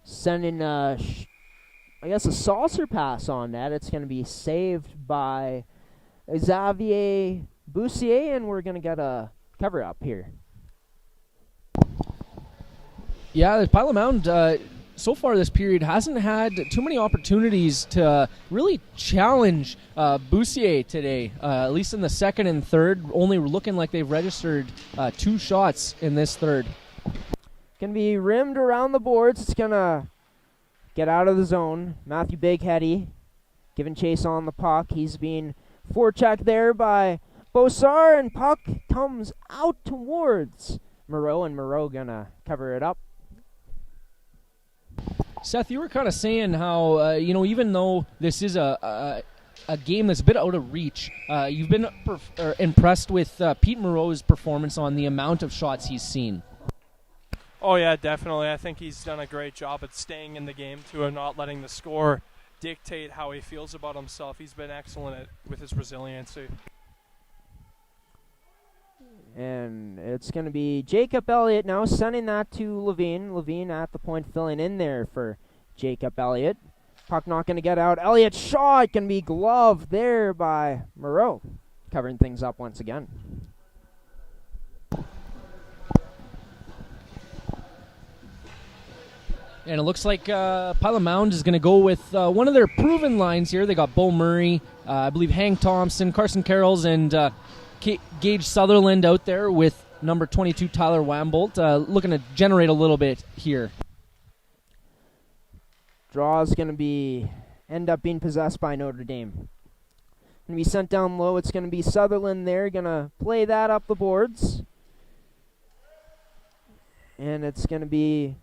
sending a saucer pass on that. It's going to be saved by Xavier Boussier, and we're going to get a cover-up here. Yeah, the Pilot Mound so far this period hasn't had too many opportunities to really challenge Boussier today, at least in the second and third, only looking like they've registered 2 shots in this third. Going to be rimmed around the boards. It's going to get out of the zone. Matthew Bigheady giving chase on the puck. He's being forechecked there by Beausard, and puck comes out towards Moreau, and Moreau going to cover it up. Seth, you were kind of saying how, even though this is a game that's a bit out of reach, you've been impressed with Pete Moreau's performance on the amount of shots he's seen. Oh, yeah, definitely. I think he's done a great job at staying in the game, too, and not letting the score dictate how he feels about himself. He's been excellent with his resiliency. And it's going to be Jacob Elliott now sending that to Levine. Levine at the point filling in there for Jacob Elliott. Puck not going to get out. Elliott's shot going to be gloved there by Moreau. Covering things up once again. And it looks like Pilot Mound is going to go with one of their proven lines here. They got Bo Murray, I believe Hank Thompson, Carson Carrolls, and Gage Sutherland out there with number 22 Tyler Wambolt, looking to generate a little bit here. Draw is going to end up being possessed by Notre Dame. Going to be sent down low. It's going to be Sutherland there, going to play that up the boards. And it's going to be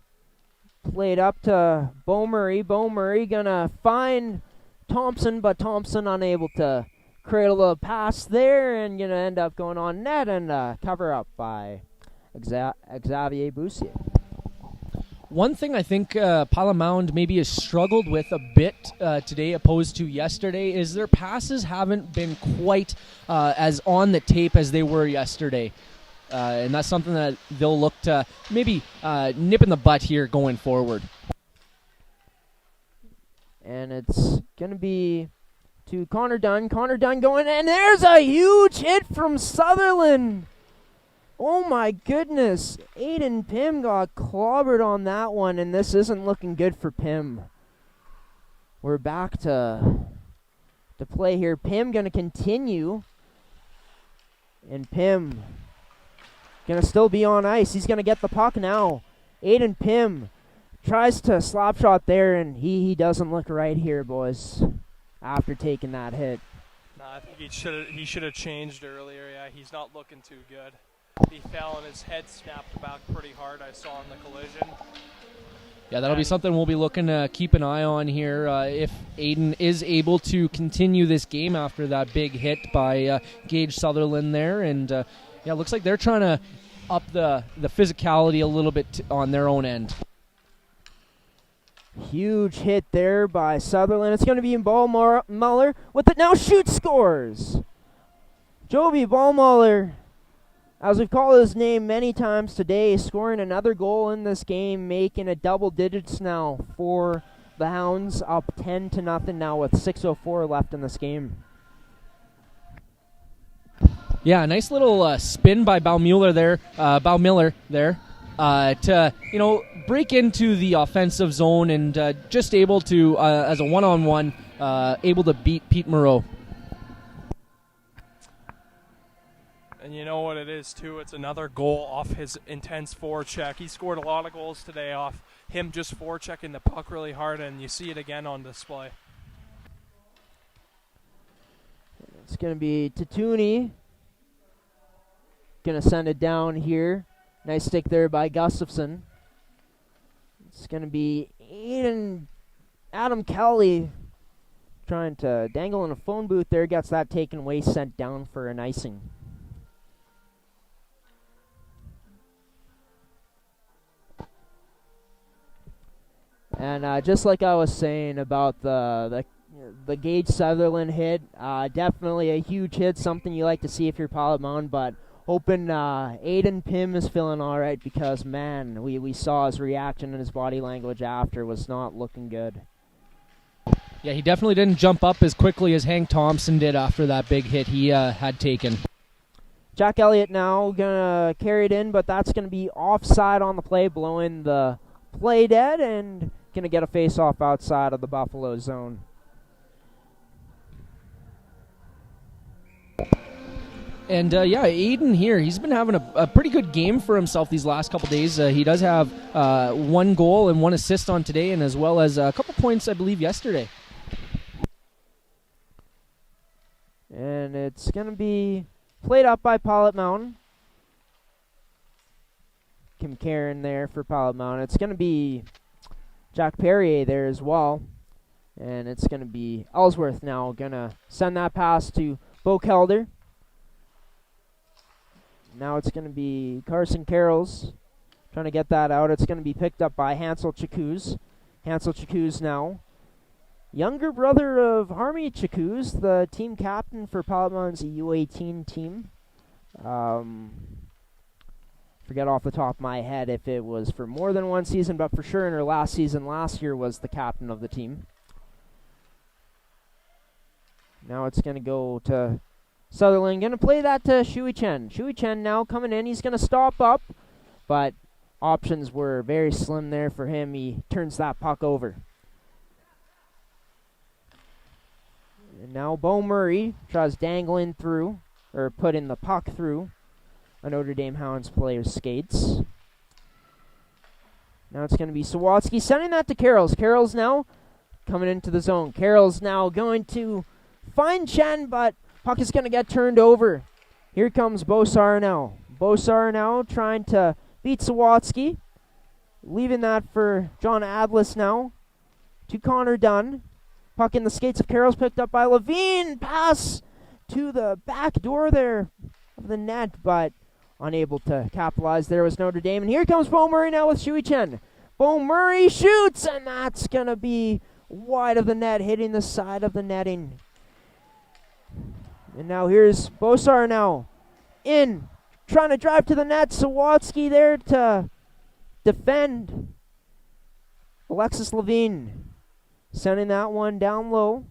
played up to Bo Murray. Bo Murray going to find Thompson, but Thompson unable to cradle a pass there, and going to end up going on net and cover up by Xavier Boussier. One thing I think Pilot Mound maybe has struggled with a bit today opposed to yesterday is their passes haven't been quite as on the tape as they were yesterday. And that's something that they'll look to maybe nip in the butt here going forward. And it's going to be to Connor Dunn. Connor Dunn going, and there's a huge hit from Sutherland. Oh my goodness. Aiden Pym got clobbered on that one, and this isn't looking good for Pym. We're back to play here. Pym going to continue. And Pym going to still be on ice. He's going to get the puck now. Aiden Pym tries to slap shot there, and he doesn't look right here, boys, after taking that hit. No, I think he should have changed earlier. Yeah, he's not looking too good. He fell and his head snapped back pretty hard. I saw in the collision. Yeah, that'll be something we'll be looking to keep an eye on here if Aiden is able to continue this game after that big hit by Gage Sutherland there. And yeah, looks like they're trying to up the physicality a little bit on their own end. Huge hit there by Sutherland. It's going to be in Ballmuller with it now. Shoot, scores. Joby Ballmuller, as we've called his name many times today, scoring another goal in this game, making it double digits now for the Hounds, up 10-0 now with 6:04 left in this game. Yeah, nice little spin by Baumiller there, to break into the offensive zone and just able to, as a one-on-one, able to beat Pete Moreau. And you know what it is, too? It's another goal off his intense forecheck. He scored a lot of goals today off him just forechecking the puck really hard, and you see it again on display. It's going to be Tatuni. Going to send it down here. Nice stick there by Gustafson. It's going to be Adam Kelly trying to dangle in a phone booth there. Gets that taken away, sent down for an icing. And just like I was saying about the Gage Sutherland hit, definitely a huge hit, something you like to see if you're Pilot Mound, but hoping Aiden Pym is feeling all right because, man, we saw his reaction and his body language after was not looking good. Yeah, he definitely didn't jump up as quickly as Hank Thompson did after that big hit he had taken. Jack Elliott now going to carry it in, but that's going to be offside on the play, blowing the play dead, and going to get a face-off outside of the Buffalo zone. And, Aiden here, he's been having a pretty good game for himself these last couple days. He does have 1 goal and 1 assist on today, and as well as a couple points, I believe, yesterday. And it's going to be played up by Pilot Mountain. Kim Karen there for Pilot Mountain. It's going to be Jack Perrier there as well. And it's going to be Ellsworth now going to send that pass to Bo Kelder. Now it's going to be Carson Carrolls trying to get that out. It's going to be picked up by Hansel Chakuz. Hansel Chakuz now. Younger brother of Harmony Chakuz, the team captain for Pilot Mountain's U18 team. Forget off the top of my head if it was for more than 1 season, but for sure in her last season last year was the captain of the team. Now it's going to go to Sutherland. Going to play that to Shui Chen. Shui Chen now coming in. He's going to stop up, but options were very slim there for him. He turns that puck over. And now Bo Murray tries dangling through, or putting the puck through a Notre Dame Hounds player's skates. Now it's going to be Sawatsky sending that to Carrolls. Carrolls now coming into the zone. Carrolls now going to find Chen, but puck is going to get turned over. Here comes Bo Sarnell. Bo Sarnell trying to beat Sawatsky. Leaving that for John Adlis now. To Connor Dunn. Puck in the skates of Carrolls picked up by Levine. Pass to the back door there of the net, but unable to capitalize. There was Notre Dame. And here comes Bo Murray now with Shui Chen. Bo Murray shoots, and that's going to be wide of the net, hitting the side of the netting. And now here's Bosar now in, trying to drive to the net. Sawatsky there to defend. Alexis Levine sending that one down low.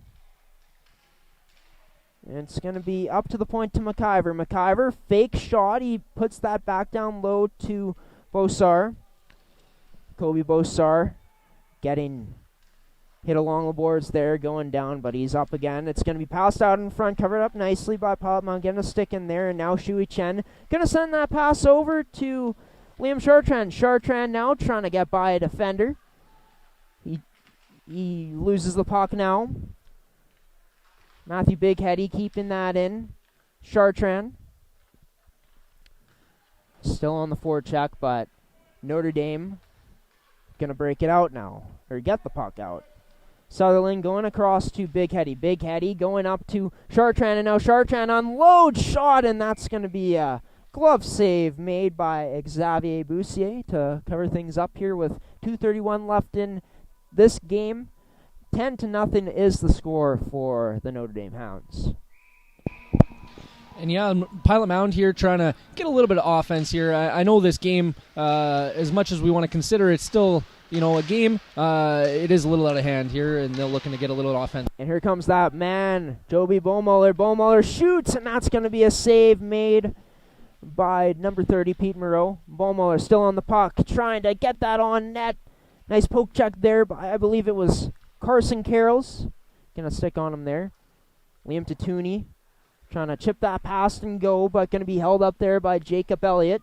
And it's going to be up to the point to McIver. McIver, fake shot. He puts that back down low to Bosar. Kobe Bosar getting hit along the boards there, going down, but he's up again. It's going to be passed out in front, covered up nicely by Pilot Mountain, getting a stick in there, and now Shui Chen going to send that pass over to Liam Chartrand. Chartrand now trying to get by a defender. He loses the puck now. Matthew Bigheady keeping that in. Chartrand still on the forecheck, but Notre Dame going to break it out now, or get the puck out. Sutherland going across to Bigheady. Bigheady going up to Chartrand, and now Chartrand unloads shot, and that's going to be a glove save made by Xavier Boussier to cover things up here with 2:31 left in this game. 10-0 is the score for the Notre Dame Hounds. And yeah, Pilot Mound here trying to get a little bit of offense here. I know this game, as much as we want to consider it still, a game, it is a little out of hand here, and they're looking to get a little offense. And here comes that man, Joby Beaumuller. Beaumuller shoots, and that's going to be a save made by number 30, Pete Moreau. Beaumuller still on the puck, trying to get that on net. Nice poke check there by, I believe it was Carson Carrolls. Going to stick on him there. Liam Tatuni trying to chip that past and go, but going to be held up there by Jacob Elliott.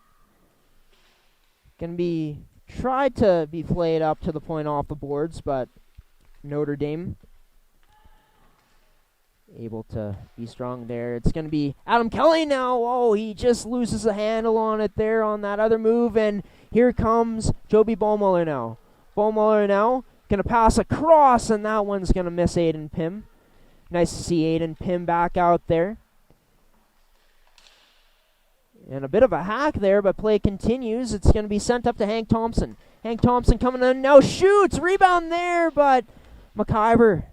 Going to be tried to be played up to the point off the boards, but Notre Dame able to be strong there. It's going to be Adam Kelly now. Oh, he just loses a handle on it there on that other move, and here comes Joby Beaumuller now. Beaumuller now going to pass across, and that one's going to miss Aiden Pym. Nice to see Aiden Pym back out there. And a bit of a hack there, but play continues. It's going to be sent up to Hank Thompson. Hank Thompson coming in now, shoots, rebound there, but McIver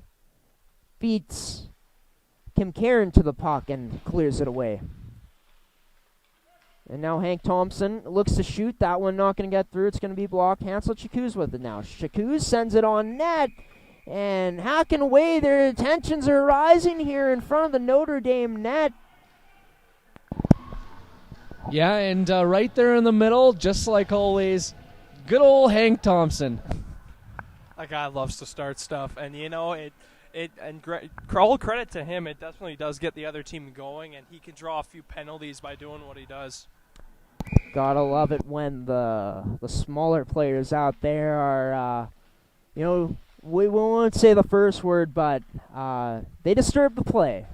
beats Kim Karen to the puck and clears it away. And now Hank Thompson looks to shoot. That one not going to get through. It's going to be blocked. Hansel Chakuz with it now. Chakuz sends it on net. And hacking away. Their tensions are rising here in front of the Notre Dame net. Yeah, and right there in the middle, just like always, good old Hank Thompson. That guy loves to start stuff, and all credit to him. It definitely does get the other team going, and he can draw a few penalties by doing what he does. Gotta love it when the smaller players out there are, we won't say the first word, but they disturb the play.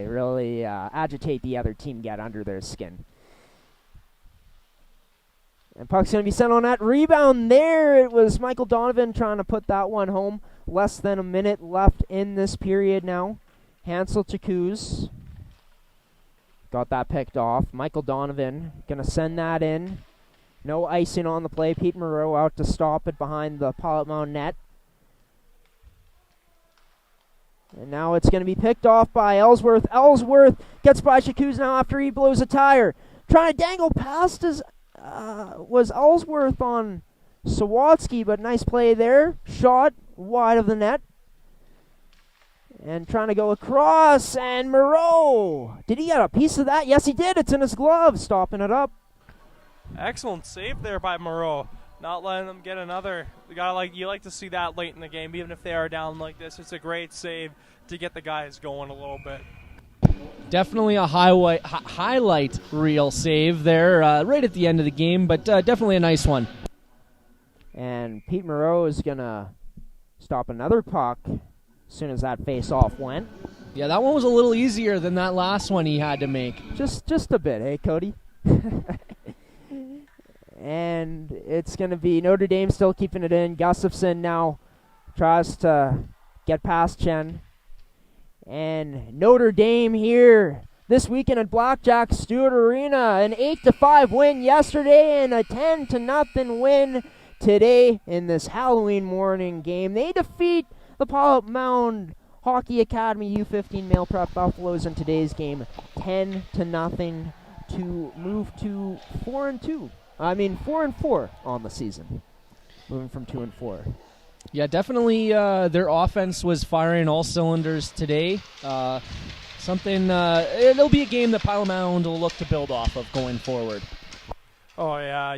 Really agitate the other team, get under their skin. And puck's going to be sent on that rebound there. It was Michael Donovan trying to put that one home. Less than a minute left in this period now. Hansel Chakuz got that picked off. Michael Donovan going to send that in. No icing on the play. Pete Moreau out to stop it behind the Pilot Mound net. And now it's going to be picked off by Ellsworth. Ellsworth gets by Chakuz now after he blows a tire. Trying to dangle past his... was Ellsworth on Sawatsky, but nice play there. Shot wide of the net. And trying to go across, and Moreau. Did he get a piece of that? Yes, he did. It's in his glove, stopping it up. Excellent save there by Moreau. Not letting them get another. You like to see that late in the game, even if they are down like this. It's a great save to get the guys going a little bit. Definitely a highlight reel save there right at the end of the game, but definitely a nice one. And Pete Moreau is going to stop another puck as soon as that face-off went. Yeah, that one was a little easier than that last one he had to make. Just a bit, hey, Cody? And it's going to be Notre Dame still keeping it in. Gustafson now tries to get past Chen. And Notre Dame here this weekend at Blackjack Stewart Arena. An 8-5 win yesterday and a 10-0 win today in this Halloween morning game. They defeat the Pilot Mound Hockey Academy U15 Male Prep Buffaloes in today's game 10-0 to move to 4-4 on the season. Moving from 2-4. Yeah, definitely their offense was firing all cylinders today. It'll be a game that Pilot Mound will look to build off of going forward. Oh, yeah,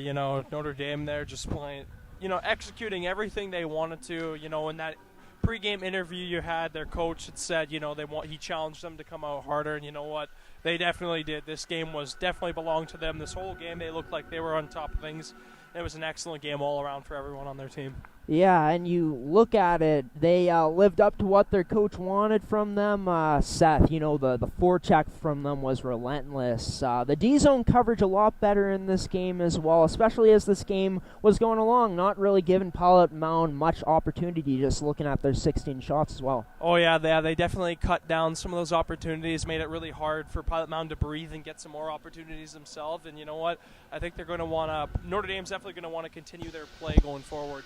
Notre Dame there just playing, executing everything they wanted to. In that pregame interview you had, their coach had said, he challenged them to come out harder, and you know what? They definitely did. This game was definitely belonged to them. This whole game, they looked like they were on top of things. It was an excellent game all around for everyone on their team. Yeah, and you look at it, they lived up to what their coach wanted from them. Seth, the forecheck from them was relentless. The D-zone coverage a lot better in this game as well, especially as this game was going along, not really giving Pilot Mound much opportunity, just looking at their 16 shots as well. Oh, yeah, they definitely cut down some of those opportunities, made it really hard for Pilot Mound to breathe and get some more opportunities themselves. And you know what? I think they're going to want to, Notre Dame's definitely going to want to continue their play going forward.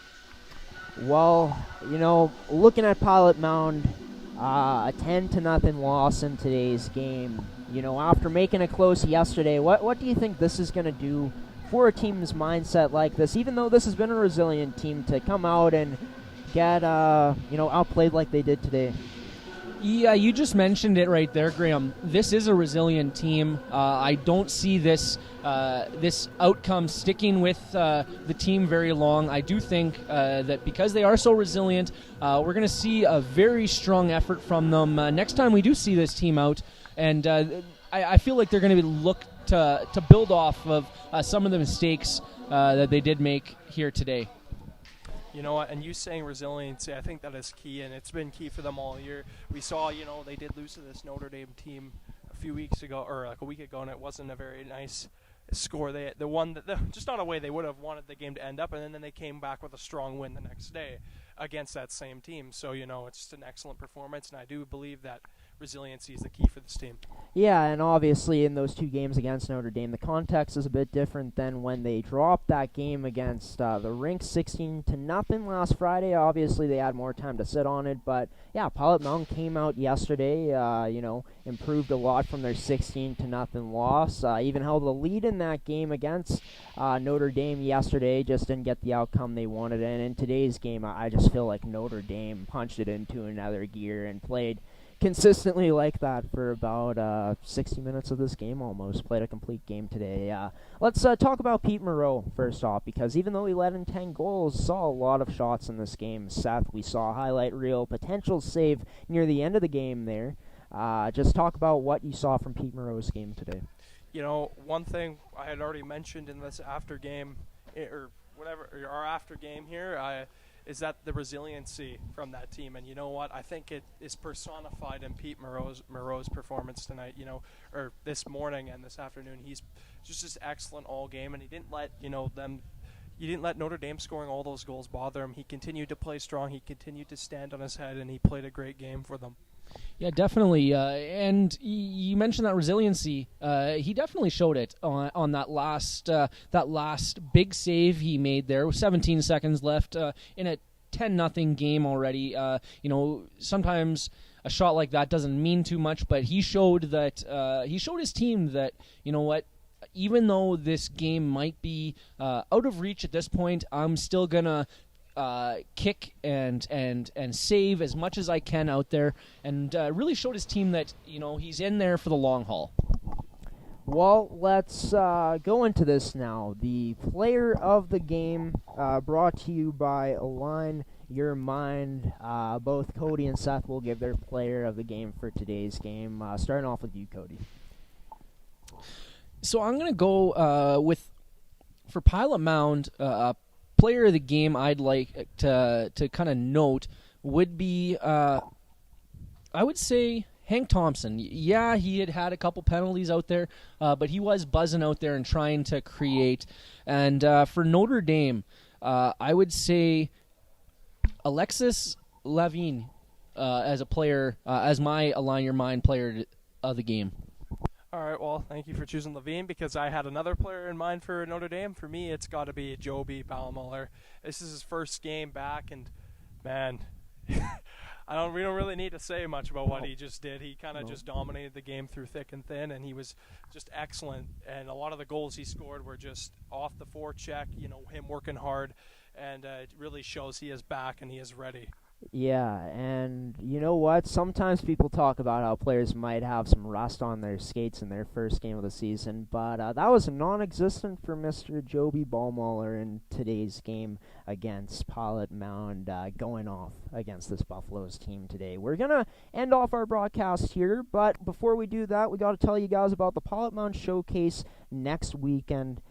Well, looking at Pilot Mound, a 10-0 loss in today's game. After making it close yesterday, what do you think this is going to do for a team's mindset like this? Even though this has been a resilient team, to come out and get outplayed like they did today. Yeah, you just mentioned it right there, Graham. This is a resilient team. I don't see this outcome sticking with the team very long. I do think that because they are so resilient, we're going to see a very strong effort from them next time we do see this team out. And I feel like they're going to look to build off of some of the mistakes that they did make here today. You know what, and you saying resiliency, I think that is key, and it's been key for them all year. We saw, they did lose to this Notre Dame team a few weeks ago, or like a week ago, and it wasn't a very nice score. They won just not a way they would have wanted the game to end up, and then they came back with a strong win the next day against that same team. So, it's just an excellent performance, and I do believe that resiliency is the key for this team. Yeah, and obviously in those two games against Notre Dame, the context is a bit different than when they dropped that game against the Rink 16-0 last Friday. Obviously, they had more time to sit on it, but yeah, Pilot Mound came out yesterday, improved a lot from their 16-0 loss. Even held the lead in that game against Notre Dame yesterday, just didn't get the outcome they wanted. And in today's game, I just feel like Notre Dame punched it into another gear and played consistently like that for about 60 minutes of this game almost. Played a complete game today. Let's talk about Pete Moreau first off, because even though he led in 10 goals, saw a lot of shots in this game. Seth, we saw a highlight reel, potential save near the end of the game there. Just talk about what you saw from Pete Moreau's game today. You know, one thing I had already mentioned in this after game, or whatever, our after game here, is that the resiliency from that team. And you know what? I think it is personified in Pete Moreau's performance tonight, or this morning and this afternoon. He's just excellent all game, and he didn't let, you didn't let Notre Dame scoring all those goals bother him. He continued to play strong. He continued to stand on his head, and he played a great game for them. Yeah, definitely. And you mentioned that resiliency. He definitely showed it on that last big save he made there with 17 seconds left in a 10-0 game already. Sometimes a shot like that doesn't mean too much, but he showed that he showed his team that, you know what, even though this game might be out of reach at this point, I'm still gonna kick and save as much as I can out there, and really showed his team that he's in there for the long haul. Well, let's go into this now. The player of the game, brought to you by Align Your Mind. Both Cody and Seth will give their player of the game for today's game. Starting off with you, Cody. So I'm going to go for Pilot Mound, player of the game I'd like to kind of note would be, I would say, Hank Thompson. Yeah, he had a couple penalties out there, but he was buzzing out there and trying to create. And for Notre Dame, I would say Alexis Lavigne as a player, as my Align Your Mind player of the game. All right, well, thank you for choosing Levine, because I had another player in mind for Notre Dame. For me, it's got to be Joby Baumiller. This is his first game back, and, man, we don't really need to say much about what he just did. He kind of just dominated the game through thick and thin, and he was just excellent. And a lot of the goals he scored were just off the forecheck, him working hard, and it really shows he is back and he is ready. Yeah, and you know what? Sometimes people talk about how players might have some rust on their skates in their first game of the season, but that was non-existent for Mr. Joby Baumiller in today's game against Pilot Mound, going off against this Buffaloes team today. We're going to end off our broadcast here, but before we do that, we got to tell you guys about the Pilot Mound Showcase next weekend.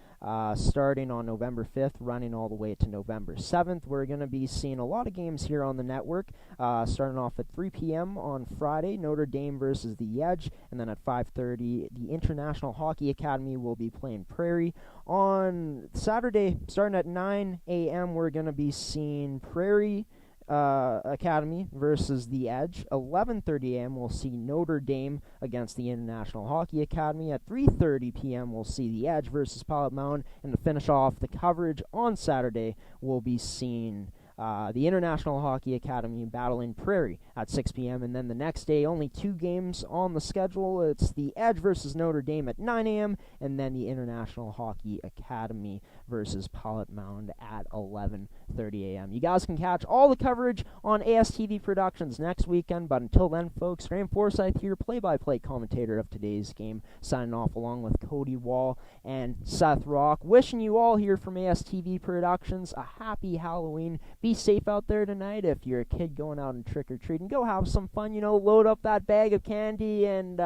Starting on November 5th, running all the way to November 7th. We're going to be seeing a lot of games here on the network, starting off at 3 p.m. on Friday, Notre Dame versus the Edge, and then at 5:30, the International Hockey Academy will be playing Prairie. On Saturday, starting at 9 a.m., we're going to be seeing Prairie Academy versus the Edge. 11:30 a.m. we'll see Notre Dame against the International Hockey Academy. At 3:30 p.m. we'll see the Edge versus Pilot Mound, and to finish off the coverage on Saturday, we'll be seeing the International Hockey Academy battling Prairie at 6 p.m. And then the next day, only 2 games on the schedule. It's the Edge versus Notre Dame at 9 a.m. and then the International Hockey Academy versus Pilot Mound at 11:30 a.m. You guys can catch all the coverage on ASTV Productions next weekend, but until then, folks, Graham Forsyth here, play-by-play commentator of today's game, signing off along with Cody Wall and Seth Rock, wishing you all here from ASTV Productions a happy Halloween. Be safe out there tonight. If you're a kid going out and trick-or-treating, go have some fun, load up that bag of candy and,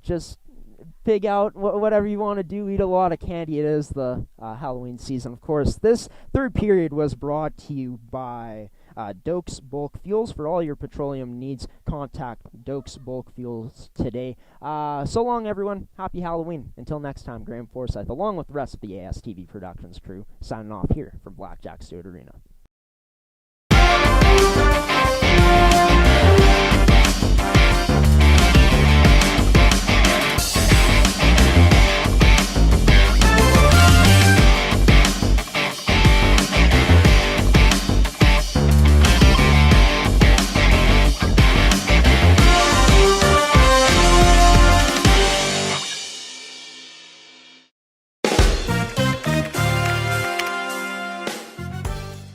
just pig out whatever you want to do. Eat a lot of candy. It is the Halloween season, of course. This third period was brought to you by Dokes Bulk Fuels. For all your petroleum needs, contact Dokes Bulk Fuels today. So long, everyone. Happy Halloween. Until next time, Graham Forsyth, along with the rest of the ASTV Productions crew, signing off here from Blackjack Stewart Arena.